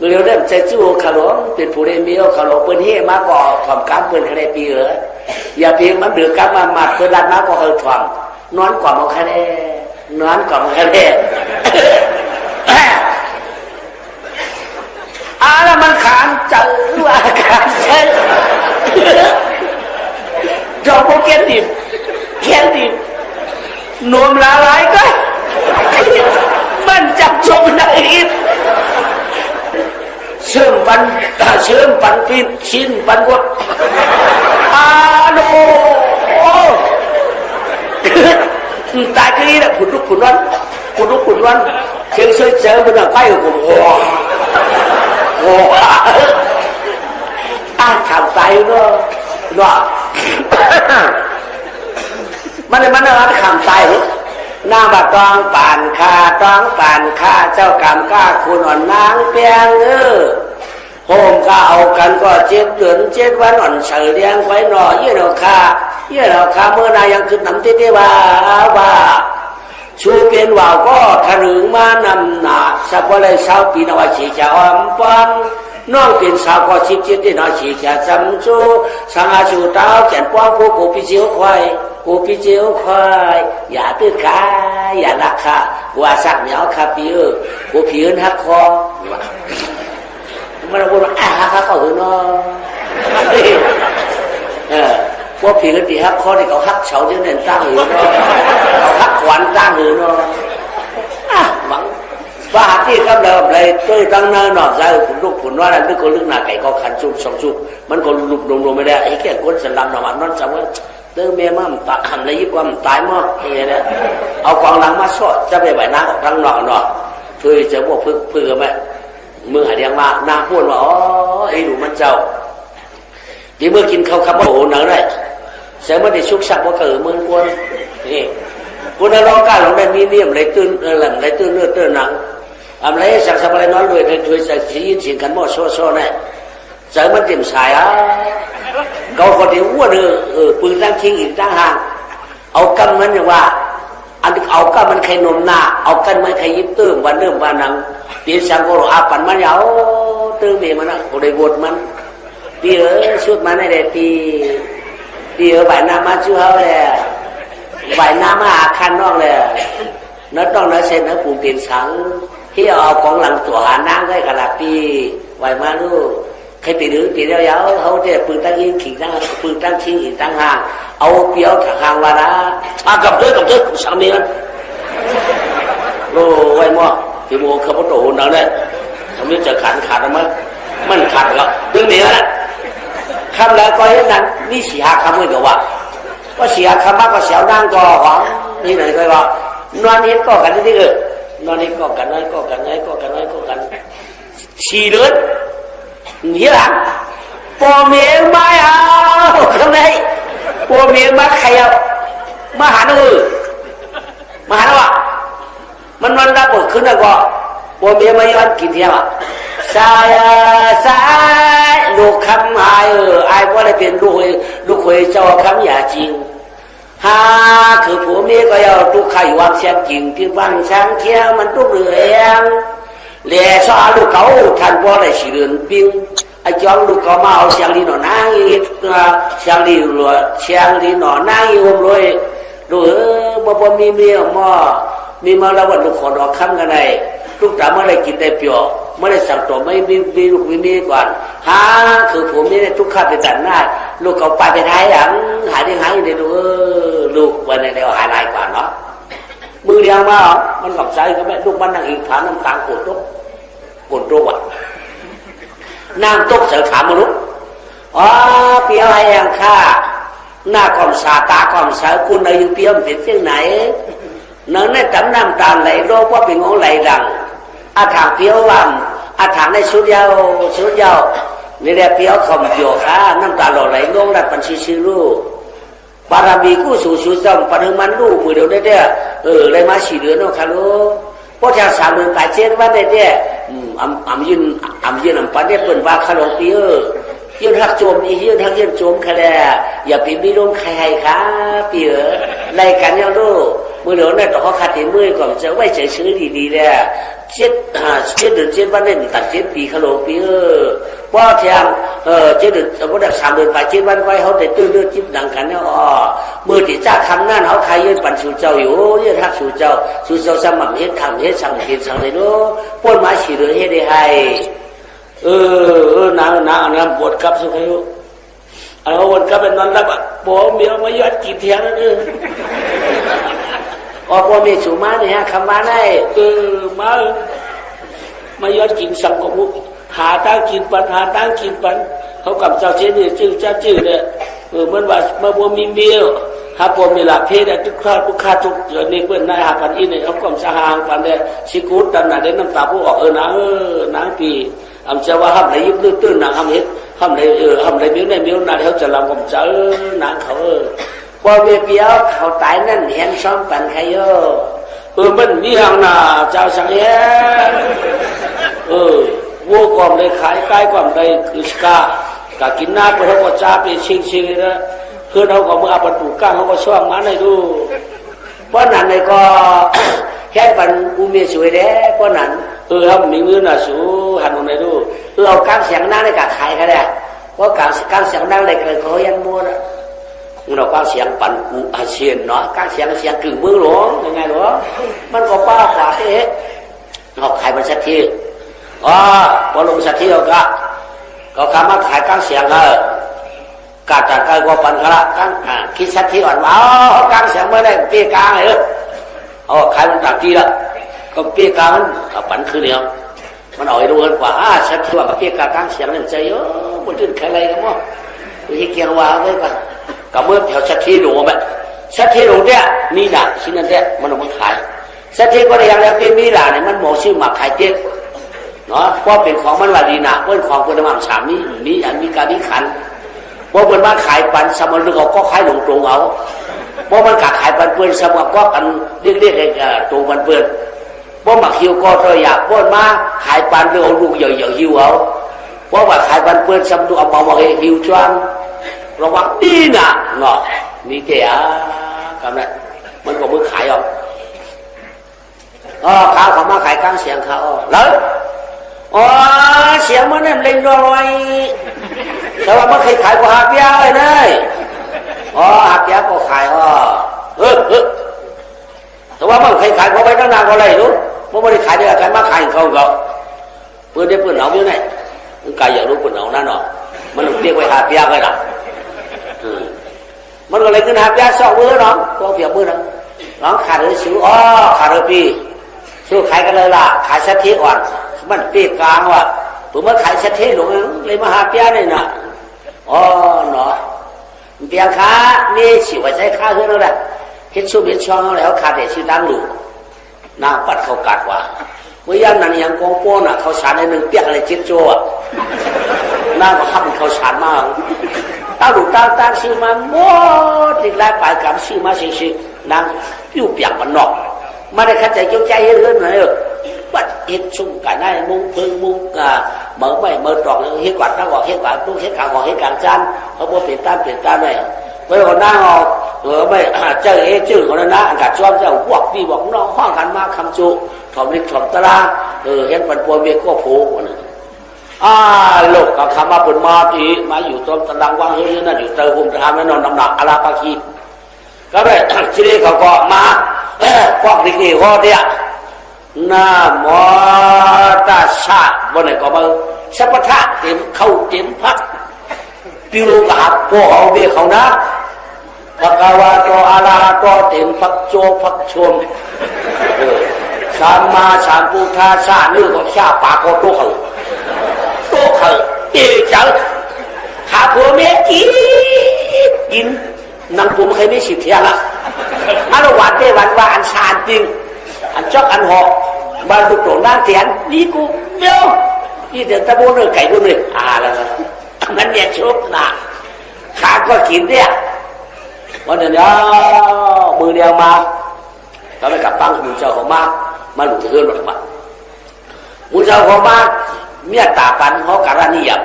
เร็วเริ่มใจจู้ขลุ่มเป็นผู้เรียนมีขลุ่มเป็นเฮมาก่อถ่อมการเป็นอะไรปีอย่าเพียงมันเดือดกันมาหมัดเป็นรันมาก็เฮถ่อมนอนก่อนมันแค่นี้นอนก่อนมันแค่นี้แล้วมันขานจังว่าขานเช่นจอมพวกเกียนดิบนวมละลายก็มันจับชมได้เชื่อมปันปินชิ้นปันกดโนตายที่นี่แหละขุดลุกขุดวันเชียงช่วยเจอมันใกล้กับผมโอ้ทำใจเนาะมันอะไรทำใจหน้าบัดตองป่านคาเจ้ากรรมกล้าคุณอ่อนนางเปียงโฮมก็เอากันก็7 เดือน 7 วันอ่อนเฉลียงไว้หน่อยี่หนอคา เย่เราขาเมื่อนายยังขึ้นนำเตี้ยว่าชูเปลี่ยนว่าวก็ทะลึงมานำหนาสักวันเลยสาวปีนว่าชีจะอ่อนปันน้องเป็นสาวก็ชิบเจ็ดที่น้อยชีจะจำจูสังอาชูเต้าแขนป้องกูพี่เจียวควายกูพี่เจียวควายอย่าตื้อขาอย่าลักขาว่าสักเหนียวขาพี่กูพี่หักคอมันบอกว่าฮักเขาเนาะพวกผีกันตีฮักคอที่เขาฮักเฉาที่เด่นตั้งหือเนาะเขาฮักขวัญตั้งหือเนาะหวังว่าที่กำลังเลยตื้อตั้งเนินหน่อใจผุนลูกผุนว่าอะไรนึกคนลึกหน้าไก่ก็ขันซุบสองซุบมันก็ลุกลงไม่ได้ไอ้แก่คนสลับหน่อมันนั่นจังว่าเติมเมียมั่มตาหันเลยยิ่งกว่ามันตายมั้งอย่างเงี้ยเอากองหลังมาสอดจะไปไหวน้าออกทั้งหน่อเนาะเพื่อจะพวกเพื่อไหมมือหายยังมานาพูดว่าอ๋อไอ้หนูมันเจ้าที่เมื่อกินข้าวคำว่าโอ้หนังได้เสียงมันได้ชุกชักว่าเกิดเมืองกวนนี่กูน่าร้องก้าร้องได้มีเนียมเลยตื่นหลังเลยตื่นเนื้อตื่นหนังอะไรสักสักอะไรน้อยเลยช่วยจะยินเสียงกันหม้อโซ่เนี่ยเสียงมันเต็มสายเขาคนเดียวอ้วนปืนตั้งทิ้งอีกตั้งห่างเอากันมันอย่างว่าอันเอากันมันใครนมหน้าเอากันมันใครยิบตื้มวันเริ่มวันหนังปีสังโกรอาปันมันยาวตื้มเมียมันนะกูได้บทมันปีชุดมันได้ปีใบน้ำมาชูเขาเลยใบน้ำมาคันนอกเลยนัดต้องนัดเซนนัดปุ่มเปลี่ยนสังที่เอาของหลังตัวหานั่งได้ขนาดปีใบมาลูกใครปีหรือปีเดียวยาวเขาจะปืนตั้งยิงขิงตั้งปืนตั้งชิงอีกตั้งห่างเอาเปียวถังห่างวาระกับด้วยสามีมันโอ้ไว้มั่วที่โมเขาโตหนังเนี่ยทำให้จะขาดมั้ยมันขาดแล้วดึงเมียนะคำแล้วก็ยังนั้นนี่เสียคำเลยก็ว่าเสียคำมากก็เสียนั่งก็หวังนี่ไหนก็ว่านอนนี้ก็กันนี่นอนนี้ก็กันน้อยก็กันฉี่เลือดนี่หลังปอเมียมาเอาข้างในปอเมียมาใครเอามาหาหนูอ่ะมันรับหมดขึ้นแล้วก็ปอเมียมาย้อนกินเที่ยวสายลูกคำหายไอ้พวกได้เป็นลูกเคยเจ้าคำอย่าจริงฮาคือผัวเมียก็要ทุกข์ไข่วางเสียงจริงที่บ้านช้างเที่ยวมันทุกเรื่องเหลี่ยซอลูกเขาท่านพวกได้สิเรือนปิ้งไอ้จ้องลูกเขามาเอาเสียงดีหน่อนั่งอีกเสียงดีหน่อนั่งอีกเลยดูบ่มีเมียมีมาแล้ววันลูกขอดอกคำกันไหนลูกตาเมื่อไรกินได้เปรียวเมื่อไรสั่งตัวไม่มีลูกไม่มีก่อนคือผมนี่ทุกข้าไปตัดหน้าลูกเขาไปท้ายหลังหายอยู่ในลูกวันนี้เดี๋ยวหายลายกว่าเนาะมือเดียวมามันกับใจก็ไม่ลูกมันนั่งอีกฐานน้ำตาลปวดทุกอ่ะน้ำตกเสือขามนุษย์เปรี้ยวให้ยังข้าหน้าความสาตาความสาวคุณอายุเปรี้ยวเป็นเช่นไหนเนื้อในตำน้ำตาลไหลโรคว่าเป็นงงไหลดังอาถางเปรี้ยววันอาถางในชุดยาวนี่แหละเปรี้ยวขมโยค่ะน้ำตาหล่อไหลงงรัดปัญชีชื่อลูกปารามีกู้สู่ชูจอมปัญหามันลูกมือเดียวได้เลยมา4 เดือนเนาะค่ะลูกเพราะจาก3 เดือน8 7 วันได้อำยืนปันได้เปิดว่าขนมเปรี้ยวยืนทักโจมยืนทักยืนโจมค่ะแหละอย่าไปมีลมใครค่ะเปรี้ยวไล่กันยังลูกมือเดียวเนี่ยต้องเขาขัดที่มือก่อนจะไว้ใจซื้อดีๆเนี่ย7 เดือน 7 วันเนี่ยตัด7 ปีขนมเปรี้ยวเพราะทาง7 เดือนสมมติ3 เดือน8 7 วันไว้เขาได้ตื้อจิ้มดังกันเนี่ยมือที่จ้าคำนั่นเขาใครยืนปั่นสู่เจ้าอยู่ยืนทักสู่เจ้าสมัครเฮ็ดทำเฮ็ดสั่งเฮ็ดสั่งเลยเนาะป้นมา4 เดือนเฮ็ดได้ให้นางบทกับสุขอยู่เอาบทกับเป็นนอนรับบอกเมียมายอดกี่เทียนนั่นพอมีสูมาเนี่ยคำว่าได้มายอดกินสังกมุหาตั้งกินปันเขากับเจ้าเช่นนี้จื้อเนี่ยเหมือนว่าเมื่อมีเมียหาพอมีหลักเพศทุกข้าทุกนี่เพื่อนนายหาพันอินเนี่ยเขาก็สหางพันเนี่ยชิกุดตันน่ะได้น้ำตาผู้ออกนางปีอำเจ้าว่าห้ามไหนยุบตื้นนางห้ามเฮ็ดห้ามไหนมิ้วนาเขาจะลำกับเจ้านางเขาพอเบี้ยวเขาตายนั่นเห็นซ้อมปันใครมันมีหางนาเจ้าสังเหี้ยวัวก่อนเลยขายใกล้ก่อนเลยคือกากินหน้าไปเขาก็จ้าไปชิงเลยนะ คือเราก็เมื่อประตูก้างเขาก็ช่วงมาในดูเพราะนั้นในก็แค่ปันกูมีสวยแด้เพราะนั้นเขามีมือหน่ะสูหันลงในดูเอาการเสียงนั่งในกับใครก็ได้เพราะการเสียงนั่งในเกิดเขายันมัวนะเราการเสียงปั่นกูอาเซียนเนาะการเสียงกึ่งมือหลวงยังไงหรอมันก็ป้าขวาเอ๊ะเขาขายมันสักทีพอลงสักทีก็คำว่าขายการเสียงกาจัดการก็ปันกระกันคิดสักทีอ่อนว่าการเสียงไม่ได้เปี้ยกลางเลยขายมันตักทีละก็เปี้ยกลางมันปั่นคือเดียวมันเอาให้ดูกันกว่าสักทีว่าเปี้ยกลางเสียงเนี่ยใจเยอะมันตื่นใครอะไรกันมั้งไม่ใช่เกี่ยวว่าเลยกันก็เมื่อแถวสักทีหลวงแบบสักทีหลวงเนี่ยมีหนักชิ้นนั้นเนี่ยมันเอามาขายสักทีก็ได้ยังแล้วเป็นมีหลาเนี่ยมันหมอชื่อหมักขายเจ๊กเนาะเพราะเป็นของมันลาดีนะเป็นของคุณธรรมสามนี้มีการมีขันเพราะมันมาขายปันสมรเขาก็ขายหลงตรงเอาเพราะมันกะขายปันเปื่อนสมรก็กันเรียกตรงปันเปื่อนเพราะหมักหิวก็ตัวอยากเพราะมาขายปันเรื่องลูกใหญ่ๆหิวเอาเพราะว่าขายปันเปื่อนสมรเอามาให้หิวจวนระวังดีนะเนาะนี่แกคำนั้นมันก็มือขายออกข้าวเขามาขายกลางเสียงเขาแล้วเสียงมันเนี่ยเล่นรอยแต่ว่ามันเคยขายกว่าหักยาเลยนะหักยาก็ขายแต่ว่ามันเคยขายกว่าไปตั้งนานก็เลยรู้มันไม่ได้ขายได้ขายมาขายเขาเพื่อนได้เพื่อนเอาอยู่ไหนมันกายอยากรู้เพื่อนเอานั่นหรอมันเรียกไปหักยาเลยนะมันก็เลยขึ้นหักยาสองมือน้องตัวเปียกมือน้องขาดหรือสิวขาดหรือปีสู้ขายกันเลยล่ะขายสักทีอ่อนมันปีกลางว่ะผมมาขายสักทีหลงเลยมาหาเปียนี่นะเนาะเปียค้านี่สิว่าใช้ค่าเท่านั้นแหละเฮ็ดซุปเฮ็ดช่องแล้วขาดแต่ชื่อดังลูกนางปัดเขากัดว่าเมื่อยังนั้นยังกองโป้น่ะเขาสารในหนึ่งเปียกอะไรจิ๊ดโจ้นางก็ทำเขาสารมากตั้งลูกตั้งชื่อมาหมดติดลายปลายกำชื่อมาสินางปิ้วเปียกมันนอกมาได้ขัดใจเกี่ยวใจเรื่อยๆหน่อยบัดเฮ็ดชุ่มกันได้มุ้งพึ่งมุ้งเมื่อไม่เมื่อตรอกเฮ็ดกวาดตั้งออกเฮ็ดกวาดตู้เฮ็ดกลางออกเฮ็ดกลางจานเขาบอกเปลี่ยนตามหน่อยเมื่อคนนั่งออกไม่เจอชื่อคนนั้นนะอากาศชอบเจ้าพวกพี่บอกน้องห้องกันมาคำจุถอมลิกถอมตราเห็นปันปวนเมียก็โผล่นั่นโลกกับคำว่าเป็นมาทีมาอยู่ตรงตารางว่างเฮ้ยนั่นอยู่เตอร์หุ่มทำให้นอนน้ำหนักอาราปาคีก็ได้ทีนี้เขาก็มาพวกนี้เขาเนี่ยน้ามอตาชาวันไหนก็มาสัพพะเต็มเข้าเต็มพักปิโลกหักพวกเอาเบี้ยเขานะพระกวาโตอาราโตเต็มพักโจพักชมสามมาสามพุทธาชาเนื้อก็ชาปากก็โตเขาเอ๋จังหาผัวเมียกินนังผมเคยไม่สิทธิ์ยาละอันหวานได้หวานว่าอันชาจริงอันจอกอันหอกบ้านตุกโตนั่งเถียนนี่กูเมียวนี่เดี๋ยวตะโบนเลยไก่บุญเลยแล้วมันเนี่ยชุบนะขาก็กินเนี่ยวันเดียวมือเดียวมาก็ไปกับปังมุนเจ้าของมาหลุดเฮือนหลุดมามุนเจ้าของมาเมียตาปันเขาการนิยม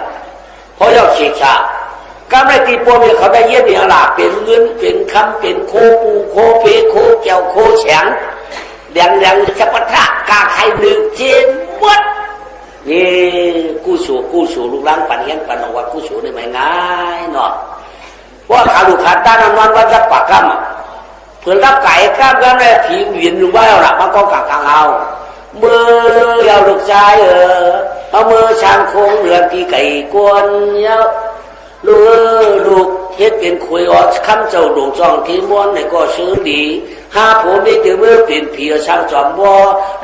เขาเย้าเชียชาการได้ตีปัวเมียเขาได้เยี่ยมอย่างหลาเป็นเงินเป็นคำเป็นโคปูโคเปโคแก้วโคแฉงแดงสัพพะกาไข่หนึ่งเจนวัดนี่กู้สู่ลูกหลานปันเฮียนปันวัดกู้สู่ได้ไหมง่ายเนาะว่าขาลูกขาต้านนอนว่าจะปากกำเพื่อนรับไก่กล้ามกันเลยผีเวียนลงไปเอาละมันก็กางเอาเมื่อเอาลูกชายเอามือช้างโค้งเรือนตีไก่กวนเยาลูกเฮ็ดเป็นคุยออดคำเจ้าดวงจองที่ม้วนในก็ชื่อดีหาผมไม่เจอเมื่อเป็นผีช่างจอมบ่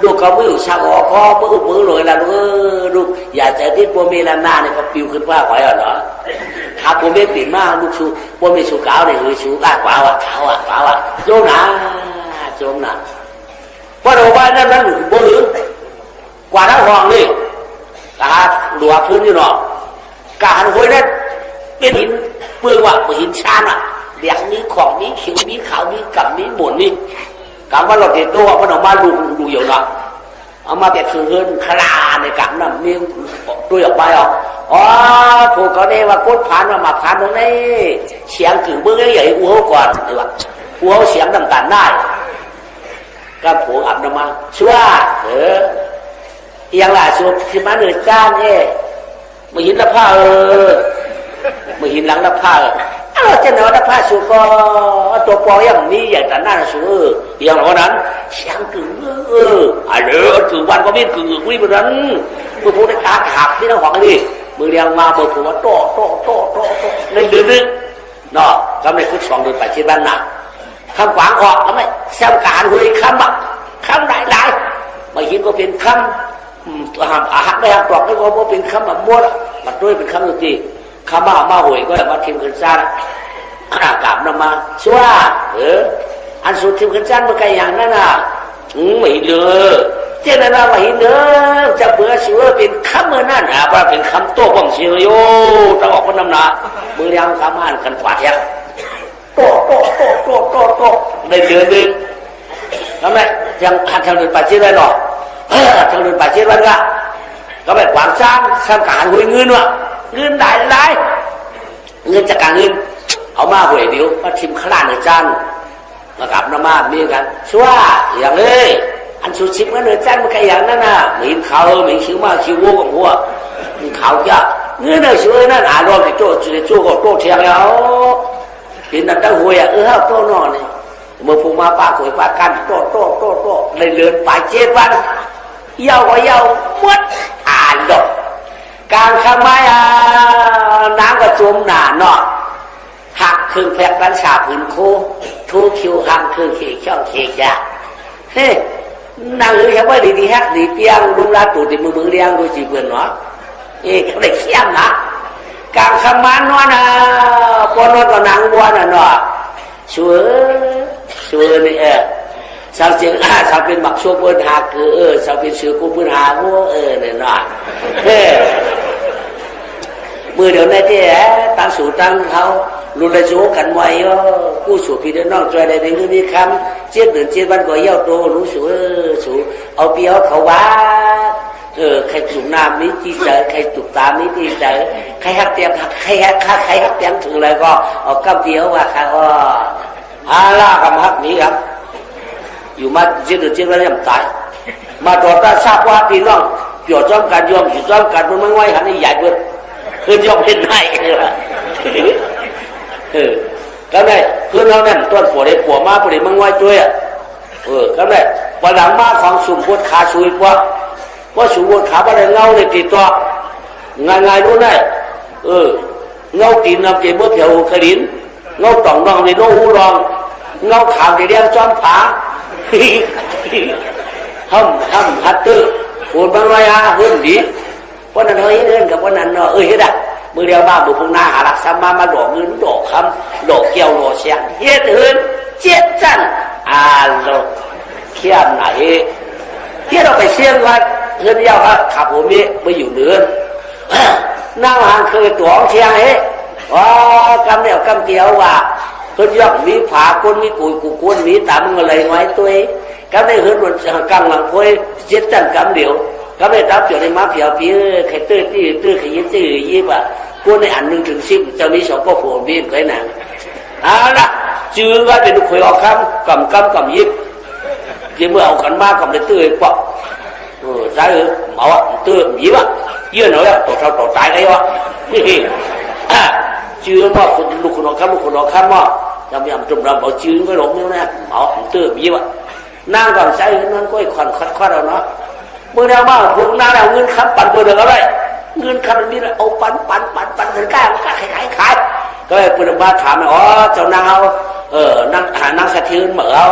ลูกเขาไม่อยู่ช่างออกคอมือลอยละลูกอยากจะที่ปัวเมลหน้าเนี่ยก็ปิวขึ้นว่าขอยเหรอหาผมไม่เปลี่ยนมากลูกชูปัวเมชูเก่าเนี่ยชูก้ากว่าขาวโจมนะเพราะเราว่านั่นหลุดบ่หรือกว่าทั้งห้องนี่กาหลัวพื้นอยู่เนาะกาหันหวยนั่นเป็นหินเปลือกว่ะเป็นหินชาน่ะเลี้ยงมีของมีเขียวมีขาวมีกับมีหมุนนี่กำว่าเราเด็ดตัวมันออกมาดูอยู่เนาะเอามาแบบคือเฮิร์นคลาในกำนั่นมีตัวออกไปออก อ๋อผูกเขาเนี่ยว่าโคตรผ่านมาผ่านตรงนี้เสียงกึ่งเบื้องใหญ่กูเขาก่อนหรือว่ากูเขาเสียงต่างๆได้ก็ผูกอับน้ำมาชัวอย่างล่ะชัวที่มาเหนือจ้านมาหินละผ้ามาหินหลังละผ้าเราจะนอนละผ้าชัวก็ตัวปออย่างนี้อย่างแต่หน้าชัวอย่างวันนั้นเสียงกึ่งอะไรกึ่งวันก็ไม่กึ่งวิ่งแบบนั้นมือผูกในตาขาดที่น้องหวังนี่มือเรียงมามือผูกว่าโตในเดือนนึงเนาะก็ไม่คุด2 เดือนไปที่บ้านหนักคำขวางออกแล้วไม่แซมการคุยคำอ่ะคำหลายมาหินก็เป็นคำหักไม่หักกรอกไม่ก็เป็นคำแบบม้วนมันด้วยเป็นคำดนตรีคำมาหวยก็มาทิมขึ้นซ่ากราบนำมาชัวอันสุดทิมขึ้นซ่าเมื่อไงอย่างนั้นน่ะไม่เลยเจ้าหน้าไม่เลยจะเบื่อชัวเป็นคำเมื่อนั้นว่าเป็นคำโต้บังเชียวโย่ต้องออกคนนำหนามือเลี้ยงคำอ่านกันขวาแท้โตในเดือนนึงทำไมยังหัดทางเดินป่าเชื่อได้หรอทางเดินป่าเชื่อได้ก็แบบขวางสร้างการหวยเงินวะเงินได้เงินจากการเงินเอามาหวยเดียวมาชิมขลาดในจานมากับน้ำมามีกันชัวอย่างเลยอันสุดชิมกันในจานมันแค่อย่างนั้นน่ะมีเขามีคิวมาคิววัวกับหัวมีเขาจะเงินในช่วยนั่นรอไปโจ้ก็โต้เทียงแล้วเห็นนั่นตั้งหวยโต้นอนนี่เมื่อพูมาป้าหวยป้ากันโต้เลยเลือนป่า7 วันเย้าก็เย้าหมดดอกกลางข้างไม้น้ำก็จมหนาเนาะหักครึ่งแพกรันฉาผืนโคทูคิวหักครึ่งเขยช่องเขยยาเฮ้นั่งหรือแค่ว่าดีฮักดีเปียงลุงลาตูดิมือเลี้ยงดูจีเพื่อนเนาะเขาได้เข้มนะกลางข้างไม้นอนปนนก็นางบัวน่ะเนาะชัวนี่สาวเจียงสาวเป็นหมักชัวเพื่อนหาคือสาวเป็นเสือกูเพื่อนหาหัวเนี่ยเนาะมือเดี๋ยวนี้ที่ตั้งสู่ตั้งเขาลุนละโจกันไว้กู้สู่พี่เดินนอกใจได้ในเรื่องนี้คำ7 เดือน7 วันก็เย้าโตรู้สู่เอาเปียวเขาว่าใครจุ่มน้ำนี้ที่เจอใครจุ่มตามนี้ที่เจอใครหักเตียงใครหักเตียงถึงอะไรก็เอากำเปียวว่าใครล่ากำหักนี้ครับอยู่มา7 เดือน7 วันยังตายมาตรวจทราบว่าพี่น้องเกี่ยวจ้อมการยอมอยู่จ้อมการมันไม่ไหวหันนี่ใหญ่เบิดคืนยอมเห็นได้ก็ได้คืนเราเนี่ยต้นปวดได้ปวดมากปวดได้มันไหวด้วยก็ได้วันหลังมาของสุ่มปวดขาช่วยว่าสุ่มปวดขาว่าได้เงาได้ติดตัวง่ายรู้ได้เงาตีนนำเก็บเมื่อเผียวขลิ้นเงาต่องรองในโน้หูรองเงาขาวในเรียงจ้อมผาห้ำฮัตเตอร์ปวดบางไรเฮือนดีวันนั้นเฮ้ยเดินกับวันนั้นเฮ็ดอ่ะมือเดียวบ้าบุพงนาหาหลักสามมาดอกเงินดอกคำดอกเกี่ยวดอกเสียงเฮ็ดเฮือน7 จันโลเขี้ยมไหนที่เราไปเสี่ยงว่าเฮือนเดียวครับขับผมนี่ไม่อยู่เดือนนั่งห่างเคยตัวเชียงกำเนี่ยกำเกี่ยวว่าเฮือนยอกมีผาก้นมีกุยกูก้นมีตามึงอะไรไว้ตัวก็ได้เฮือนบนกลางหลังพวย7 จันกำเดียวก็ไม่รับอยู่ในม้าเผียวผีใครตื้อขยิบตื้อยิบกูในอัน1 ถึง 10จะมี2ก็โผล่บีบไว้หนังละจื้อว่าเป็นคุยออกคำกำยิบที่เมื่อเอากันมากกับในตื้อปะใช่เอาตื้อยิบเยื่อหน่อยต่อตายไงวะจื้อว่าคนลูกคนออกคำว่าจำยำจุ่มรำเอาจื้อก็หลงนี่นะเอาตื้อยิบนั่งก่อนใช้นั้นก็ควันเอาเนาะเมื่อเราบ้าพวกนั้นเอาเงินคำปั่นเบอร์เดียวอะไรเงินคำนี้เราเอาปั่นถึงกล้าขายก็เลยปุถุมาถามเจ้านางเอานางสะเทือนเหมือเอา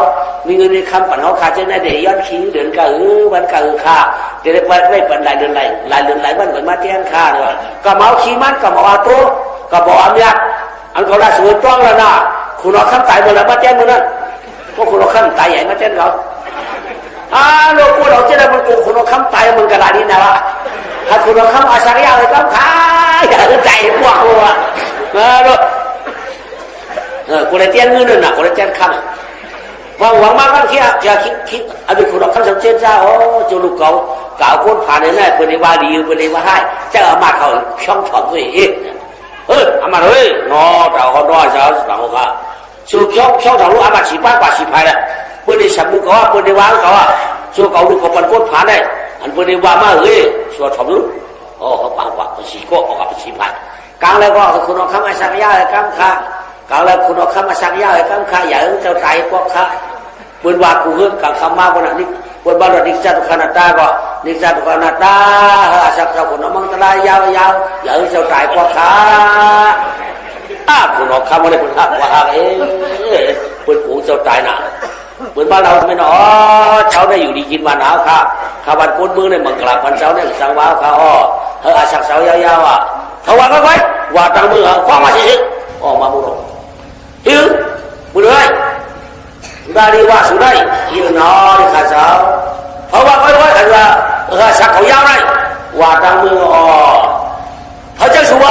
มีเงินในคำปั่นเขาขาดจะได้เดี๋ยวย้อนคิวเดือนกันวันกันค่าจะได้ไม่ปั่นหลายเดือนหลายวันก่อนมาเที่ยงค่าเลยก็เมาขี้มันก็บอกตัวก็บอกอันยักอันเขาได้สวยต้องแล้วนะคุณเอาคำตายหมดแล้วมาเที่ยงหมดนั้นก็คุณเอาคำตายใหญ่มาเที่ยงเขาโลกูเราจะได้มันกูคุณเอาคำตายมันกระดาษนี้นะวะถ้าคุณเอาคำอาศัยยาเลยต้องขายอย่าใจพวกกูลูกกูได้เตี้ยนเงินน่ะกูได้เตี้ยนคำหวังมากบางทีจะคิดอันนี้คุณเอาคำสำเร็จจ้าจูลูกเก่า กล่าวคนผ่านในเพื่อนว่าดีเพื่อนว่าให้เจ้าอามาเขาช่องถอดตัวเองอามาเลยนอเราเขาน้อยเจ้าเราค่ะสุดช่องถอดรู้อามาสีป้ากว่าสีพายเลยเพื่อนสมุกเขาเพื่อนวางเขาส่วนเขาดูเขาเป็นคนผ่านได้อันเพื่อนว่ามาส่วนถอดรู้เขาปากว่าสีโก้ออกกับสีพายกลางแล้วก็คุณเอาคำมาสักยาเลยคำค่ะกลางแล้วคุณเอาคำมาสักยาเลยคำค่ะอย่าเจ้าใจพวกค่ะเพื่อนว่ากูเฮือนกับคำมาวันนี้เพื่อนบ้านนิจตุขณตาก็นิจตุขณตาสักเจ้าคุณเอามังตรายยาวอย่าเจ้าใจพวกค่ะคุณเอาคำมาเลยคุณหักว่าหักเพื่อนกูเจ้าใจน่ะเพื่อนบ้านเราไม่หนอเช้าได้อยู่ดีกินวันหนาวค่ะข้าวันก้นมือในมังกรวันเช้าเนี่ยสังวาวข้าสักเสายาวเขาว่าไว้ว่าตั้งมือฟ้องมาสิมาบุรุษบุรุษได้ดีว่าสุดได้ยืนนอนข้าเช้าเขาว่าไว้กันว่าสักเขายาวได้ว่าตั้งมือเขาจะสัว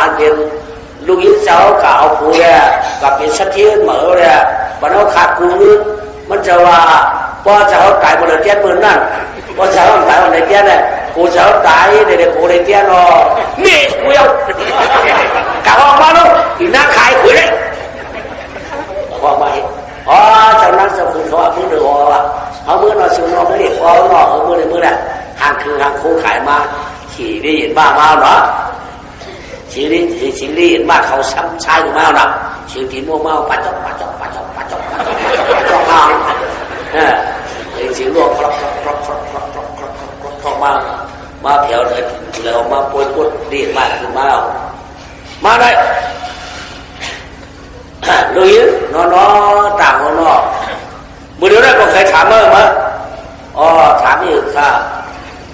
อันเป็นลูกยิงเจ้ากับเอาผู้เนี่ยกับเป็นสักทีเหมือเนี่ยมันเอาขาดกูมันจะว่าพอเจ้าตายบนเตียนเหมือนนั่นพอเจ้าตายบนเตียนเนี่ยกูเจ้าตายเด็กกูในเตียนนี่กูเอากลับออกมาลูกอีน่าขายคุยเลยออกมาเจ้านั่งเจ้าคุณเขาว่ามือเดือดเอามือหน่อยชิวน้องไม่ได้พอหน่อยมือเนี่ยห่างคือห่างคู่ขายมาขี่ได้ยินบ้ามาเหรอสิ่งนี้เห็นว่าเขาซ้ำใช้มาหนักสิ่งที่มัวเมาปัจจกมาสิ่งรวมครบมาเผียวเลยแล้วมาปวยกุดดีมากขึ้นมาได้ลุยนอนต่างคนมือเดียวได้ก็เคยถามมาถามอยู่ค่ะ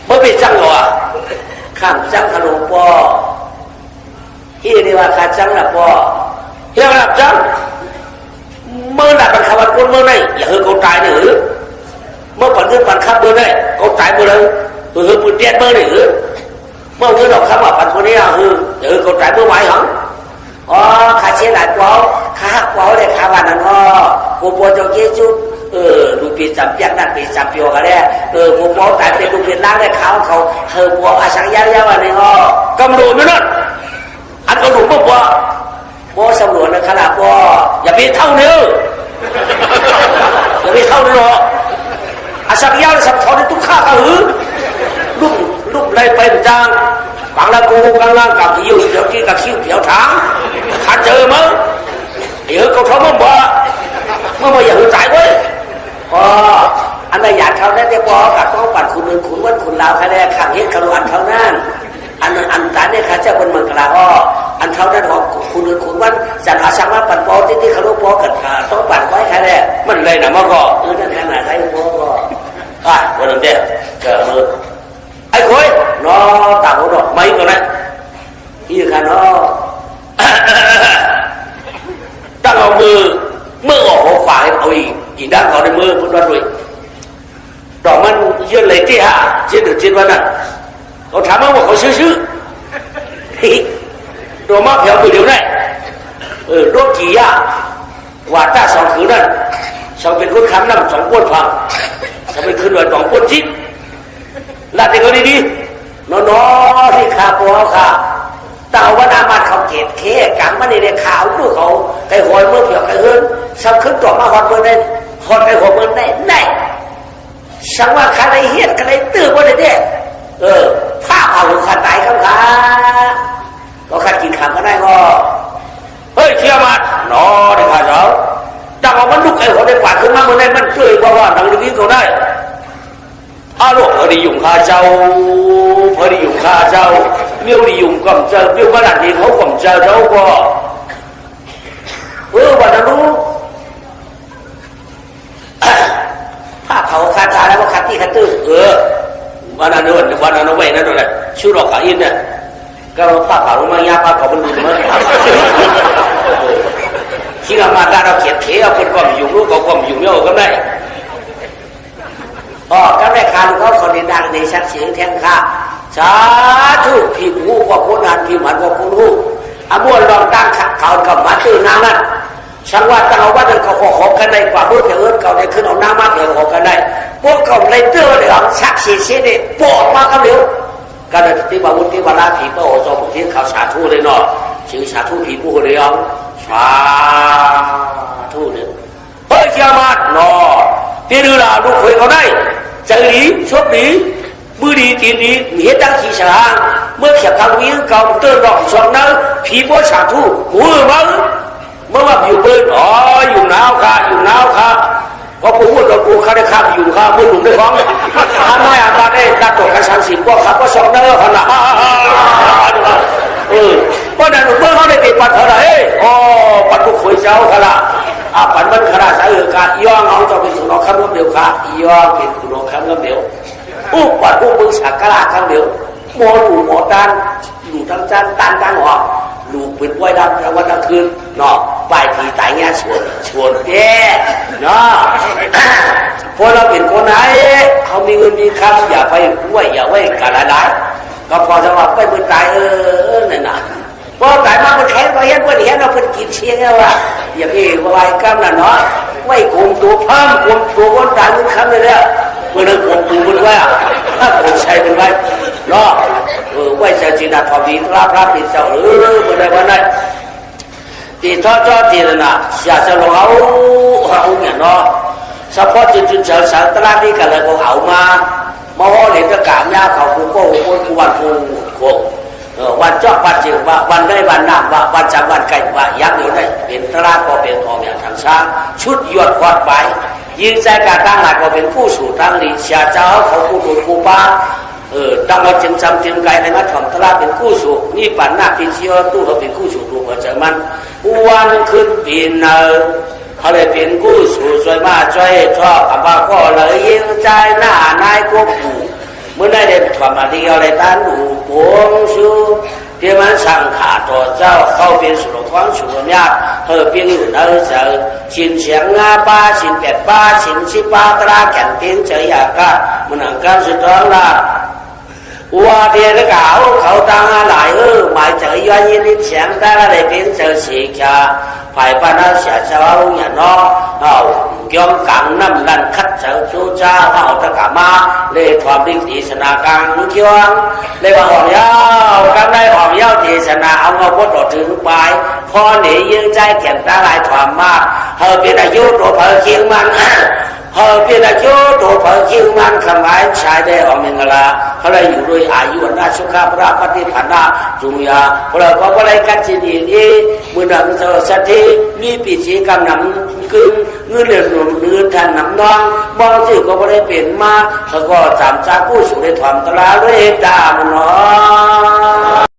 เมื่อปีจังหรอข้ามจังขนมปอที่นี่ว่าขาจังละปอเฮียรับจังเมื่อไหร่เป็นขวัญคนเมื่อไหร่อย่าเฮเขาตายหรือเมื่อปันเงินปันขับเมื่อไหร่เขาตายเมื่อไหร่ตัวเฮปืนเตี้ยเมื่อไหร่เมื่อเงินดอกคำว่าปันคนนี้อย่าเฮเขาตายเมื่อไหร่หรอขาเชี่ยหลายปอขาหักปอเลยขาวันนั้นกูปอเจ้าเกี้ยจุดดูปีจำเปียกนั่นปีจำเปียวกันเนี่ยกูปอตายเป็นดูเป็นล้างได้ขาวเขาปออาชังยาวๆอะไรกำลังไม่นั่นอันก็หลุมบ่สำรวจนะขนาดบ่อย่าไปเท่าเนื้ออย่าไปเท่าเนื้ออาศัยยาสับสนในทุกข้าก็หือลุกเลยไปจังบางละกูบางล่างกับที่อยู่เดี๋ยวที่กับคิ้วเดี๋ยวถางขันเจอมั้งเดี๋ยวเขาทำมั่งบ่เมื่ออย่าหือใจเว้ยอันใดอยากเขาได้แต่บ่กับต้องปัดคุณนึงคุณวันคุณลาวใครได้ขังเฮ็ดขลุ่นเท่านั้นอันตาเนี่ยข้าเจ้าเป็นมังกรอันเท่านั้นของคุณอื่นคุณวันจันอาสังมาปั่นปอที่เขาลูกปอกันต้องปั่นไว้ใครแน่มันเลยนะมันก็นั่นขนาดไหนปอก็วันนั้นเด็กเจอมือไอ้คุยน้อต่างหัวดอกไม่ก็นะที่ค่ะน้อตั้งเอามือเมื่อออกหัวฝ่ายเอาอีกด้านเขาในมือคุณวันรุ่ยดอกมันเยื่อเลยที่ฮะเจ็ดเจ็ดวันนั้นเขาถามว่าเขาซื้อตัวมาเผียวตัวเดียวได้รถกี่ย่าว่าถ้าสองคืนนั้นสองเป็นคนคำนำสองก้นพังสองเป็นคืนวันสองก้นชิดลาติก็ดีๆน้อที่ขาปอขาแต่ว่านามันเขาเกตเคกังมันในข่าวดูเขาไอ้หอยเมื่อเผียวไอ้เฮิร์นสักขึ้นตัวมาหอดเมื่อได้หอดไอ้หัวเมื่อได้สังว่าใครเฮี้ยนใครตื่นว่าได้ผ้าเอาหรือขัดตายครับก็ขัดกินขำก็ได้ก็เฮ้ยเชี่ยมันนอได้ค่ะเจ้าจังว่ามันลุกไอ้หัวได้กวาดขึ้นมาเมื่อไหร่มันช่วยเพราะว่าทางนี้เขาได้ลูกพอดียุ่งข้าเจ้าพอดียุ่งข้าเจ้าเมี่ยวดียุ่งก่อมเจ้าเมี่ยวขนาดนี้เขาก่อมเจ้าก็วันนั้นรู้ผ้าเขาคาตาแล้วว่าขัดที่ขัดตื้อวันนั้นไว้นั่นแหละชื่อหลอกขาอินเนี่ยก็ป้าเขาลงมายาป้าเขาเป็นมือมั้งที่เรามาการเราเขียนเขียวคนความยุ่งรู้เขาความยุ่งเยอะก็ได้ก็ได้คาลูกเขาคนดังในชักเสียงแทงข้าสาธุพิมพ์หูกว่าคนงานพิมพ์หันกว่าคนหูอาบ้วนลองตั้งเขากับมาตื่นนางนั้น สังวาสตั้งเอาว่าเดินเขาขอกันได้กว่าเมื่อเถื่อนเขาได้ขึ้นเอาหน้ามาเถื่อนขอกันได้พวกเขาเลยเตื้อเลยอ่ะชักเสียเสียเนี่ยปวดมากครับเดี๋ยวการที่บาวุฒิบาลาผีก็โอจอมที่เขาสาธุเลยเนาะชื่อสาธุผีผู้เลยอ่ะสาธุเนี่ยเฮ้ยเจ้ามาเนาะที่ดูแลลูกคุยเขาได้ใจดีชอบดีมือดีตีดีมีเหตุตั้งที่สาเมื่อเขียบคำวิ่งเก่าเตือนดอกสองนั้นผีผู้สาธุหัวมั้งเมื่อว่าอยู่เบิ้ลอ๋ออยู่หนาวค่ะอยู่หนาวค่ะก็กูพูดกับกูเขาได้ข้ามอยู่ค่ะมือหนุ่มได้ฟ้องทำไมอ่ะตอนนี้นักตรวจการสังสินก็ขับก็สองเนอร์ขนาดเพราะนั้นเมื่อเขาได้ติดปัดเท่าไหร่อ๋อปัดกูคุยเจ้าขนาดปัดมันขนาดสายเออกาย่องเอาจะเป็นสุนทรคำน้ำเดียวค่ะย่องเป็นสุนทรคำน้ำเดียวปัดกูมึงสักกะลาคำเดียวหมอหลูหมอตันหลูทั้งจานตันตันหัวลูกเป็นไว้ดำแล้ววันกลางคืนเนาะปลายผีตายเงี้ยชวนแย่เนาะพอเราเป็นคนไหนเขามีเงินมีคำอย่าไปไว้อย่าไว้กะละลายก็พอสำหรับไปเมื่อตายนั่นน่ะพอตายมาเป็นแค่ก็เห็นว่าเห็นเราเป็นกินเชียงแล้วว่าอย่างนี้วายกำน่ะเนาะไว้คงตัวเพิ่มคงตัวคนตายมันคำเลยเนี่ยเมื่อนั้นคงตัวมันไว้ถ้าคงใช้เป็นไว้เนาะไว้เจ้าจีน่ะทอดีพระปิดเจ้าเมื่อใดวันนั้นที่ทอดจอดที่นั่นน่ะเสียจะลงเอาเนี่ยเนาะเฉพาะจุดเฉลสังตระนี่กันเลยก็เอามาห่อเหรียญกระกาบยาเขาคูโก้คนวันคูโกวันเจาะวันจิ๋วว่าวันได้วันน้ำว่าวันจังวันไก่ว่ายักษ์อยู่ได้เป็นตระก็เป็นทองอย่างทางช้างชุดยอดควอดไปยิงใจการตั้งหลักก็เป็นผู้สู่ตั้งหลีเสียเจ้าเขาผู้ดูผู้ป้าดังเราจึงจำจึงไกลในมัดของตลาดเป็นคู่สู่นี่ปันหน้าพิเชียวตู้เขาเป็นคู่สู่ตัวหัวใจมันวันขึ้นปีนเขาเลยเป็นคู่สู่สวยมากช่วยชอบคำว่าก็เลยยิงใจหน้านายก็ผู้เมื่อได้เด็ดความมาดีอะไรตั้งดูปวงสู่ที่มันสั่งขาตัวเจ้าเข้าเป็นสุรฟังสุรญาติเป็นอยู่ในเจอชินเสียงงาป้าชินเป็ดป้าชินชิป้าตราแก่นเตียงเจอยากามันหนังการสุดท้องละว่าเดียร์เขาตั้งอะไรหมายถึงย้อนยินเสียงได้อะไรเป็นเจอสีแก่ฝ่ายป้าน่าเสียเจ้าอย่างน้อยยอมกังน้ำดันคัดเจ้าชูเจ้าเขาตะกามาเลยความดิ้งดีสนาการเกี่ยวเลยว่าหอมยาวกันได้หอมยาวดีสนาเอาเงาพุทธถึงไปพอหนียืนใจเขียนตาลายความมากเป็นอายุตัวเผอเคียงมันเป็นอายุตัวเผอเคียงมันคำหมายชายได้ออกมิงลาเขาเลยอยู่ด้วยอายุนาสุขาพระปฏิภาณจุงยาเพราะเขาก็เลยกัดจีนีนี้มือหนังเจอสัตย์มีปีจีกำนำกึ่งเงินเหลือหนุนเงินทันน้ำน้องบางสิ่งก็ไม่ได้เปลี่ยนมาเขาก็จำจากผู้สูงในถ่อมตลาดด้วยดามเนาะ